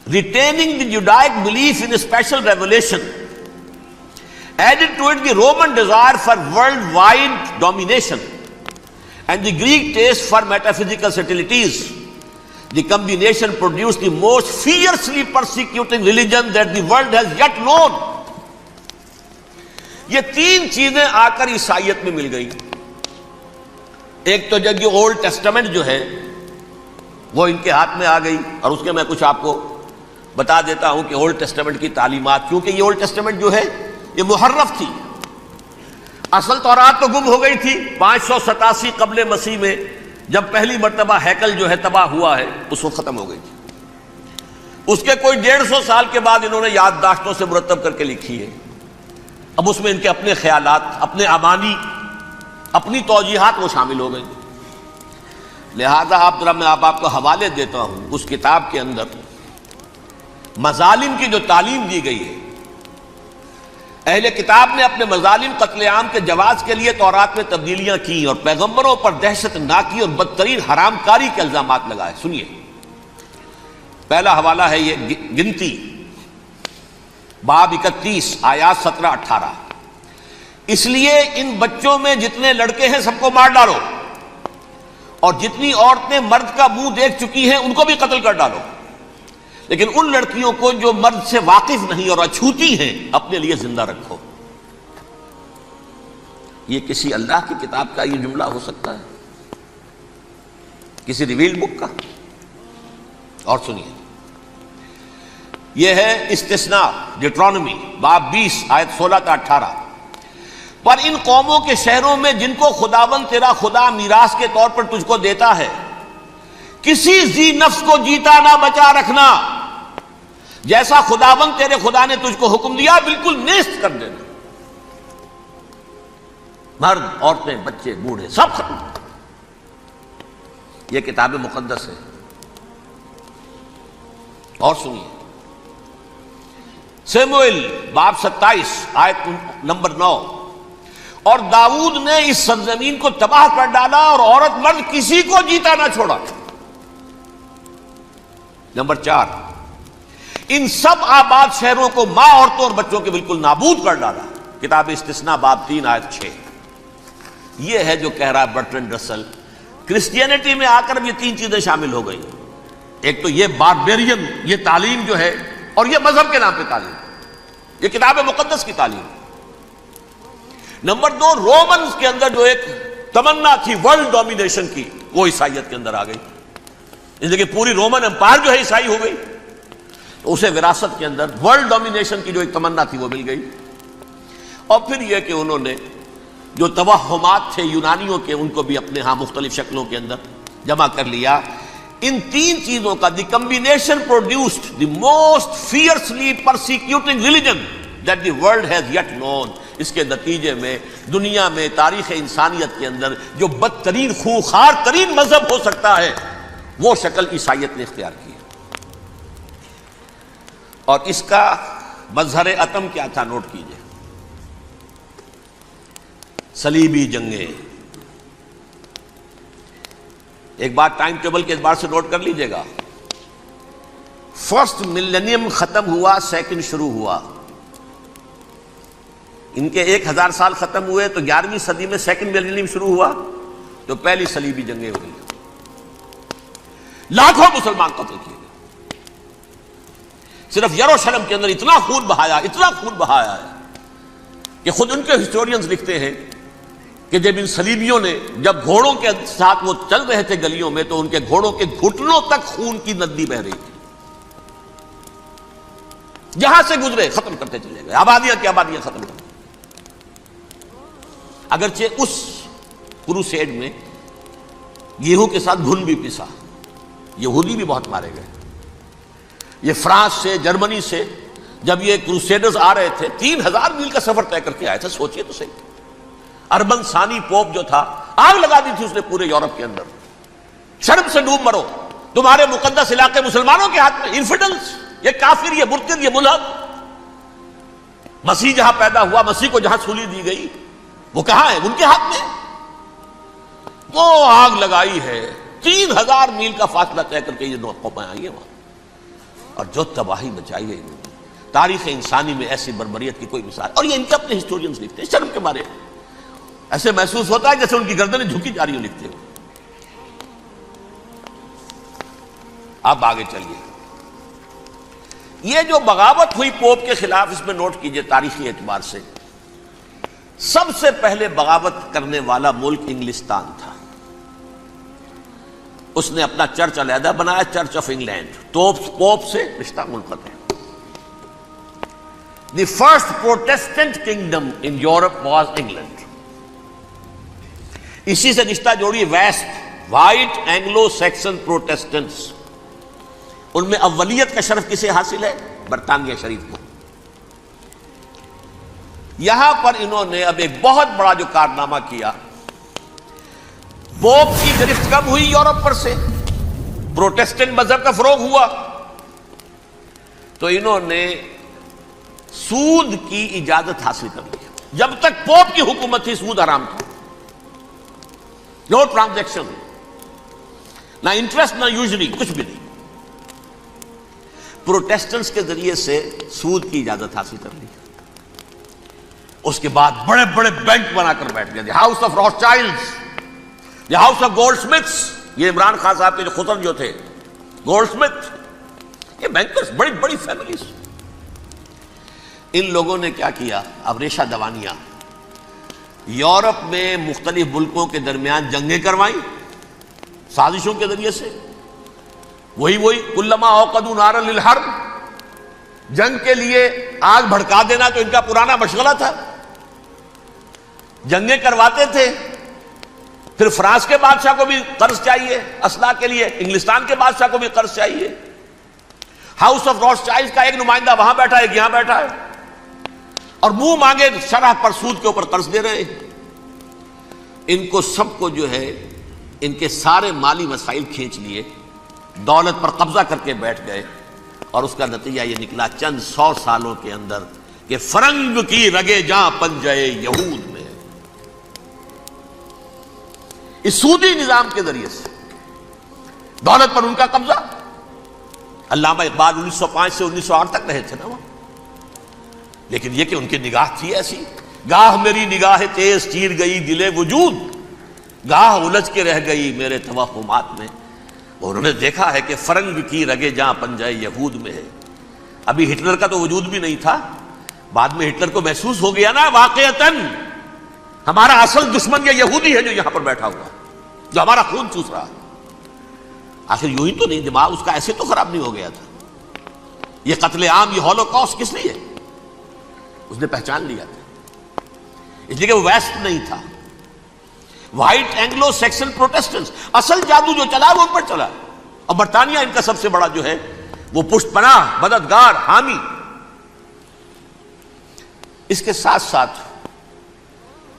retaining the Judaic belief in a special revelation added to it the Roman desire for worldwide domination and the Greek taste for metaphysical subtleties. The combination produced the most fiercely persecuting religion that the world has yet known. یہ تین چیزیں آ کر عیسائیت میں مل گئی. ایک تو جب یہ اولڈ ٹیسٹامنٹ جو ہے وہ ان کے ہاتھ میں آ گئی, اور اس کے میں کچھ آپ کو بتا دیتا ہوں کہ اولڈ ٹیسٹامنٹ کی تعلیمات, کیونکہ یہ اولڈ ٹیسٹامنٹ جو ہے یہ محرف تھی. اصل تورات تو گم ہو گئی تھی 587 قبل مسیح میں, جب پہلی مرتبہ ہیکل جو ہے تباہ ہوا ہے, اس وقت ختم ہو گئی تھی. اس کے کوئی 150 سال کے بعد انہوں نے یادداشتوں سے مرتب کر کے لکھی ہے. اب اس میں ان کے اپنے خیالات, اپنے امانی, اپنی توجیحات وہ شامل ہو گئی. لہذا میں آپ کو حوالے دیتا ہوں اس کتاب کے اندر مظالم کی جو تعلیم دی گئی ہے. اہل کتاب نے اپنے مظالم قتل عام کے جواز کے لیے تورات میں تبدیلیاں کی اور پیغمبروں پر دہشت ناکی اور بدترین حرام کاری کے الزامات لگائے. سنیے, پہلا حوالہ ہے یہ گنتی باب 31 آیات 17-18. اس لیے ان بچوں میں جتنے لڑکے ہیں سب کو مار ڈالو, اور جتنی عورتیں مرد کا منہ دیکھ چکی ہیں ان کو بھی قتل کر ڈالو, لیکن ان لڑکیوں کو جو مرد سے واقف نہیں اور اچھوتی ہیں اپنے لیے زندہ رکھو. یہ کسی اللہ کی کتاب کا یہ جملہ ہو سکتا ہے؟ کسی ریویلڈ بک کا؟ اور سنیے, یہ ہے استثناء ڈیٹرانومی باب 20 آیت 16-18. پر ان قوموں کے شہروں میں جن کو خداوند تیرا خدا میراث کے طور پر تجھ کو دیتا ہے, کسی ذی نفس کو جیتا نہ بچا رکھنا, جیسا خداوند تیرے خدا نے تجھ کو حکم دیا بالکل نیست کر دینا. مرد, عورتیں, بچے, بوڑھے سب ختم. یہ کتاب مقدس ہے. اور سنیے, سیموئیل باب 27 آیت نمبر 9. اور داؤد نے اس سرزمین کو تباہ کر ڈالا اور عورت مرد کسی کو جیتا نہ چھوڑا. نمبر 4, ان سب آباد شہروں کو ماں, عورتوں اور بچوں کے بالکل نابود کر ڈالا. کتاب استثناء باب 3 آیت 6. یہ ہے جو کہہ رہا ہے برٹرنڈ رسل, کرسچینٹی میں آ کر یہ تین چیزیں شامل ہو گئی. ایک تو یہ باربیرین یہ تعلیم جو ہے, اور یہ مذہب کے نام پہ تعلیم, یہ کتاب مقدس کی تعلیم. نمبر 2, رومنز کے اندر جو ایک تمنا تھی ورلڈ ڈومینیشن کی, وہ عیسائیت کے اندر آ گئی. اس لیے کہ پوری رومن امپائر جو ہے عیسائی ہو گئی, تو اسے وراثت کے اندر ورلڈ ڈومینیشن کی جو ایک تمنا تھی وہ مل گئی. اور پھر یہ کہ انہوں نے جو توہمات تھے یونانیوں کے, ان کو بھی اپنے ہاں مختلف شکلوں کے اندر جمع کر لیا. ان تین چیزوں کا the combination produced the most fiercely persecuting religion that the world has yet known. اس کے نتیجے میں دنیا میں تاریخ انسانیت کے اندر جو بدترین خوخار ترین مذہب ہو سکتا ہے وہ شکل عیسائیت نے اختیار کی. اور اس کا مظہر عتم کیا تھا, نوٹ کیجئے. صلیبی جنگیں. ایک بات ٹائم ٹیبل کے اعتبار سے نوٹ کر لیجئے گا. فرسٹ ملینیم ختم ہوا، سیکنڈ شروع ہوا. ان کے 1000 سال ختم ہوئے تو 11ویں صدی میں سیکنڈ ملینیم شروع ہوا تو پہلی صلیبی جنگیں ہوئی. لاکھوں مسلمان قتل کیے گئے. صرف یروشلم کے اندر اتنا خون بہایا ہے کہ خود ان کے ہسٹورینز لکھتے ہیں کہ جب ان صلیبیوں نے جب گھوڑوں کے ساتھ وہ چل رہے تھے گلیوں میں تو ان کے گھوڑوں کے گھٹنوں تک خون کی ندی بہ رہی تھی. جہاں سے گزرے ختم کرتے چلے گئے، آبادیاں کی آبادیاں ختم کر. اگرچہ اس کروسیڈ میں گیہوں کے ساتھ گھن بھی پسا، یہودی بھی بہت مارے گئے. یہ فرانس سے، جرمنی سے جب یہ کروسیڈرز آ رہے تھے 3000 میل کا سفر طے کر کے آئے تھے. سوچئے تو صحیح. اربن ثانی پوپ جو تھا آگ لگا دی تھی اس نے پورے یورپ کے اندر. شرم سے ڈوب مرو، تمہارے مقدس علاقے مسلمانوں کے ہاتھ میں. انفیڈلز، یہ کافر، یہ مرتد، یہ ملحد. مسیح جہاں پیدا ہوا، مسیح کو جہاں سولی دی گئی، وہ کہاں ہے؟ ان کے ہاتھ میں. وہ آگ لگائی ہے. 3000 میل کا فاصلہ طے کر کے یہ قومیں آئی ہیں وہاں، اور جو تباہی مچائی ہے انہوں نے. تاریخ انسانی میں ایسی بربریت کی کوئی مثال. اور یہ ان کے اپنے ہسٹورینز لکھتے ہیں شرم کے بارے میں. ایسے محسوس ہوتا ہے جیسے ان کی گردنیں جھکی جا رہی ہوں لکھتے ہو. اب آگے چلیے. یہ جو بغاوت ہوئی پوپ کے خلاف، اس میں نوٹ کیجئے تاریخی اعتبار سے سب سے پہلے بغاوت کرنے والا ملک انگلستان تھا. اس نے اپنا چرچ علیحدہ بنایا، چرچ آف انگلینڈ. تو پوپ سے رشتہ منقطع. The first Protestant kingdom in Europe was England. اسی سے رشتہ جوڑی west, white Anglo Saxon Protestants. ان میں اولیت کا شرف کسے حاصل ہے؟ برطانیہ شریف کو. یہاں پر انہوں نے اب ایک بہت بڑا جو کارنامہ کیا، پوپ کی گرفت کب ہوئی یورپ پر سے؟ پروٹیسٹنٹ مذہب کا فروغ ہوا تو انہوں نے سود کی اجازت حاصل کر لی. جب تک پوپ کی حکومت تھی سود حرام تھا. نو ٹرانزیکشن، نہ انٹرسٹ نہ یوزری، کچھ بھی نہیں. پروٹیسٹنٹس کے ذریعے سے سود کی اجازت حاصل کر لی. اس کے بعد بڑے بڑے بینک بنا کر بیٹھ گئے. The house of Rothschilds, the house of Goldsmiths. یہ عمران خان صاحب کے جو خطر جو تھے گولڈ سمتھ، یہ بینکرز، بڑی بڑی فیملیز. ان لوگوں نے کیا کیا؟ اب ریشہ دوانیاں. یورپ میں مختلف ملکوں کے درمیان جنگیں کروائیں سازشوں کے ذریعے سے. وہی کلما اوقدوا نارا للحرب، جنگ کے لیے آگ بھڑکا دینا تو ان کا پرانا مشغلہ تھا. جنگیں کرواتے تھے. پھر فرانس کے بادشاہ کو بھی قرض چاہیے اسلحہ کے لیے، انگلستان کے بادشاہ کو بھی قرض چاہیے. ہاؤس آف راس چائلڈ کا ایک نمائندہ وہاں بیٹھا ہے، ایک یہاں بیٹھا ہے، اور منہ مانگے شرح پر سود کے اوپر قرض دے رہے. ان کو سب کو جو ہے ان کے سارے مالی وسائل کھینچ لیے، دولت پر قبضہ کر کے بیٹھ گئے. اور اس کا نتیجہ یہ نکلا چند 100 سالوں کے اندر کہ فرنگ کی رگے جاں پنجے یہود میں. اس سودی نظام کے ذریعے سے دولت پر ان کا قبضہ. علامہ اقبال 1905 سے 1908 تک رہے تھے نا وہاں. لیکن یہ کہ ان کی نگاہ تھی ایسی، گاہ میری نگاہ تیز چیر گئی دل وجود، گاہ الجھ کے رہ گئی میرے توہمات میں. انہوں نے دیکھا ہے کہ فرنگ کی رگے جاں پنجے یہود میں ہے. ابھی ہٹلر کا تو وجود بھی نہیں تھا، بعد میں ہٹلر کو محسوس ہو گیا نا واقعتاً ہمارا اصل دشمن یہ یہودی ہے جو یہاں پر بیٹھا ہوا، جو ہمارا خون چوس رہا ہے. آخر یوں ہی تو نہیں، دماغ اس کا ایسے تو خراب نہیں ہو گیا تھا. یہ قتل عام، یہ ہولوکاسٹ کس لیے؟ اس نے پہچان لیا تھا، اس لیے کہ وہ ویسٹ نہیں تھا. وائٹ اینگلو سیکسن پروٹیسٹنٹس، اصل جادو جو چلا وہ ان پر چلا. اور برطانیہ ان کا سب سے بڑا جو ہے وہ پشت پناہ، مددگار، حامی. اس کے ساتھ ساتھ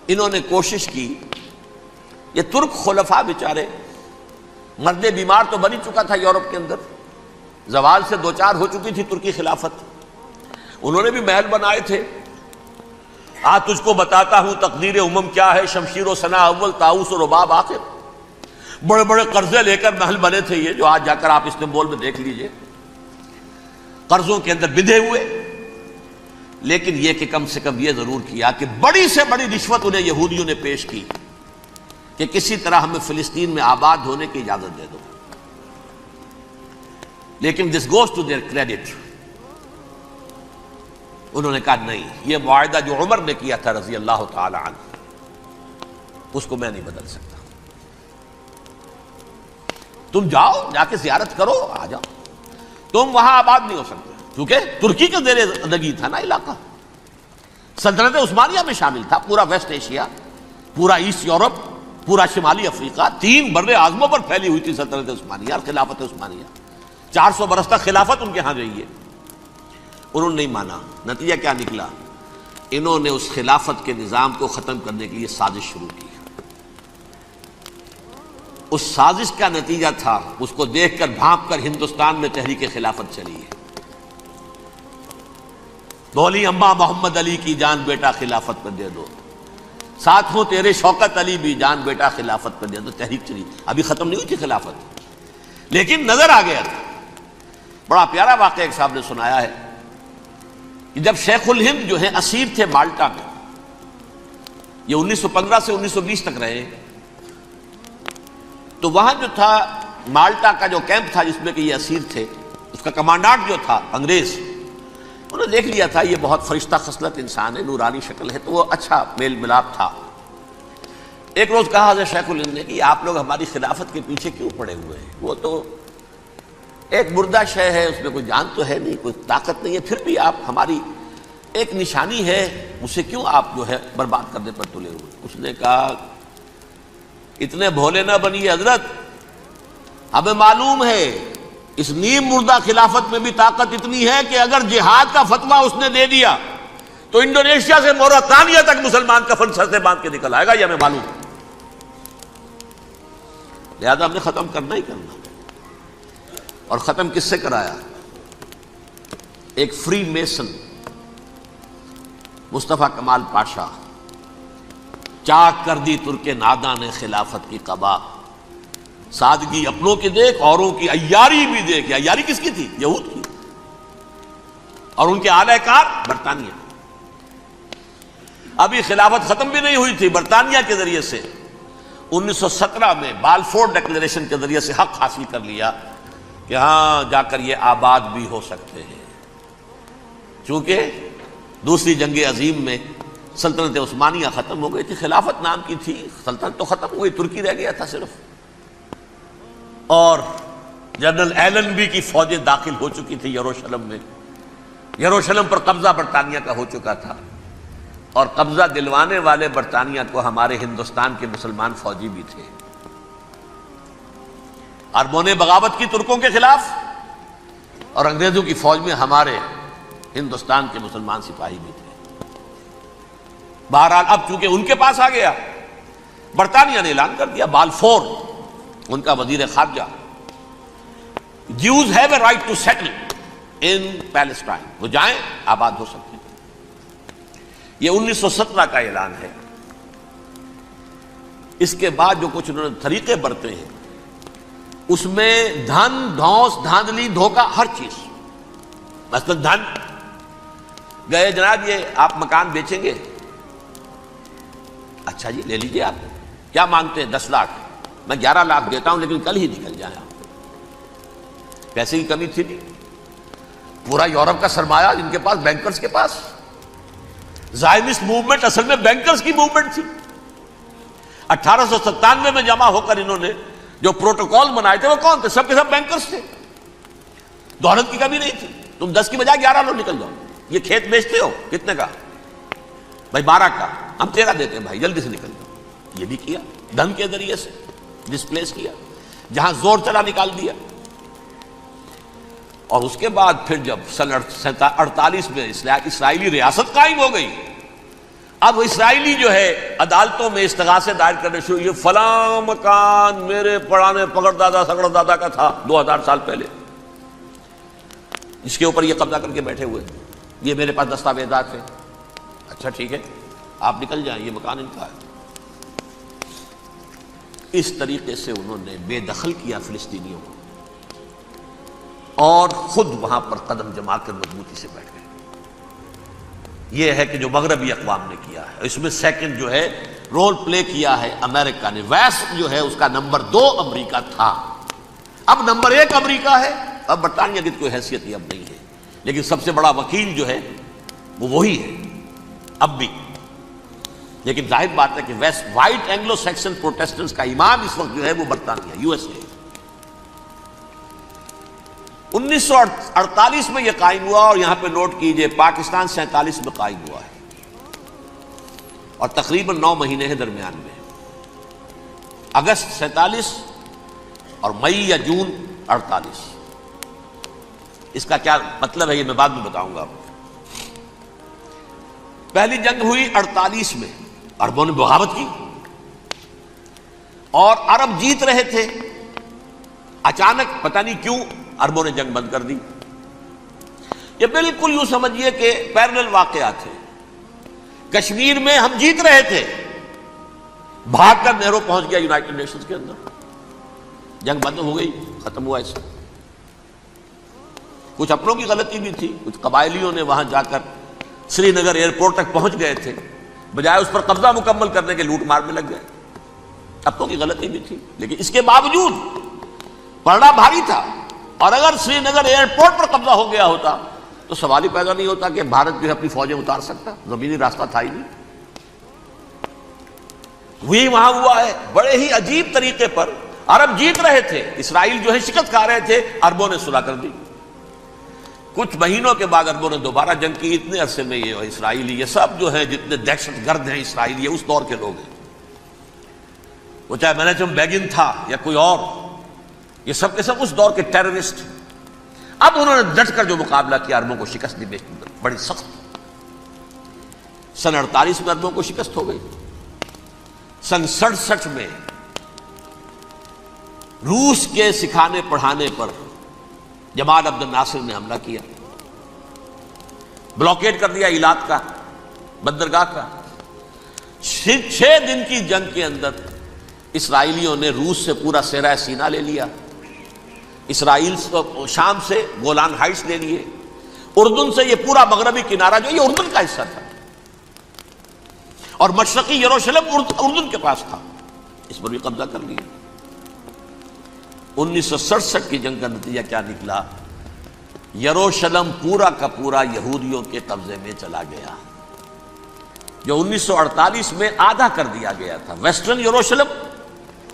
انہوں نے کوشش کی، یہ ترک خلفاء بیچارے، مرد بیمار تو بن ہی چکا تھا یورپ کے اندر، زوال سے دوچار ہو چکی تھی ترکی خلافت. انہوں نے بھی محل بنائے تھے، آج تجھ کو بتاتا ہوں تقدیر امم کیا ہے، شمشیر و ثنا اول، طاؤس و رباب آخر۔ بڑے بڑے قرضے لے کر محل بنے تھے یہ، جو آج جا کر آپ استنبول میں دیکھ لیجئے، قرضوں کے اندر بندھے ہوئے۔ لیکن یہ کہ کم سے کم یہ ضرور کیا کہ بڑی سے بڑی رشوت انہیں یہودیوں نے پیش کی کہ کسی طرح ہمیں فلسطین میں آباد ہونے کی اجازت دے دو، لیکن this goes to their credit, انہوں نے کہا نہیں، یہ معاہدہ جو عمر نے کیا تھا رضی اللہ تعالی عنہ، اس کو میں نہیں بدل سکتا۔ تم جاؤ، جا کے زیارت کرو، آ جاؤ، تم وہاں آباد نہیں ہو سکتے، کیونکہ ترکی کے زیر زندگی تھا نا علاقہ، سلطنت عثمانیہ میں شامل تھا، پورا ویسٹ ایشیا، پورا ایسٹ یورپ، پورا شمالی افریقہ، 3 بر اعظموں پر پھیلی ہوئی تھی سلطنت عثمانیہ اور خلافت عثمانیہ۔ 400 برس تک خلافت ان کے ہاں گئی ہے۔ انہوں نے نہیں مانا، نتیجہ کیا نکلا؟ انہوں نے اس خلافت کے نظام کو ختم کرنے کے لیے سازش شروع کی۔ اس سازش کا نتیجہ تھا، اس کو دیکھ کر بھانپ کر ہندوستان میں تحریک خلافت چلی ہے۔ بولی اماں محمد علی کی جان بیٹا خلافت پر دے دو، ساتھ ہوں تیرے شوکت علی بھی جان بیٹا خلافت پر دے دو، تحریک چلی۔ ابھی ختم نہیں ہوئی تھی خلافت، لیکن نظر آ گیا تھا۔ بڑا پیارا واقعہ ایک صاحب نے سنایا ہے کہ جب شیخ الہند جو ہیں اسیر تھے مالٹا میں، یہ 1915 سے 1920 تک رہے، تو وہاں جو تھا مالٹا کا جو کیمپ تھا جس میں کہ یہ اسیر تھے، اس کا کمانڈانٹ جو تھا انگریز، انہوں نے دیکھ لیا تھا یہ بہت فرشتہ خصلت انسان ہے، نورانی شکل ہے، تو وہ اچھا میل ملاپ تھا۔ ایک روز کہا حضرت شیخ الہند نے کہ آپ لوگ ہماری خلافت کے پیچھے کیوں پڑے ہوئے ہیں؟ وہ تو ایک مردہ شے ہے، اس میں کوئی جان تو ہے نہیں، کوئی طاقت نہیں ہے، پھر بھی آپ ہماری ایک نشانی ہے، اسے کیوں آپ جو ہے برباد کرنے پر تلے ہوئے؟ اس نے کہا اتنے بھولے نہ بنیے حضرت، ہمیں معلوم ہے اس نیم مردہ خلافت میں بھی طاقت اتنی ہے کہ اگر جہاد کا فتویٰ اس نے دے دیا تو انڈونیشیا سے موریتانیہ تک مسلمان کفن سر سے باندھ کے نکل آئے گا، یہ ہمیں معلوم ہے، لہذا ہم نے ختم کرنا ہی کرنا۔ اور ختم کس سے کرایا؟ ایک فری میسن مصطفیٰ کمال پاشا، چاک کر دی ترک ناداں نے خلافت کی قبا، سادگی اپنوں کی دیکھ اوروں کی عیاری بھی دیکھ۔ عیاری کس کی تھی؟ یہود کی، اور ان کے اعلی کار برطانیہ۔ ابھی خلافت ختم بھی نہیں ہوئی تھی، برطانیہ کے ذریعے سے 1917 میں بالفور ڈکلیریشن کے ذریعے سے حق حاصل کر لیا کہ ہاں جا کر یہ آباد بھی ہو سکتے ہیں، چونکہ دوسری جنگ عظیم میں سلطنت عثمانیہ ختم ہو گئی تھی، خلافت نام کی تھی، سلطنت تو ختم ہو گئی، ترکی رہ گیا تھا صرف، اور جنرل ایلنبی کی فوجیں داخل ہو چکی تھی یروشلم میں، یروشلم پر قبضہ برطانیہ کا ہو چکا تھا، اور قبضہ دلوانے والے برطانیہ کو ہمارے ہندوستان کے مسلمان فوجی بھی تھے، اربوں نے بغاوت کی ترکوں کے خلاف، اور انگریزوں کی فوج میں ہمارے ہندوستان کے مسلمان سپاہی بھی تھے۔ بہرحال اب چونکہ ان کے پاس آ گیا، برطانیہ نے اعلان کر دیا، بالفور ان کا وزیر خارجہ، Jews have a right to settle in Palestine, وہ جائیں آباد ہو سکتے ہیں۔ یہ 1917 کا اعلان ہے۔ اس کے بعد جو کچھ انہوں نے طریقے برتے ہیں، اس میں دھن دھوس دھاندلی دھوکہ ہر چیز، مثلا دھن گئے جناب یہ آپ مکان بیچیں گے، اچھا جی لے لیجیے، آپ کیا مانگتے ہیں؟ 10 لاکھ، میں 11 لاکھ دیتا ہوں، لیکن کل ہی نکل جائیں۔ پیسے کی کمی تھی نہیں، پورا یورپ کا سرمایہ ان کے پاس، بینکرز کے پاس، زائنسٹ موومنٹ اصل میں بینکرز کی موومنٹ تھی۔ 1897 میں جمع ہو کر انہوں نے جو پروٹوکول بنائے تھے وہ کون تھے؟ سب کے سب بینکرز تھے، دولت کی کمی نہیں تھی۔ تم 10 کی بجائے 11 لوگ نکل جاؤ۔ یہ کھیت بیچتے ہو کتنے کا؟ بھائی 12 کا، ہم 13 دیتے ہیں بھائی، جلدی سے نکل جاؤ۔ یہ بھی کیا، دھن کے ذریعے سے ڈسپلیس کیا، جہاں زور چلا نکال دیا۔ اور اس کے بعد پھر جب سن 48 میں اسرائیلی ریاست قائم ہو گئی، اب اسرائیلی جو ہے عدالتوں میں استغاثے دائر کرنے شروع، یہ فلاں مکان میرے پرانے پگڑ دادا سگڑ دادا کا تھا 2000 سال پہلے، اس کے اوپر یہ قبضہ کر کے بیٹھے ہوئے، یہ میرے پاس دستاویزات ہیں۔ اچھا ٹھیک ہے، آپ نکل جائیں، یہ مکان ان کا ہے۔ اس طریقے سے انہوں نے بے دخل کیا فلسطینیوں کو اور خود وہاں پر قدم جما کر مضبوطی سے بیٹھ گئے۔ یہ ہے کہ جو مغربی اقوام نے کیا ہے، اس میں سیکنڈ جو ہے رول پلے کیا ہے امریکہ نے۔ ویسٹ جو ہے اس کا نمبر 2 امریکہ تھا، اب نمبر 1 امریکہ ہے۔ اب برطانیہ کی کوئی حیثیت ہی اب نہیں ہے، لیکن سب سے بڑا وکیل جو ہے وہ وہی ہے اب بھی۔ لیکن ظاہر بات ہے کہ west white Anglo Saxon Protestants کا امام اس وقت جو ہے وہ برطانیہ، یو ایس اے۔ 1948 میں یہ قائم ہوا، اور یہاں پہ نوٹ کیجئے پاکستان 47 میں قائم ہوا ہے، اور تقریباً 9 مہینے ہیں درمیان میں، اگست 47 اور مئی یا جون 48۔ اس کا کیا مطلب ہے یہ میں بعد میں بتاؤں گا آپ کو۔ پہلی جنگ ہوئی 48 میں، عربوں نے بغاوت کی اور عرب جیت رہے تھے، اچانک پتہ نہیں کیوں عربوں نے جنگ بند کر دی۔ یہ بالکل یوں سمجھیے کہ پیرلل واقعات تھے۔ کشمیر میں ہم جیت رہے تھے، بھاگ کر نہرو پہنچ گیا یونائٹڈ نیشنز کے اندر، جنگ بند ہو گئی، ختم ہوا ایسے۔ کچھ اپنوں کی غلطی بھی تھی، کچھ قبائلیوں نے وہاں جا کر سری نگر ایئرپورٹ تک پہنچ گئے تھے، بجائے اس پر قبضہ مکمل کرنے کے لوٹ مار میں لگ گئے، اپنوں کی غلطی بھی تھی۔ لیکن اس کے باوجود پڑنا بھاری تھا، اور اگر سری نگر ایئرپورٹ پر قبضہ ہو گیا ہوتا تو سوال ہی پیدا نہیں ہوتا کہ بھارت جو ہے اپنی فوجیں اتار سکتا، زمینی راستہ تھا ہی نہیں۔ وہی وہاں ہوا ہے، بڑے ہی عجیب طریقے پر عرب جیت رہے تھے، اسرائیل جو ہے شکست کھا رہے تھے، عربوں نے صلح کر دی۔ کچھ مہینوں کے بعد عربوں نے دوبارہ جنگ کی۔ اتنے عرصے میں یہ اسرائیلی، یہ سب جو ہے جتنے دہشت گرد ہیں اسرائیلی، یہ اس دور کے لوگ ہیں، وہ چاہے منیچم بیگن تھا یا کوئی اور، یہ سب کے سب اس دور کے ٹیررسٹ۔ اب انہوں نے ڈٹ کر جو مقابلہ کیا، عربوں کو شکست دی بڑی سخت۔ سن 48 میں عربوں کو شکست ہو گئی۔ سن 67 میں روس کے سکھانے پڑھانے پر جمال عبد الناصر نے حملہ کیا، بلاکیڈ کر دیا ایلات کا، بندرگاہ کا۔ 6 دن کی جنگ کے اندر اسرائیلیوں نے روس سے پورا صحرائے سینا لے لیا، اسرائیل شام سے گولان ہائٹس لے لیے، اردن سے یہ پورا مغربی کنارہ جو یہ اردن کا حصہ تھا، اور مشرقی یروشلم اردن کے پاس تھا، اس پر بھی قبضہ کر لیا۔ 1967 کی جنگ کا نتیجہ کیا نکلا؟ یروشلم پورا کا پورا یہودیوں کے قبضے میں چلا گیا، جو 1948 میں آدھا کر دیا گیا تھا۔ ویسٹرن یروشلم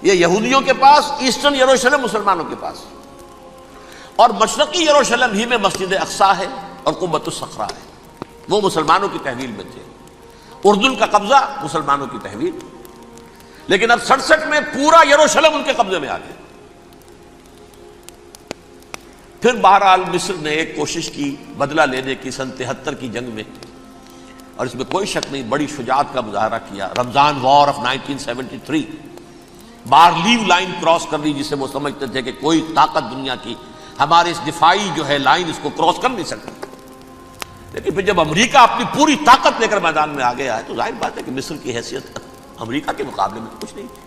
یہ یہودیوں کے پاس، ایسٹرن یروشلم مسلمانوں کے پاس، اور مشرقی یروشلم ہی میں مسجد اقصیٰ ہے اور قبۃ الصخرہ ہے، وہ مسلمانوں کی تحویل میں تھے۔ اردن کا قبضہ مسلمانوں کی تحویل، لیکن اب 67 میں پورا یروشلم ان کے قبضے میں آ گیا۔ پھر بہرحال مصر نے ایک کوشش کی بدلہ لینے کی سن 73 کی جنگ میں، اور اس میں کوئی شک نہیں بڑی شجاعت کا مظاہرہ کیا۔ رمضان وار آف 1973، بارلیو لائن کراس کر لی، جسے وہ سمجھتے تھے کہ کوئی طاقت دنیا کی ہمارے اس دفاعی جو ہے لائن اس کو کراس کر نہیں سکتی۔ لیکن پھر جب امریکہ اپنی پوری طاقت لے کر میدان میں آ گیا ہے تو ظاہر بات ہے کہ مصر کی حیثیت امریکہ کے مقابلے میں کچھ نہیں تھی۔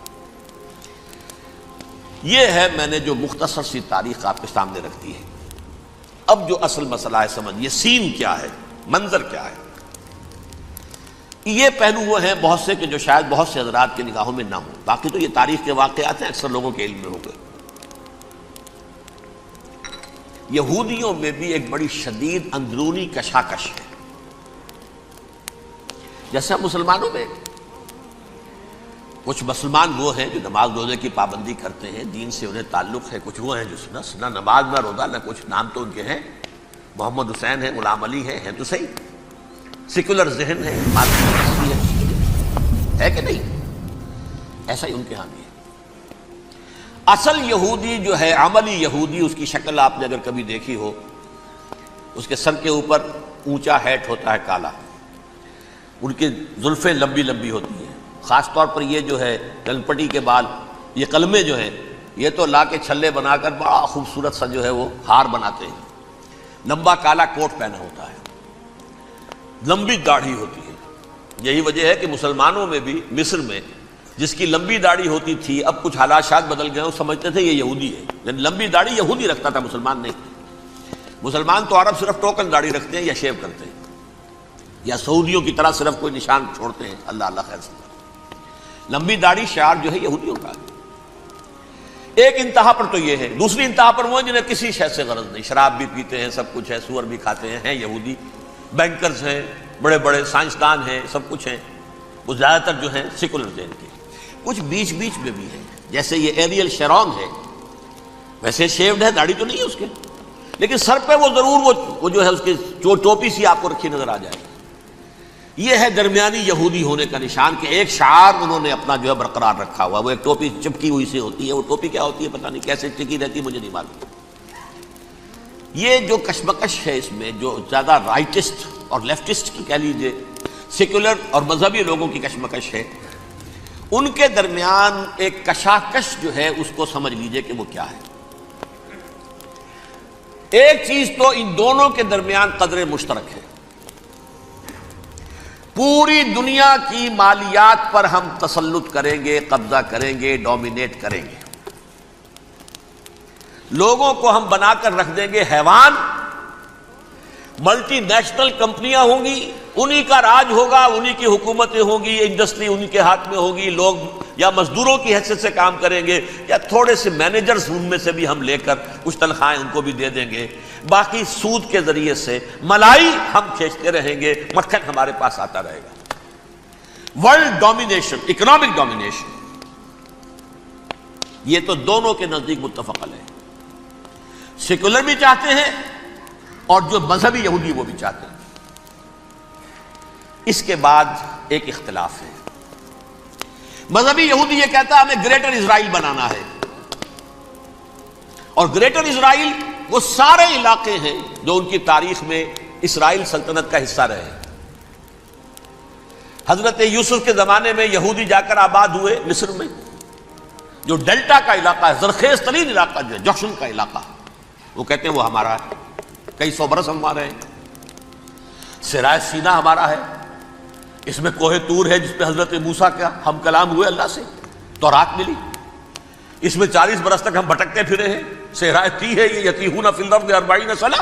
یہ ہے میں نے جو مختصر سی تاریخ آپ کے سامنے رکھ دی ہے۔ اب جو اصل مسئلہ ہے سمجھیے، سین کیا ہے، منظر کیا ہے۔ یہ پہلو وہ ہیں بہت سے کہ جو شاید بہت سے حضرات کی نگاہوں میں نہ ہوں، باقی تو یہ تاریخ کے واقعات ہیں، اکثر لوگوں کے علم میں ہو گئے۔ یہودیوں میں بھی ایک بڑی شدید اندرونی کشاکش ہے، جیسے ہم مسلمانوں میں کچھ مسلمان وہ ہیں جو نماز روزے کی پابندی کرتے ہیں، دین سے انہیں تعلق ہے، کچھ وہ ہیں جو نہ نماز نہ روزہ نہ کچھ، نام تو ان کے ہیں، محمد حسین ہے، غلام علی ہیں تو صحیح، سیکولر ذہن ہے، ہے کہ نہیں؟ ایسا ہی ان کے ہاں بھی ہے۔ اصل یہودی جو ہے، عملی یہودی، اس کی شکل آپ نے اگر کبھی دیکھی ہو، اس کے سر کے اوپر اونچا ہیٹ ہوتا ہے کالا، ان کی زلفیں لمبی لمبی ہوتی ہیں، خاص طور پر یہ جو ہے کلپٹی کے بال، یہ قلمے جو ہیں یہ تو لا کے چھلے بنا کر بڑا خوبصورت سا جو ہے وہ ہار بناتے ہیں، لمبا کالا کوٹ پہنا ہوتا ہے، لمبی داڑھی ہوتی ہے، یہی وجہ ہے کہ مسلمانوں میں بھی مصر میں جس کی لمبی داڑھی ہوتی تھی، اب کچھ حالات شاید بدل گئے، وہ سمجھتے تھے یہ یہودی ہے، لیکن لمبی داڑھی یہودی رکھتا تھا، مسلمان نہیں۔ مسلمان تو عرب صرف ٹوکن داڑھی رکھتے ہیں یا شیو کرتے ہیں، یا سعودیوں کی طرح صرف کوئی نشان چھوڑتے ہیں، اللہ اللہ خیر سے۔ لمبی داڑھی شعار جو ہے یہودیوں کا ہے۔ ایک انتہا پر تو یہ ہے، دوسری انتہا پر وہ جنہیں کسی شے سے غرض نہیں، شراب بھی پیتے ہیں، سب کچھ ہے، سور بھی کھاتے ہیں یہودی، بینکرز ہیں، بڑے بڑے سائنسدان ہیں، سب کچھ ہیں، وہ زیادہ تر جو ہیں سیکولر ذہن کے۔ کچھ بیچ بیچ میں بھی ہیں، جیسے یہ ایریل شیرون ہے، ویسے شیوڈ ہے، داڑھی تو نہیں ہے اس کے، لیکن سر پہ وہ ضرور وہ جو ہے اس کی ٹوپی سی آپ کو رکھی نظر آ جائے۔ یہ ہے درمیانی یہودی ہونے کا نشان کہ ایک شعار انہوں نے اپنا جو ہے برقرار رکھا ہوا، وہ ایک ٹوپی چپکی ہوئی سے ہوتی ہے، وہ ٹوپی کیا ہوتی ہے پتہ نہیں، کیسے ٹکی رہتی ہے مجھے نہیں معلوم۔ یہ جو کشمکش ہے اس میں، جو زیادہ رائٹسٹ اور لیفٹسٹ کی کہہ لیجیے، سیکولر اور مذہبی لوگوں کی کشمکش ہے، ان کے درمیان ایک کشاکش جو ہے اس کو سمجھ لیجیے کہ وہ کیا ہے۔ ایک چیز تو ان دونوں کے درمیان قدر مشترک ہے، پوری دنیا کی مالیات پر ہم تسلط کریں گے، قبضہ کریں گے، ڈومینیٹ کریں گے، لوگوں کو ہم بنا کر رکھ دیں گے حیوان، ملٹی نیشنل کمپنیاں ہوں گی، انہی کا راج ہوگا، انہی کی حکومتیں ہوں گی، انڈسٹری انہی کے ہاتھ میں ہوگی، لوگ یا مزدوروں کی حیثیت سے کام کریں گے یا تھوڑے سے مینیجرز ان میں سے بھی ہم لے کر کچھ تنخواہیں ان کو بھی دے دیں گے، باقی سود کے ذریعے سے ملائی ہم کھینچتے رہیں گے، مکھن ہمارے پاس آتا رہے گا۔ ورلڈ ڈومینیشن، اکنامک ڈومینیشن، یہ تو دونوں کے نزدیک متفق علیہ ہے، سیکولر بھی چاہتے ہیں اور جو مذہبی یہودی وہ بھی چاہتے ہیں۔ اس کے بعد ایک اختلاف ہے، مذہبی یہودی یہ کہتا ہے ہمیں گریٹر اسرائیل بنانا ہے، اور گریٹر اسرائیل وہ سارے علاقے ہیں جو ان کی تاریخ میں اسرائیل سلطنت کا حصہ رہے۔ حضرت یوسف کے زمانے میں یہودی جا کر آباد ہوئے مصر میں، جو ڈیلٹا کا علاقہ ہے، زرخیز ترین علاقہ جو ہے، جوشن کا علاقہ، وہ کہتے ہیں وہ ہمارا ہے، کئی سو برس ہمارے ہیں۔ سرائے سینا ہمارا ہے، اس میں کوہ طور ہے جس پہ حضرت موسیٰ کا ہم کلام ہوئے اللہ سے، تورات ملی، اس میں 40 برس تک ہم بھٹکتے پھرے ہیں۔ صحرائے تی ہے یہ، یتیہون فی الارض 40 سنہ۔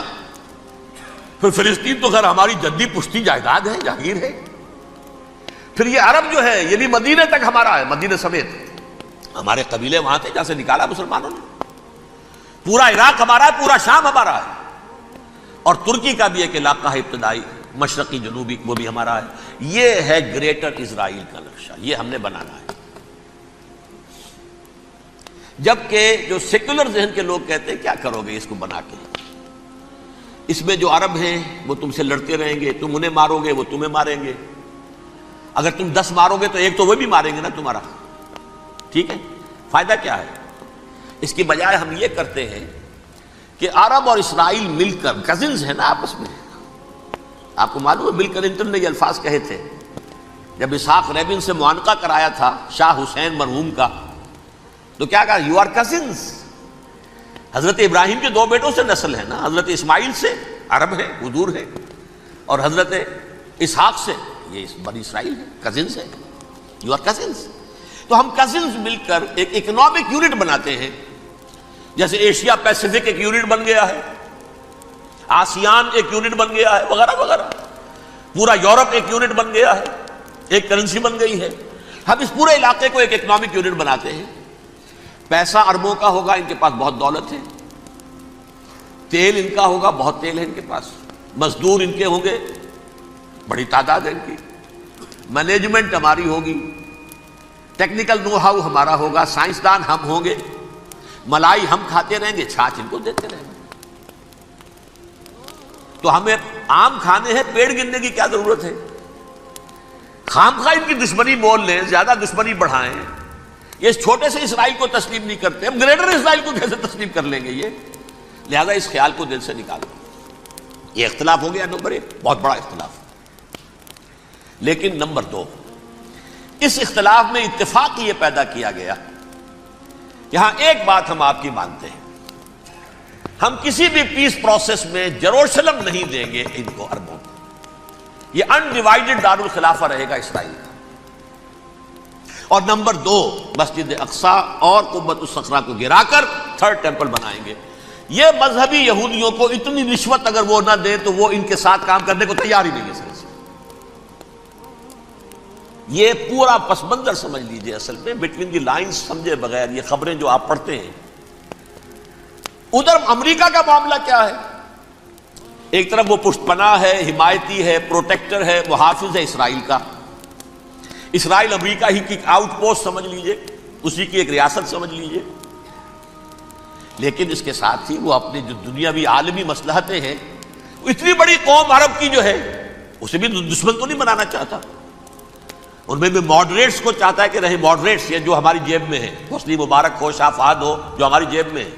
پھر فلسطین تو خیر ہماری جدی پشتی جائیداد ہے، جاگیر ہے۔ پھر یہ عرب جو ہے یہ بھی مدینے تک ہمارا ہے، مدینے سمیت ہمارے قبیلے وہاں تھے جہاں سے نکالا مسلمانوں نے۔ پورا عراق ہمارا ہے، پورا شام ہمارا ہے، اور ترکی کا بھی ایک علاقہ ہے ابتدائی مشرقی جنوبی، وہ بھی ہمارا ہے۔ یہ ہے گریٹر اسرائیل کا نقشہ، یہ ہم نے بنانا ہے۔ جبکہ جو سیکولر ذہن کے لوگ کہتے ہیں کیا کرو گے اس کو بنا کے، اس میں جو عرب ہیں وہ تم سے لڑتے رہیں گے، تم انہیں مارو گے وہ تمہیں ماریں گے، اگر تم 10 مارو گے تو ایک تو وہ بھی ماریں گے نا تمہارا، ٹھیک ہے؟ فائدہ کیا ہے؟ اس کی بجائے ہم یہ کرتے ہیں کہ عرب اور اسرائیل مل کر، کزنز ہیں نا آپس میں، آپ کو معلوم ہے بل کلنٹن نے یہ الفاظ کہے تھے جب اسحاق ریبن سے معانقہ کرایا تھا شاہ حسین مرحوم کا، تو کیا کہا؟ You are cousins. حضرت ابراہیم کے 2 بیٹوں سے نسل ہے نا، حضرت اسماعیل سے عرب ہے، حضور ہے، اور حضرت اسحاق سے یہ بنی اسرائیل ہے، کزنز ہے، یو آر کزنز۔ تو ہم کزنز مل کر ایک اکنامک یونٹ بناتے ہیں، جیسے ایشیا پیسیفک ایک یونٹ بن گیا ہے، آسیان ایک یونٹ بن گیا ہے، وغیرہ وغیرہ، پورا یورپ ایک یونٹ بن گیا ہے، ایک کرنسی بن گئی ہے۔ ہم اس پورے علاقے کو ایک اکنامک یونٹ بناتے ہیں، پیسہ اربوں کا ہوگا، ان کے پاس بہت دولت ہے، تیل ان کا ہوگا، بہت تیل ہے ان کے پاس، مزدور ان کے ہوں گے، بڑی تعداد ہے ان کی، مینجمنٹ ہماری ہوگی، ٹیکنیکل نو ہاؤ ہمارا ہوگا، سائنسدان ہم ہوں گے، ملائی ہم کھاتے رہیں گے، چھاچھ ان کو دیتے رہیں گے۔ تو ہمیں آم کھانے ہیں، پیڑ گننے کی کیا ضرورت ہے؟ خام خواہ ان کی دشمنی مول لیں، زیادہ دشمنی بڑھائیں، یہ اس چھوٹے سے اسرائیل کو تسلیم نہیں کرتے، ہم گریٹر اسرائیل کو کیسے تسلیم کر لیں گے؟ یہ لہذا اس خیال کو دل سے نکالو۔ یہ اختلاف ہو گیا نمبر 1، بہت بڑا اختلاف۔ لیکن نمبر 2، اس اختلاف میں اتفاق یہ پیدا کیا گیا، یہاں ایک بات ہم آپ کی مانتے ہیں، ہم کسی بھی پیس پروسیس میں جروشلم نہیں دیں گے ان کو، عربوں کو۔ یہ انڈیوائیڈڈ دارالخلافہ رہے گا اسرائیل کا. اور نمبر 2 مسجد اقصی اور قبۃ الصخرہ کو گرا کر تھرڈ ٹیمپل بنائیں گے. یہ مذہبی یہودیوں کو اتنی رشوت اگر وہ نہ دیں تو وہ ان کے ساتھ کام کرنے کو تیار ہی نہیں ہے. یہ پورا پس منظر سمجھ لیجئے. اصل میں بٹوین دی لائنز سمجھے بغیر یہ خبریں جو آپ پڑھتے ہیں. ادھر امریکہ کا معاملہ کیا ہے؟ ایک طرف وہ پشت پناہ ہے، حمایتی ہے، پروٹیکٹر ہے، محافظ ہے اسرائیل کا. اسرائیل امریکہ ہی کی آؤٹ پوسٹ سمجھ لیجئے، اسی کی ایک ریاست سمجھ لیجئے. لیکن اس کے ساتھ ہی وہ اپنے جو دنیاوی عالمی مصلحتیں ہیں، اتنی بڑی قوم عرب کی جو ہے اسے بھی دشمن تو نہیں بنانا چاہتا. ان میں بھی ماڈریٹس کو چاہتا ہے کہ رہے ماڈریٹس، یہ جو ہماری جیب میں ہے، حسنی مبارک ہو، شاہ فہد ہو، جو ہماری جیب میں ہے.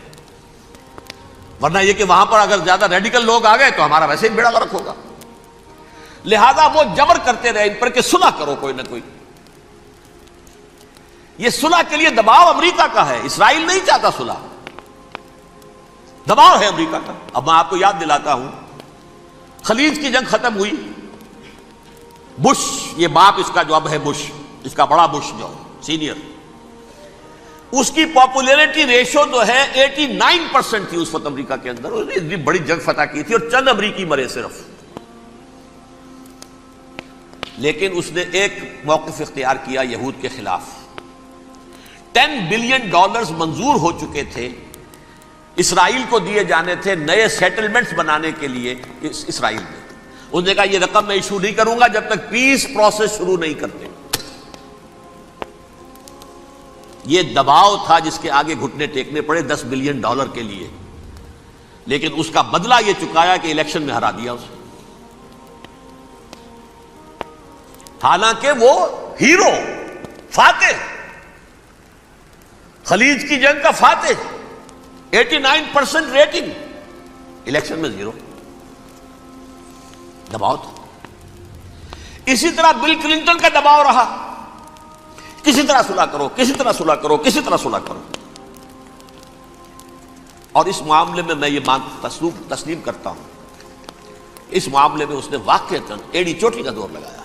ورنہ یہ کہ وہاں پر اگر زیادہ ریڈیکل لوگ آ گئے تو ہمارا ویسے ہی بیڑا غرق ہوگا. لہذا وہ جبر کرتے رہے ان پر کہ صلح کرو کوئی نہ کوئی. یہ صلح کے لیے دباؤ امریکہ کا ہے، اسرائیل نہیں چاہتا صلح، دباؤ ہے امریکہ کا. اب میں آپ کو یاد دلاتا ہوں، خلیج کی جنگ ختم ہوئی. بش، یہ باپ اس کا جو اب ہے بش، اس کا بڑا بش جو سینئر، اس کی پاپولیرٹی ریشو جو ہے 89% تھی اس وقت امریکہ کے اندر. اس نے اتنی بڑی جنگ فتح کی تھی اور چند امریکی مرے صرف. لیکن اس نے ایک موقف اختیار کیا یہود کے خلاف. $10 بلین منظور ہو چکے تھے، اسرائیل کو دیے جانے تھے نئے سیٹلمنٹس بنانے کے لیے اسرائیل میں. اس نے کہا یہ رقم میں ایشو نہیں کروں گا جب تک پیس پروسیس شروع نہیں کرتے. یہ دباؤ تھا جس کے آگے گھٹنے ٹیکنے پڑے $10 بلین کے لیے. لیکن اس کا بدلہ یہ چکایا کہ الیکشن میں ہرا دیا اسے. حالانکہ وہ ہیرو، فاتح، خلیج کی جنگ کا فاتح، 89% ریٹنگ، الیکشن میں 0. دباؤ تھا. اسی طرح بل کلنٹن کا دباؤ رہا، کسی طرح صلح کرو، کسی طرح صلح کرو، کسی طرح صلح کرو. اور اس معاملے میں میں یہ تسلیم کرتا ہوں، اس معاملے میں اس نے واقعتاً ایڑی چوٹی کا دور لگایا.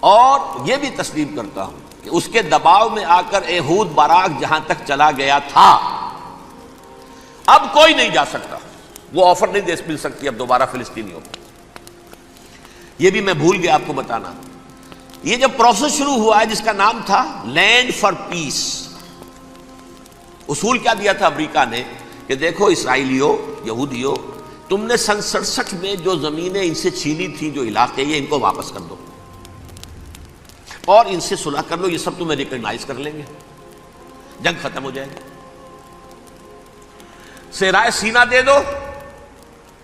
اور یہ بھی تسلیم کرتا ہوں کہ اس کے دباؤ میں آ کر ایہود باراک جہاں تک چلا گیا تھا اب کوئی نہیں جا سکتا. وہ آفر نہیں دے مل سکتی اب دوبارہ فلسطینیوں کو. یہ بھی میں بھول گیا آپ کو بتانا. یہ جب پروسیس شروع ہوا ہے جس کا نام تھا لینڈ فار پیس، اصول کیا دیا تھا امریکہ نے کہ دیکھو اسرائیلیوں، یہودیوں، تم نے سن 67 میں جو زمینیں ان سے چھینی تھیں، جو علاقے، یہ ان کو واپس کر دو اور ان سے صلح کر لو، یہ سب تمہیں ریکگنائز کر لیں گے، جنگ ختم ہو جائے گی. صحرائے سینا دے دو،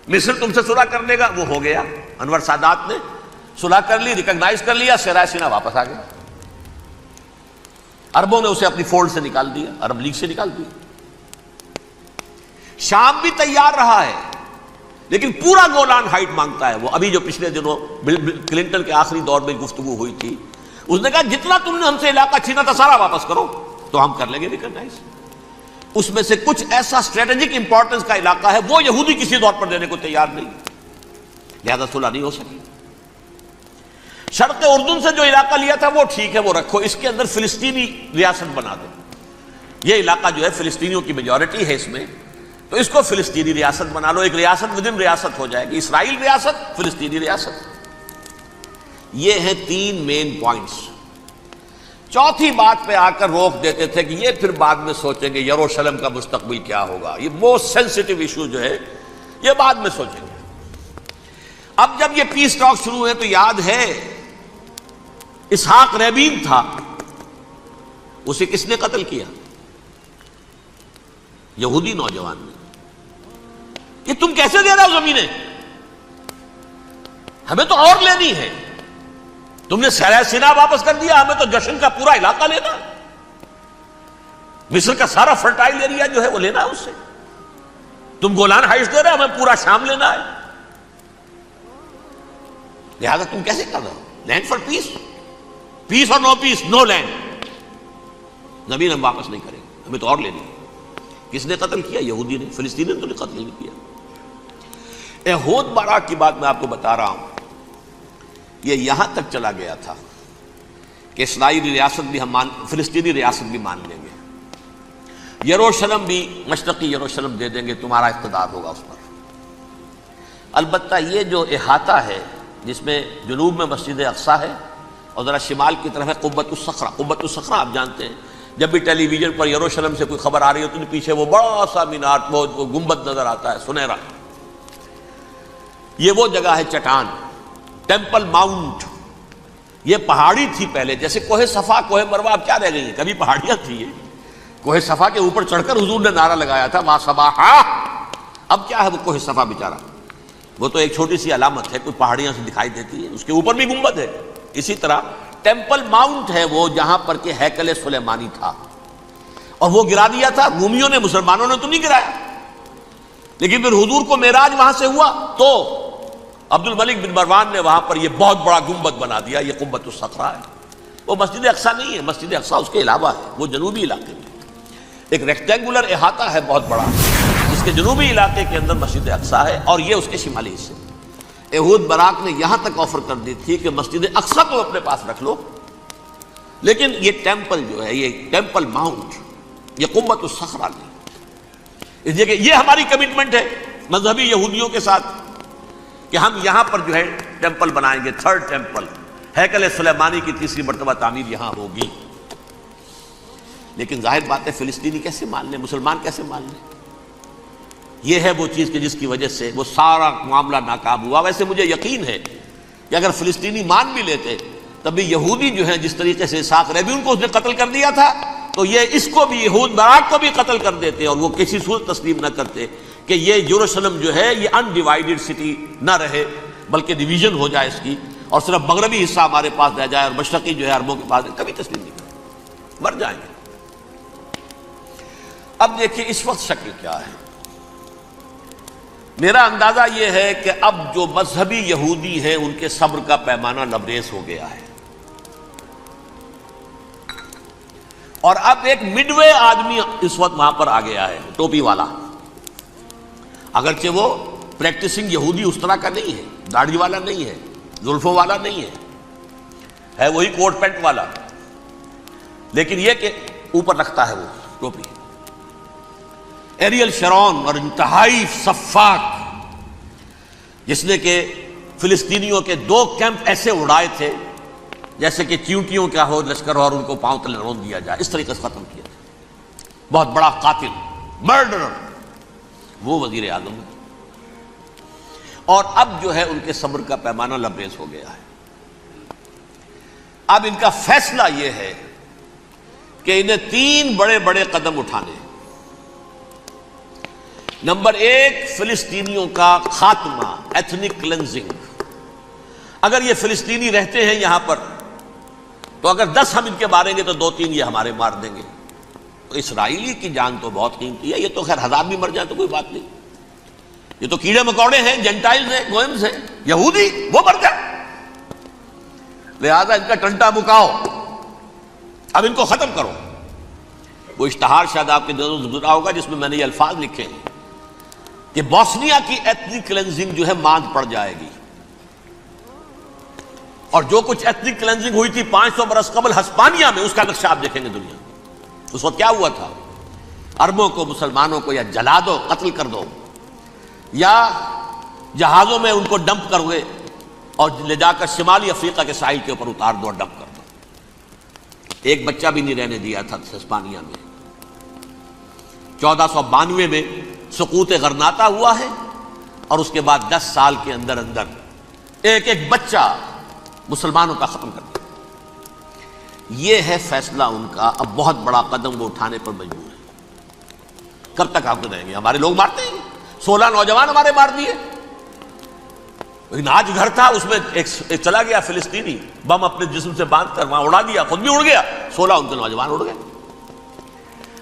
مصر تم سے صلح کر لے گا. وہ ہو گیا، انور سادات نے صلح کر لی، ریکگنائز کر لیا، صحرائے سینا واپس آ گیا. عربوں نے اسے اپنی فولڈ سے نکال دیا، عرب لیگ سے نکال دیا. شام بھی تیار رہا ہے لیکن پورا گولان ہائٹ مانگتا ہے. وہ ابھی جو پچھلے دنوں کلنٹن کے آخری دور میں گفتگو ہوئی تھی، اس نے کہا جتنا تم نے ہم سے علاقہ چھینا تھا سارا واپس کرو تو ہم کر لیں گے ریکگنائز. اس میں سے کچھ ایسا اسٹریٹجک امپورٹنس کا علاقہ ہے وہ یہودی کسی طور پر دینے کو تیار نہیں، لہذا صلح نہیں ہو سکی. شرق اردن سے جو علاقہ لیا تھا وہ ٹھیک ہے، وہ رکھو، اس کے اندر فلسطینی ریاست بنا دو. یہ علاقہ جو ہے فلسطینیوں کی میجورٹی ہے اس میں، تو اس کو فلسطینی ریاست بنا لو. ایک ریاست ودن ریاست ہو جائے گی، اسرائیل ریاست، فلسطینی ریاست. یہ ہیں 3 مین پوائنٹس. چوتھی بات پہ آ کر روک دیتے تھے کہ یہ پھر بعد میں سوچیں گے یروشلم کا مستقبل کیا ہوگا، یہ موسٹ سینسٹیو ایشو جو ہے یہ بعد میں سوچیں گے. اب جب یہ پیس ٹاک شروع ہوئے تو یاد ہے اسحاق ریبین تھا، اسے کس نے قتل کیا؟ یہودی نوجوان نے. یہ تم کیسے دے رہے ہو زمینیں؟ ہمیں تو اور لینی ہے. تم نے صحرائے سینا واپس کر دیا، ہمیں تو جشن کا پورا علاقہ لینا، مصر کا سارا فرٹائل ایریا جو ہے وہ لینا ہے اس سے. تم گولان ہائٹس دے رہے ہمیں پورا شام لینا ہے. لہذا تم کیسے کر رہے ہو؟ لینڈ فار پیس، پیس اور نو پیس، نو لینڈ. زمین ہم واپس نہیں کریں گے، ہمیں تو اور لینی ہے. کس نے قتل کیا؟ یہودی نے. فلسطینی نے تو قتل نہیں کیا. احود بارہ کی بات میں آپ کو بتا رہا ہوں، یہ یہاں تک چلا گیا تھا کہ اسرائیلی ریاست بھی ہم فلسطینی ریاست بھی مان لیں گے، یروشلم بھی مشرقی یروشلم دے دیں گے، تمہارا اقتدار ہوگا اس پر۔ البتہ یہ جو احاطہ ہے جس میں جنوب میں مسجد اقصیٰ ہے اور ذرا شمال کی طرف ہے قبۃ الصخرہ۔ قبۃ الصخرہ آپ جانتے ہیں، جب بھی ٹیلی ویژن پر یروشلم سے کوئی خبر آ رہی ہوتی ہے تو پیچھے وہ بڑا سا مینار، وہ گنبد نظر آتا ہے سنہرا۔ یہ وہ جگہ ہے چٹان، ٹیمپل ماؤنٹ۔ یہ پہاڑی تھی پہلے، جیسے کوہ صفا کوہ مروہ اب کیا رہ گئی ہیں، کبھی پہاڑیاں تھی یہ۔ کوہ صفا کے اوپر چڑھ کر حضور نے نعرہ لگایا تھا ما صباحا، اب کیا ہے وہ کوہ صفا بیچارہ، وہ تو ایک چھوٹی سی علامت ہے، کوئی پہاڑیاں سے دکھائی دیتی ہے، اس کے اوپر بھی گنبد ہے۔ اسی طرح ٹیمپل ماؤنٹ ہے وہ جہاں پر کہ ہیکل سلیمانی تھا، اور وہ گرا دیا تھا رومیوں نے، مسلمانوں نے تو نہیں گرایا۔ لیکن پھر حضور کو معراج وہاں سے ہوا تو عبد الملک بن مروان نے وہاں پر یہ بہت بڑا گنبد بنا دیا، یہ قبۃ الصخرہ ہے۔ وہ مسجد اقصیٰ نہیں ہے، مسجد اقصیٰ اس کے علاوہ ہے، وہ جنوبی علاقے میں ایک ریکٹینگولر احاطہ ہے بہت بڑا، جس کے جنوبی علاقے کے اندر مسجد اقصیٰ ہے، اور یہ اس کے شمالی حصے۔ احود براق نے یہاں تک آفر کر دی تھی کہ مسجد اقصیٰ کو اپنے پاس رکھ لو، لیکن یہ ٹیمپل جو ہے، یہ ٹیمپل ماؤنٹ، یہ قبۃ الصخرہ نہیں۔ اس لیے کہ یہ ہماری کمٹمنٹ ہے مذہبی یہودیوں کے ساتھ کہ ہم یہاں پر جو ہے ٹیمپل بنائیں گے، تھرڈ ٹیمپل، ہیکل سلیمانی کی تیسری مرتبہ تعمیر یہاں ہوگی۔ لیکن ظاہر بات ہے فلسطینی کیسے مان لیں، مسلمان کیسے مان لیں؟ یہ ہے وہ چیز کہ جس کی وجہ سے وہ سارا معاملہ ناکام ہوا۔ ویسے مجھے یقین ہے کہ اگر فلسطینی مان بھی لیتے تبھی یہودی جو ہیں جس طریقے سے اسحاق ربیون کو اس نے قتل کر دیا تھا، تو یہ اس کو بھی، احود براق کو بھی قتل کر دیتے، اور وہ کسی صورت تسلیم نہ کرتے کہ یہ یروشلم جو ہے یہ ان ڈیوائیڈڈ سٹی نہ رہے، بلکہ ڈویژن ہو جائے اس کی، اور صرف مغربی حصہ ہمارے پاس رہ جائے اور مشرقی جو ہے عربوں کے پاس، کبھی تسلیم نہیں کرتے، مر جائیں گے۔ اب دیکھیں اس وقت شکل کیا ہے۔ میرا اندازہ یہ ہے کہ اب جو مذہبی یہودی ہیں ان کے صبر کا پیمانہ لبریز ہو گیا ہے، اور اب ایک مڈ وے آدمی اس وقت وہاں پر آ گیا ہے، ٹوپی والا۔ اگرچہ وہ پریکٹسنگ یہودی اس طرح کا نہیں ہے، داڑھی والا نہیں ہے، زلفوں والا نہیں ہے وہی کوٹ پینٹ والا، لیکن یہ کہ اوپر رکھتا ہے وہ ٹوپی۔ ایریل شرون اور انتہائی سفاک، جس نے کہ فلسطینیوں کے 2 کیمپ ایسے اڑائے تھے جیسے کہ چیونٹیوں کا ہو لشکر اور ان کو پاؤں تلے رون دیا جائے، اس طریقے سے ختم کیا تھا۔ بہت بڑا قاتل، مرڈرر، وہ وزیر اعظم ہے۔ اور اب جو ہے ان کے صبر کا پیمانہ لبریز ہو گیا ہے۔ اب ان کا فیصلہ یہ ہے کہ انہیں 3 بڑے بڑے قدم اٹھانے۔ نمبر 1، فلسطینیوں کا خاتمہ، ایتھنک کلینزنگ۔ اگر یہ فلسطینی رہتے ہیں یہاں پر تو اگر 10 ہم ان کے ماریں گے تو 2-3 یہ ہمارے مار دیں گے۔ تو اسرائیلی کی جان تو بہت قیمتی ہے، یہ تو خیر 1000 بھی مر جائیں تو کوئی بات نہیں، یہ تو کیڑے مکوڑے ہیں، جنٹائلز ہیں، گوئمز ہیں، یہودی وہ مر جائیں، لہذا ان کا ٹنٹا مکاؤ، اب ان کو ختم کرو۔ وہ اشتہار شاید آپ کے دلوں سے گزرا ہوگا جس میں میں نے یہ الفاظ لکھے ہیں کہ بوسنیا کی ایتھنک کلینزنگ جو ہے ماند پڑ جائے گی، اور جو کچھ ایتھنک کلینزنگ ہوئی تھی 500 برس قبل ہسپانیہ میں، اس کا نقشہ آپ دیکھیں گے دنیا میں۔ اس وقت کیا ہوا تھا؟ عربوں کو، مسلمانوں کو یا جلا دو، قتل کر دو، یا جہازوں میں ان کو ڈمپ کر گئے اور لے جا کر شمالی افریقہ کے ساحل کے اوپر اتار دو اور ڈمپ کر دو۔ ایک بچہ بھی نہیں رہنے دیا تھا ہسپانیہ میں۔ 1492 میں سقوط غرناطہ ہوا ہے، اور اس کے بعد 10 سال کے اندر اندر ایک ایک بچہ مسلمانوں کا ختم کر دیا۔ یہ ہے فیصلہ ان کا۔ اب بہت بڑا قدم وہ اٹھانے پر مجبور ہے۔ کب تک آپ کو رہیں گے؟ ہمارے لوگ مارتے ہیں، 16 نوجوان ہمارے مار دیے۔ لیکن آج گھر تھا، اس میں ایک چلا گیا فلسطینی، بم اپنے جسم سے باندھ کر وہاں اڑا دیا، خود بھی اڑ گیا، 16 ان کے نوجوان اڑ گئے۔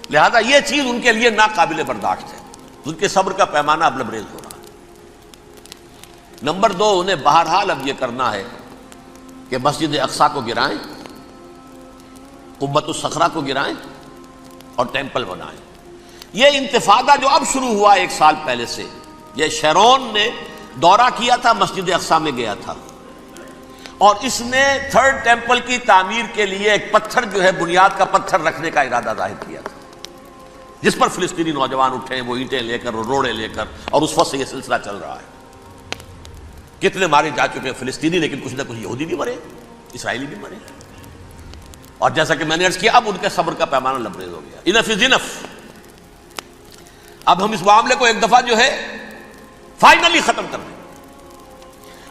لہذا یہ چیز ان کے لیے ناقابل برداشت ہے، ان کے صبر کا پیمانہ اب لبریز ہو رہا ہے۔ نمبر 2، انہیں بہرحال اب یہ کرنا ہے کہ مسجد اقصیٰ کو گرائیں، قبۃ الصخرہ کو گرائیں اور ٹیمپل بنائیں۔ یہ انتفاضہ جو اب شروع ہوا 1 سال پہلے سے، یہ شیرون نے دورہ کیا تھا، مسجد اقصی میں گیا تھا، اور اس نے تھرڈ ٹیمپل کی تعمیر کے لیے ایک پتھر جو ہے بنیاد کا پتھر رکھنے کا ارادہ ظاہر کیا تھا، جس پر فلسطینی نوجوان اٹھے ہیں، وہ اینٹیں لے کر اور روڑے لے کر، اور اس وقت سے یہ سلسلہ چل رہا ہے۔ کتنے مارے جا چکے ہیں فلسطینی، لیکن کچھ نہ کچھ یہودی بھی مرے، اسرائیلی بھی مرے، اور جیسا کہ میں نے عرض کیا اب ان کے صبر کا پیمانہ لبریز ہو گیا۔ انف از انف، اب ہم اس معاملے کو ایک دفعہ جو ہے فائنلی ختم کر دیں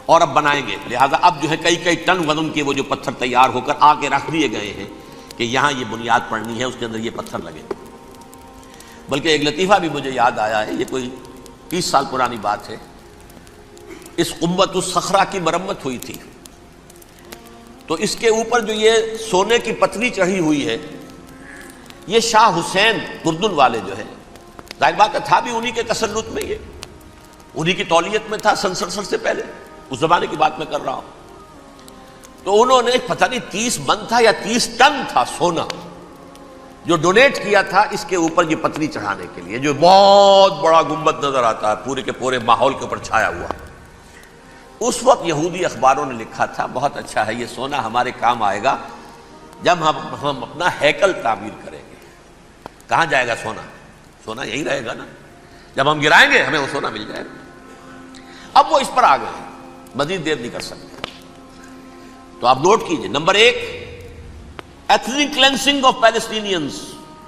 اور اب بنائیں گے۔ لہذا اب جو ہے کئی ٹن وزن کے وہ جو پتھر تیار ہو کر آ کے رکھ دیے گئے ہیں کہ یہاں یہ بنیاد پڑنی ہے، اس کے اندر یہ پتھر لگے۔ بلکہ ایک لطیفہ بھی مجھے یاد آیا ہے، یہ کوئی 30 سال پرانی بات ہے۔ اس قبۃ الصخرہ کی مرمت ہوئی تھی، تو اس کے اوپر جو یہ سونے کی پتلی چڑھی ہوئی ہے، یہ شاہ حسین اردن والے جو ہے، ظاہر بات ہے تھا بھی انہی کے تسلط میں، یہ انہی کی تولیت میں تھا سن 67 سے پہلے، اس زمانے کی بات میں کر رہا ہوں۔ تو انہوں نے پتہ نہیں 30 من تھا یا 30 ٹن تھا سونا جو ڈونیٹ کیا تھا اس کے اوپر یہ پتلی چڑھانے کے لیے، جو بہت بڑا گنبد نظر آتا ہے پورے کے پورے ماحول کے اوپر چھایا ہوا۔ اس وقت یہودی اخباروں نے لکھا تھا بہت اچھا ہے، یہ سونا ہمارے کام آئے گا جب ہم اپنا ہیکل تعمیر کریں گے۔ کہاں جائے گا سونا؟ سونا یہی رہے گا نا، جب ہم گرائیں گے ہمیں وہ سونا مل جائے گا۔ اب وہ اس پر آ گئے ہیں، مزید دیر نہیں کر سکتے۔ تو آپ نوٹ کیجئے، number 1 ethnic cleansing of Palestinians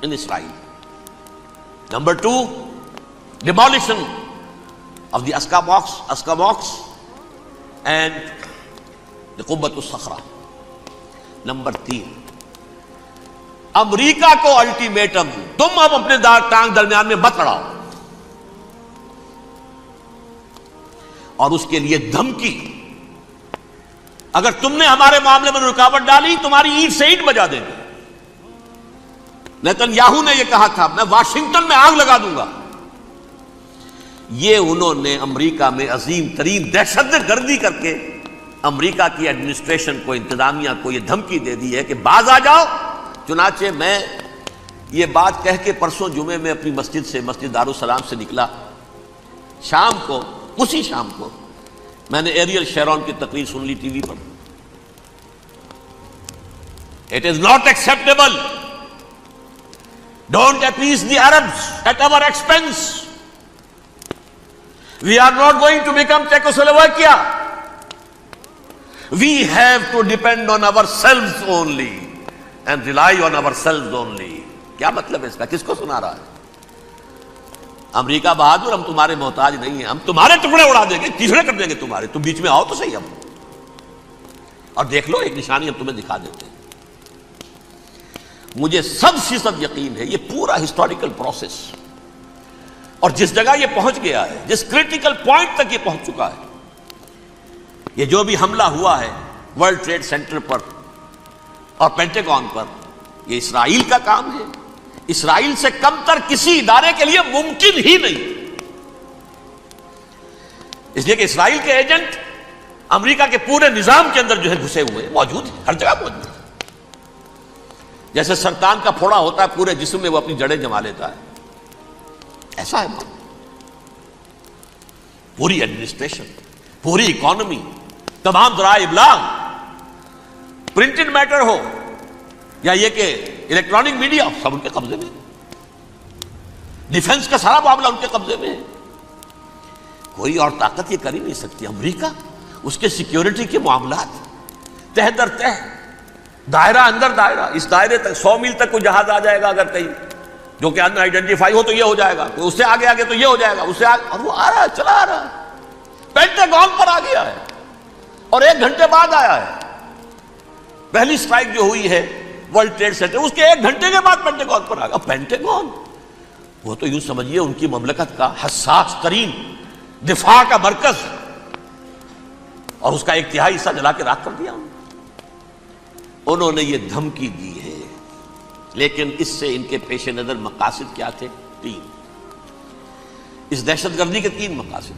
in Israel. Number 2 demolition of the Aqsa mosque and the Qubbat al-Sakhra. Number 3 امریکہ کو الٹیمیٹم، تم اب اپنے ٹانگ درمیان میں مت لڑاؤ، اور اس کے لیے دھمکی، اگر تم نے ہمارے معاملے میں رکاوٹ ڈالی تمہاری اینٹ سے اینٹ بجا دیں گے۔ نیتن یاہو نے یہ کہا تھا میں واشنگٹن میں آگ لگا دوں گا۔ یہ انہوں نے امریکہ میں عظیم ترین دہشت گردی کر کے امریکہ کی ایڈمنسٹریشن کو، انتظامیہ کو یہ دھمکی دے دی ہے کہ باز آ جاؤ۔ چنانچہ میں یہ بات کہہ کے پرسوں جمعے میں اپنی مسجد سے، مسجد دارالسلام سے نکلا، شام کو، اسی شام کو میں نے ایریل شیرون کی تقریر سن لی T V per. It is not acceptable. Don't appease the Arabs at our expense. We are not going to become Czechoslovakia. We have to depend on ourselves only and rely on ourselves only. کیا مطلب ہے اس کا؟ کس کو سنا رہا ہے؟ امریکہ بہادر، ہم تمہارے محتاج نہیں ہیں، ہم تمہارے ٹکڑے اڑا دیں گے، تیسرے کر دیں گے تمہارے، تم بیچ میں آؤ تو صحیح، ہم اور دیکھ لو ایک نشانی ہم تمہیں دکھا دیتے ہیں۔ مجھے 100% یقین ہے یہ پورا ہسٹوریکل پروسیس، اور جس جگہ یہ پہنچ گیا ہے، جس کریٹیکل پوائنٹ تک یہ پہنچ چکا ہے، یہ جو بھی حملہ ہوا ہے ورلڈ ٹریڈ سینٹر پر اور پینٹاگون پر، یہ اسرائیل کا کام ہے۔ اسرائیل سے کم تر کسی ادارے کے لیے ممکن ہی نہیں، اس لیے کہ اسرائیل کے ایجنٹ امریکہ کے پورے نظام کے اندر جو ہے گھسے ہوئے موجود ہیں، ہر جگہ موجود ہیں۔ جیسے سرطان کا پھوڑا ہوتا ہے پورے جسم میں، وہ اپنی جڑیں جما لیتا ہے، ایسا ہے پوری ایڈمنسٹریشن، پوری اکانومی، تمام ذرائع ابلاغ، پرنٹڈ میٹر ہو یا یہ کہ الیکٹرانک میڈیا، سب ان کے قبضے میں، ڈیفنس کا سارا معاملہ ان کے قبضے میں ہے۔ کوئی اور طاقت یہ کر ہی نہیں سکتی۔ امریکہ، اس کے سیکیورٹی کے معاملات تہ در تہ، دائرہ اندر دائرہ، اس دائرے تک 100 میل تک کوئی جہاز آ جائے گا اگر کہیں جو کہ ان آئیڈینٹیفائی ہو تو یہ ہو جائے گا، اس سے آگے آگے تو یہ ہو جائے گا، اس سے آگے، اور وہ آ رہا ہے، چلا آ رہا ہے، پینٹاگون پر آ گیا ہے، اور 1 گھنٹے بعد آیا ہے۔ پہلی سٹرائک جو ہوئی ہے ورلڈ ٹریڈ سینٹر، اس کے 1 گھنٹے کے بعد پینٹاگون پر آ گیا۔ پینٹاگون وہ تو یوں سمجھیے ان کی مملکت کا حساس ترین دفاع کا مرکز، اور اس کا 1/3 حصہ جلا کے راکھ کر دیا انہوں نے یہ دھمکی دی ہے۔ لیکن اس سے ان کے پیش نظر مقاصد کیا تھے؟ 3۔ اس دہشت گردی کے 3 مقاصد۔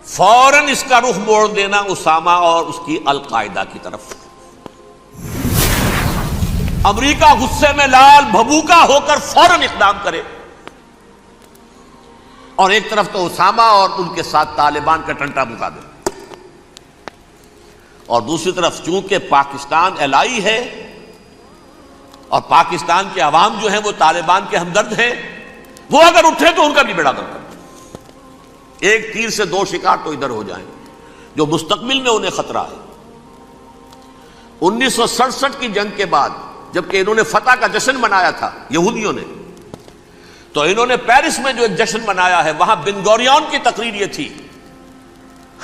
فوراً اس کا رخ موڑ دینا اسامہ اور اس کی القاعدہ کی طرف۔ امریکہ غصے میں لال بھبوکا ہو کر فوراً اقدام کرے اور ایک طرف تو اسامہ اور ان کے ساتھ طالبان کا ٹنٹا مقابل، اور دوسری طرف چونکہ پاکستان الائی ہے اور پاکستان کے عوام جو ہیں وہ طالبان کے ہمدرد ہیں، وہ اگر اٹھے تو ان کا بھی بیڑا غرق ہے۔ ایک تیر سے دو شکار تو ادھر ہو جائیں، جو مستقبل میں انہیں خطرہ ہے۔ 1967 کی جنگ کے بعد جبکہ انہوں نے فتح کا جشن منایا تھا یہودیوں نے، تو انہوں نے پیرس میں جو ایک جشن منایا ہے، وہاں بن گوریون کی تقریر یہ تھی،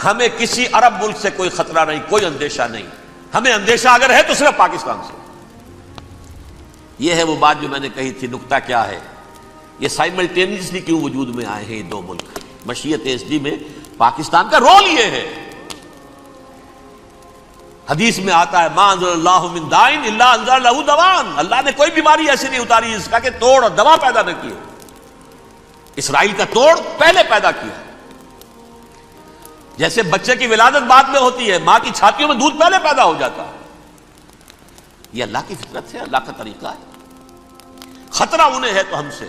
ہمیں کسی عرب ملک سے کوئی خطرہ نہیں، کوئی اندیشہ نہیں، ہمیں اندیشہ اگر ہے تو صرف پاکستان سے۔ یہ ہے وہ بات جو میں نے کہی تھی، نکتہ کیا ہے، یہ سائملٹینیسلی کیوں وجود میں آئے ہیں یہ دو ملک۔ مشیت ایس ڈی میں پاکستان کا رول یہ ہے، حدیث میں آتا ہے ما انزل اللہ من دائن الا انزل له دوان، اللہ نے کوئی بیماری ایسی نہیں اتاری اس کا کہ توڑ اور دوا پیدا نہ کی ہو۔ اسرائیل کا توڑ پہلے پیدا کیا، جیسے بچے کی ولادت بعد میں ہوتی ہے، ماں کی چھاتیوں میں دودھ پہلے پیدا ہو جاتا ہے۔ یہ اللہ کی فطرت ہے، اللہ کا طریقہ ہے۔ خطرہ انہیں ہے تو ہم سے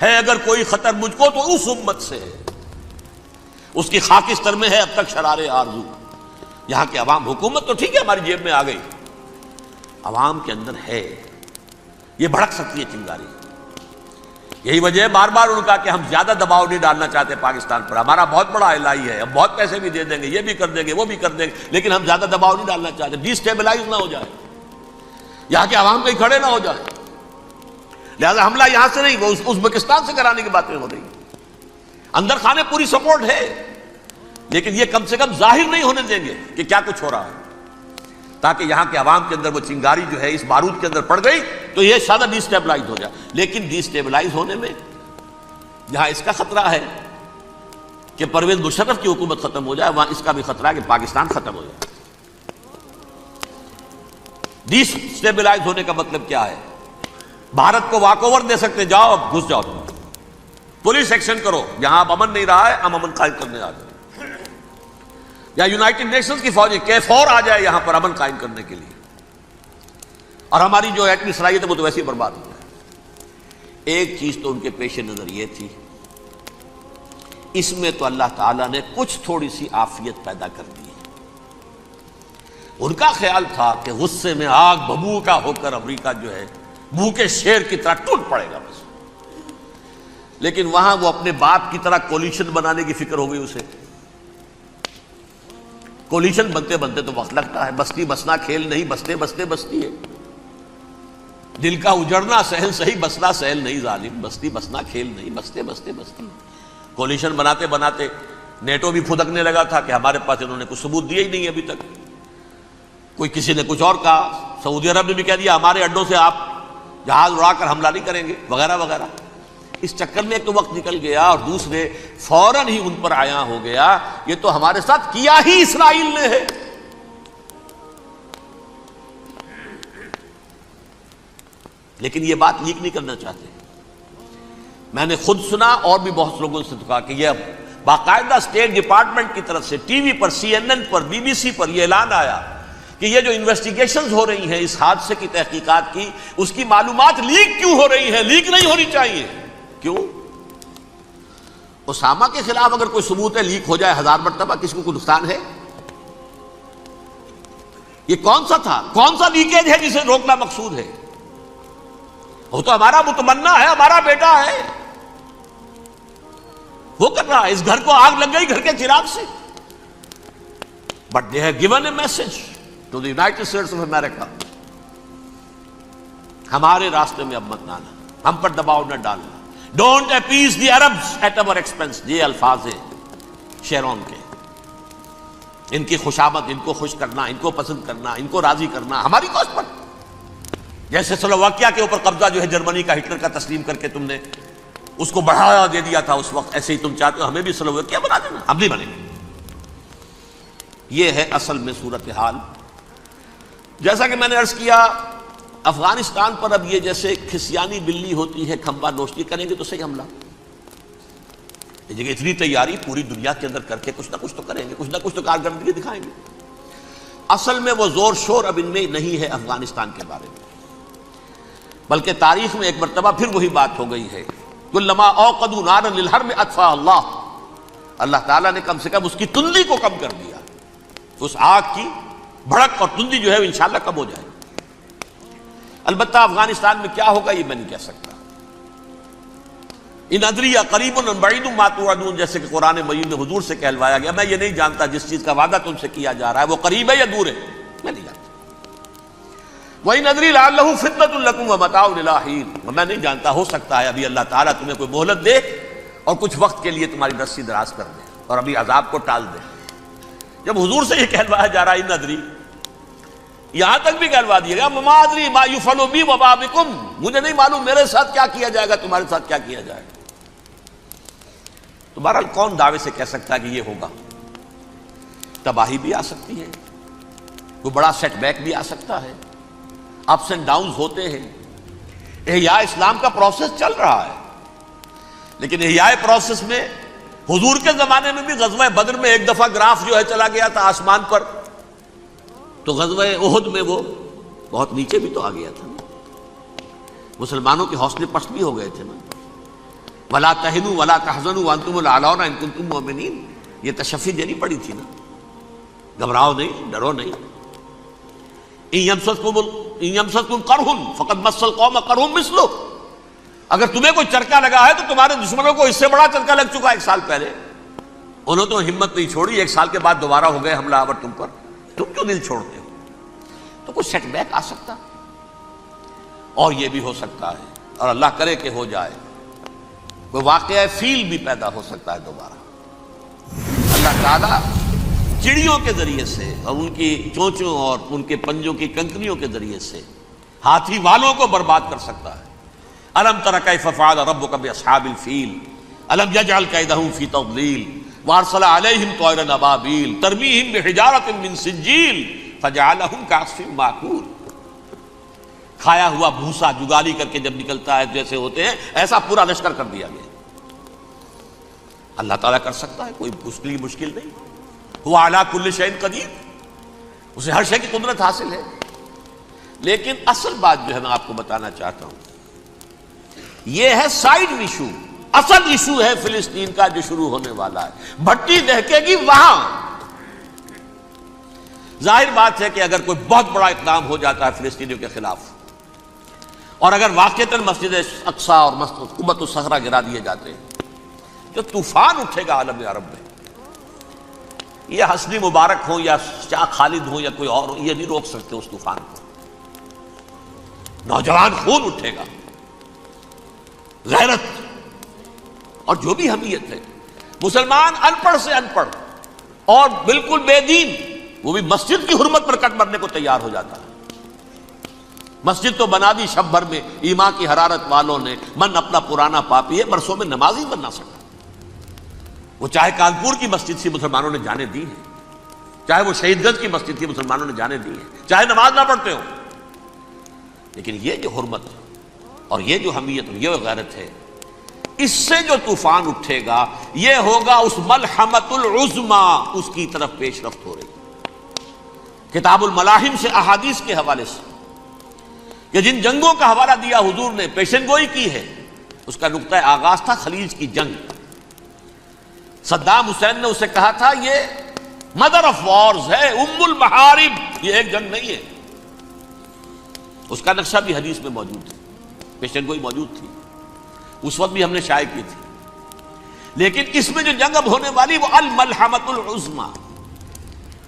ہے، اگر کوئی خطر مجھ کو تو اس امت سے ہے، اس کی خاکستر میں ہے اب تک شرار آرزو۔ یہاں کے عوام، حکومت تو ٹھیک ہے ہماری جیب میں آ گئی، عوام کے اندر ہے، یہ بھڑک سکتی ہے چنگاری۔ یہی وجہ ہے بار بار ان کا کہ ہم زیادہ دباؤ نہیں ڈالنا چاہتے پاکستان پر، ہمارا بہت بڑا الائی ہے، ہم بہت پیسے بھی دے دیں گے، یہ بھی کر دیں گے، وہ بھی کر دیں گے، لیکن ہم زیادہ دباؤ نہیں ڈالنا چاہتے، ڈی اسٹیبلائز نہ ہو جائے، یہاں کے عوام کہیں کھڑے نہ ہو جائے۔ لہذا حملہ یہاں سے نہیں، وہ ازبکستان سے کرانے کی باتیں ہو رہی ہیں۔ اندر خانے پوری سپورٹ ہے، لیکن یہ کم سے کم ظاہر نہیں ہونے دیں گے کہ کیا کچھ ہو رہا ہے، تاکہ یہاں کے عوام کے اندر وہ چنگاری جو ہے اس بارود کے اندر پڑ گئی تو یہ شاید ڈی اسٹیبلائز ہو جائے۔ لیکن ڈی اسٹیبلائز ہونے میں جہاں اس کا خطرہ ہے کہ پرویز مشرف کی حکومت ختم ہو جائے، وہاں اس کا بھی خطرہ ہے کہ پاکستان ختم ہو جائے۔ ڈی اسٹیبلائز ہونے کا مطلب کیا ہے؟ بھارت کو واک اوور دے سکتے، جاؤ اب گھس جاؤ تم، پولیس ایکشن کرو، یہاں اب امن نہیں رہا ہے، ہم امن قائم کرنے آ جائیں، یا یونائٹڈ نیشنز کی فوجیں K4 آ جائے یہاں پر امن قائم کرنے کے لیے، اور ہماری جو ایٹمی صلاحیت ہے وہ تو ویسے ہی برباد ہو جائے۔ ایک چیز تو ان کے پیش نظر یہ تھی، اس میں تو اللہ تعالیٰ نے کچھ تھوڑی سی عافیت پیدا کر دی۔ ان کا خیال تھا کہ غصے میں آگ ببو کا ہو کر امریکہ جو ہے بھوکے شیر کی طرح ٹوٹ پڑے گا بس، لیکن وہاں وہ اپنے باپ کی طرح کولیشن بنانے کی فکر ہو گئی اسے۔ کولیشن بنتے بنتے تو وقت لگتا ہے، بستی بسنا کھیل نہیں، بستے بستے بستی ہے، دل کا اجڑنا سہل صحیح، بسنا سہل نہیں ظالم، بستی بسنا کھیل نہیں، بستے بستے بستی۔ کولیشن بناتے بناتے نیٹو بھی پھدکنے لگا تھا کہ ہمارے پاس انہوں نے کچھ ثبوت دیے ہی نہیں ابھی تک، کوئی کسی نے کچھ اور کہا، سعودی عرب نے بھی کہہ دیا ہمارے اڈوں سے آپ جہاز اڑا کر حملہ نہیں کریں گے وغیرہ وغیرہ۔ اس چکر میں ایک تو وقت نکل گیا، اور دوسرے فوراً ہی ان پر آیا ہو گیا یہ تو ہمارے ساتھ کیا ہی اسرائیل نے ہے۔ لیکن یہ بات لیک نہیں کرنا چاہتے۔ میں نے خود سنا اور بھی بہت لوگوں سے کہا کہ یہ باقاعدہ اسٹیٹ ڈپارٹمنٹ کی طرف سے ٹی وی پر، CNN پر، BBC پر یہ اعلان آیا کہ یہ جو انویسٹیگیشنز ہو رہی ہیں اس حادثے کی تحقیقات کی، اس کی معلومات لیک کیوں ہو رہی ہیں؟ لیک نہیں ہونی چاہیے۔ کیوں؟ اسامہ کے خلاف اگر کوئی ثبوت ہے، لیک ہو جائے 1000 مرتبہ، کسی کو کوئی نقصان ہے؟ یہ کون سا تھا، کون سا لیکیج ہے جسے روکنا مقصود ہے؟ وہ تو ہمارا متمنا ہے، ہمارا بیٹا ہے، وہ کر رہا ہے، اس گھر کو آگ لگ گئی گھر کے چراغ سے۔ But they have given a message to the United States of America، ہمارے راستے میں اب مت آنا، ہم پر دباؤ نہ ڈالنا، don't appease the Arabs at our expense. یہ الفاظ ہیں شیرون کے، ان کی خوشامد، ان کو خوش کرنا، ان کو پسند کرنا، ان کو راضی کرنا ہماری کوشش پر۔ جیسے سلوواکیہ کے اوپر قبضہ جو ہے جرمنی کا ہٹلر کا تسلیم کر کے تم نے اس کو بڑھاوا دے دیا تھا اس وقت، ایسے ہی تم چاہتے ہو ہمیں بھی سلوواکیہ بنا دینا، ہم نہیں بنیں گے۔ یہ ہے اصل میں صورتحال۔ جیسا کہ میں نے عرض کیا، افغانستان پر اب یہ جیسے کھسیانی بلی ہوتی ہے، کھمبا نوشتی کریں گے تو صحیح حملہ، یہ جگہ اتنی تیاری پوری دنیا کے اندر کر کے کچھ نہ کچھ تو کریں گے، کچھ نہ کچھ تو کارکردگی دکھائیں گے۔ اصل میں وہ زور شور اب ان میں نہیں ہے افغانستان کے بارے میں، بلکہ تاریخ میں ایک مرتبہ پھر وہی بات ہو گئی ہے کلما اوقدوا نارا للحرب اطفاها اللہ، اللہ تعالیٰ نے کم سے کم اس کی تندی کو کم کر دیا، اس آگ کی بھڑک اور تندی جو ہے وہ انشاءاللہ کم ہو جائے۔ البتہ افغانستان میں کیا ہوگا یہ میں نہیں کہہ سکتا۔ ان ادری قریب ام بعید ما توعدون، جیسے کہ قرآن مجید میں حضور سے کہلوایا گیا، میں یہ نہیں جانتا جس چیز کا وعدہ تم سے کیا جا رہا ہے وہ قریب ہے یا دور ہے، میں نہیں جانتا۔ وَإِنْ أَدْرِي لَعَلَّهُ فِتْنَةٌ لَكُمْ وَمَتَاعٌ إِلَىٰ حِينٍ، میں نہیں جانتا، ہو سکتا ہے ابھی اللہ تعالیٰ تمہیں کوئی مہلت دے اور کچھ وقت کے لیے تمہاری رسی دراز کر دے اور ابھی عذاب کو ٹال دے۔ جب حضور سے یہ کہلوایا جا رہا ہے ان ادری، یہاں تک بھی کہلوا دیا گیا مَا أَدْرِي مَا يُفْعَلُ بِي وَمَا بِكُمْ، مجھے نہیں معلوم میرے ساتھ کیا کیا جائے گا، تمہارے ساتھ کیا کیا جائے گا۔ تو بہرحال کون دعوے سے کہہ سکتا ہے کہ یہ ہوگا؟ تباہی بھی آ سکتی ہے، کوئی بڑا سیٹ بیک بھی آ سکتا ہے، اپس اینڈ ڈاؤنز ہوتے ہیں۔ احیاء اسلام کا پروسیس چل رہا ہے، لیکن احیاء پروسیس میں حضور کے زمانے میں بھی غزوہ بدر میں ایک دفعہ گراف جو ہے چلا گیا تھا آسمان پر، تو غزوہ احد میں وہ بہت نیچے بھی تو آ گیا تھا، مسلمانوں کے حوصلے پست بھی ہو گئے تھے نا۔ وَلَا تَهِنُوا وَلَا تَحْزَنُوا وَأَنْتُمُ الْأَعْلَوْنَ إِن كُنتُم مُؤْمِنِينَ، یہ تشفی دینی پڑی تھی نا، گھبراؤ نہیں، ڈرو نہیں۔ إِن يَمْسَسْكُمْ قَرْحٌ فَقَدْ مَسَّ الْقَوْمَ قَرْحٌ مِثْلُهُ، اگر تمہیں کوئی چرکا لگا ہے تو تمہارے دشمنوں کو اس سے بڑا چرکا لگ چکا ایک سال پہلے، انہوں تو ہمت نہیں چھوڑی، ایک سال کے بعد دوبارہ ہو گئے حملہ آور تم پر، تم کیوں دل چھوڑتے ہو؟ تو کوئی سیٹ بیک آ سکتا، اور یہ بھی ہو سکتا ہے، اور اللہ کرے کہ ہو جائے، کوئی واقعہ فیل بھی پیدا ہو سکتا ہے دوبارہ۔ اللہ تعالیٰ چڑیوں کے ذریعے سے اور ان کی چونچوں اور ان کے پنجوں کی کنکریوں کے ذریعے سے ہاتھی والوں کو برباد کر سکتا ہے۔ الم تر کیف فعل ربک باصحاب الفیل الم یجعل کیدہم فی تضلیل وارسل علیہم طیرا ابابیل ترمیہم بحجارۃ من سجیل فجعلہم کعصف مأکول، کھایا ہوا بھوسا جگالی کر کے جب نکلتا ہے جیسے ہوتے ہیں، ایسا پورا لشکر کر دیا گیا۔ اللہ تعالیٰ کر سکتا ہے، کوئی اس کے لیے مشکل نہیں۔ هو علی کل شیء قدیر، اسے ہر شے کی قدرت حاصل ہے۔ لیکن اصل بات جو ہے میں آپ کو بتانا چاہتا ہوں، یہ ہے سائیڈ ایشو، اصل ایشو ہے فلسطین کا جو شروع ہونے والا ہے، بھٹی دہکے گی وہاں۔ ظاہر بات ہے کہ اگر کوئی بہت بڑا اقدام ہو جاتا ہے فلسطینیوں کے خلاف، اور اگر واقعتاً مسجد اقصیٰ اور قبۃ الصخرہ گرا دیے جاتے ہیں، جو طوفان اٹھے گا عالم عرب میں، یہ حسنی مبارک ہو یا شاہ خالد ہو یا کوئی اور ہو، یہ نہیں روک سکتے اس طوفان کو۔ نوجوان خون اٹھے گا، غیرت اور جو بھی حمیت ہے۔ مسلمان ان پڑھ سے ان پڑھ اور بالکل بے دین، وہ بھی مسجد کی حرمت پر کٹ مرنے کو تیار ہو جاتا ہے۔ مسجد تو بنا دی شب بھر میں، ایمان کی حرارت والوں نے، من اپنا پرانا پاپی ہے، برسوں میں نماز ہی بن نہ سکا۔ وہ چاہے کانپور کی مسجد تھی مسلمانوں نے جانے دی ہے، چاہے وہ شہید گنج کی مسجد تھی مسلمانوں نے جانے دی ہے، چاہے نماز نہ پڑھتے ہو، لیکن یہ جو حرمت اور یہ جو حمیت اور یہ غیرت ہے، اس سے جو طوفان اٹھے گا یہ ہوگا اس ملحمۃ العظمیٰ، اس کی طرف پیش رفت ہو رہی۔ کتاب الملاحم سے احادیث کے حوالے سے کہ جن جنگوں کا حوالہ دیا حضور نے، پیشن گوئی کی ہے، اس کا نقطہ آغاز تھا خلیج کی جنگ۔ صدام حسین نے اسے کہا تھا یہ مدر آف وارز ہے، ام المحارب، یہ ایک جنگ نہیں ہے۔ اس کا نقشہ بھی حدیث میں موجود ہے، پیشن گوئی موجود تھی، اس وقت بھی ہم نے شائع کی تھی۔ لیکن اس میں جو جنگ اب ہونے والی وہ الملحمۃ العظمیٰ۔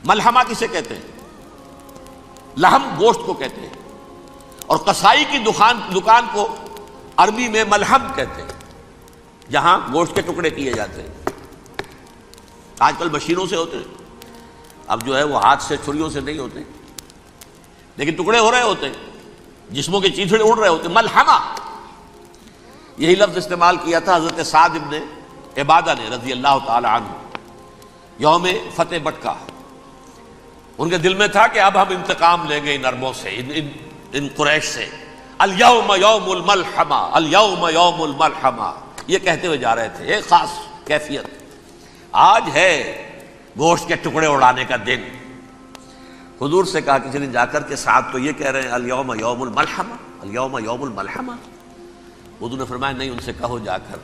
ملحمہ کسے کہتے ہیں؟ لحم گوشت کو کہتے ہیں، اور قصائی کی دکان کو عربی میں ملحم کہتے ہیں، جہاں گوشت کے ٹکڑے کیے جاتے ہیں۔ آج کل مشینوں سے ہوتے ہیں، اب جو ہے وہ ہاتھ سے چھریوں سے نہیں ہوتے، لیکن ٹکڑے ہو رہے ہوتے ہیں، جسموں کے چیتھڑے اڑ رہے ہوتے ہیں۔ ملحمہ، یہی لفظ استعمال کیا تھا حضرت سعد ابن عبادہ نے رضی اللہ تعالی عنہ یوم فتح بٹ کا۔ ان کے دل میں تھا کہ اب ہم انتقام لیں گے ان عربوں سے، ان قریش سے۔ الیوم یوم الملحمہ، الیوم یوم الملحمہ، یہ کہتے ہوئے جا رہے تھے، ایک خاص کیفیت۔ آج ہے گوشت کے ٹکڑے اڑانے کا دن۔ حضور سے کہا کسی نے جا کر کے ساتھ تو یہ کہہ رہے ہیں الیوم یوم الملحمہ، الیوم یوم الملحمہ، حضور نے فرمایا نہیں، ان سے کہو جا کر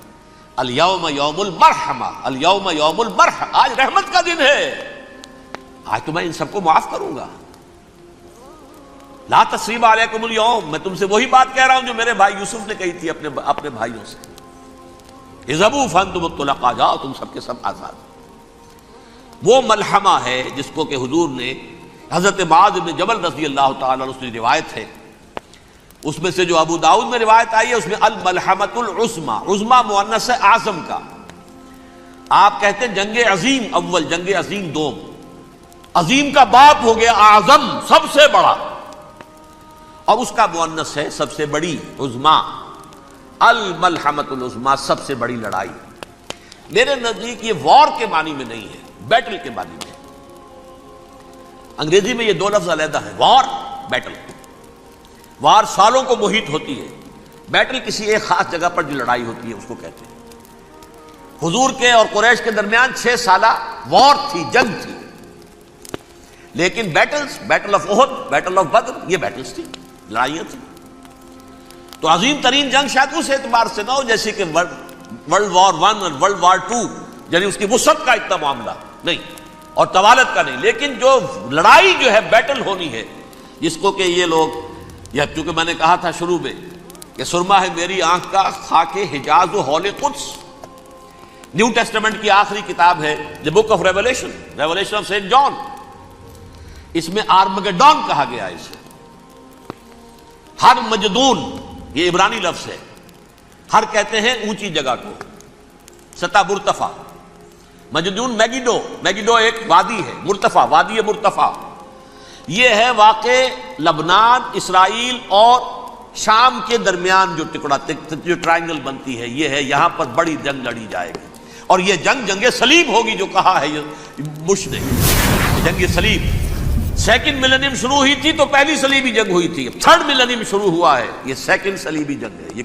الیوم یوم المرحمہ، الیوم یوم المرحمہ، آج رحمت کا دن ہے، آج تو میں ان سب کو معاف کروں گا۔ لا تثریب علیکم اليوم، میں تم سے وہی بات کہہ رہا ہوں جو میرے بھائی یوسف نے کہی تھی اپنے بھائیوں سے، اذهبوا فانتم الطلقاء، جاؤ تم سب کے سب آزاد۔ وہ ملحمہ ہے جس کو کہ حضور نے حضرت معاذ بن جبل رضی اللہ تعالیٰ عنہ سے روایت ہے، اس میں سے جو ابو داؤد میں روایت آئی ہے اس میں الملحمۃ العظمی، عظمی مؤنث ہے اعظم کا، آپ کہتے ہیں جنگ عظیم اول، جنگ عظیم دوم، عظیم کا باپ ہو گیا اعظم، سب سے بڑا، اور اس کا مؤنث ہے سب سے بڑی، عظمی، الملحمۃ العظمی، سب سے بڑی لڑائی۔ میرے نزدیک یہ وار کے معنی میں نہیں ہے، بیٹل کے معنی میں۔ انگریزی میں یہ دو لفظ علیحدہ ہیں، وار، بیٹل۔ وار سالوں کو محیط ہوتی ہے، بیٹل کسی ایک خاص جگہ پر جو لڑائی ہوتی ہے اس کو کہتے ہیں۔ حضور کے اور قریش کے درمیان 6 سالہ وار تھی، جنگ تھی، لیکن battles, battle of Uhud, battle of Badr, یہ بیٹلز تھی، لڑائیاں تھیں۔ تو عظیم ترین جنگ شاید اس اعتبار سے نہ ہو جیسے کہ ورلڈ وار 1 اور ورلڈ وار 2، یعنی اس کی وسعت کا اتنا معاملہ نہیں اور طوالت کا نہیں، لیکن جو لڑائی جو ہے بیٹل ہونی ہے، جس کو کہ یہ لوگ، یا چونکہ میں نے کہا تھا شروع میں کہ سرما ہے میری آنکھ کا خاک حجاز و ہول قدس، نیو ٹیسٹمنٹ کی آخری کتاب ہے the book of Revelation, Revelation of Saint John, اس میں آرمگڈون کہا گیا ہے اسے۔ ہر مجدون، یہ عبرانی لفظ ہے، ہر کہتے ہیں اونچی جگہ کو، سطح مرتفع، مجدون میگیڈو، میگیڈو ایک وادی ہے، مرتفع، وادی مرتفع، یہ ہے واقع لبنان، اسرائیل اور شام کے درمیان جو ٹکڑا، جو ٹرائنگل بنتی ہے، یہ ہے، یہاں پر بڑی جنگ لڑی جائے گی، اور یہ جنگ جنگ صلیب ہوگی جو کہا ہے بش نے، جنگ صلیب۔ سیکنڈ ملینیم شروع ہوئی تھی تو پہلی صلیبی جنگ ہوئی تھی، تھرڈ ملینیم شروع ہوا ہے، یہ سیکنڈ صلیبی جنگ ہے، یہ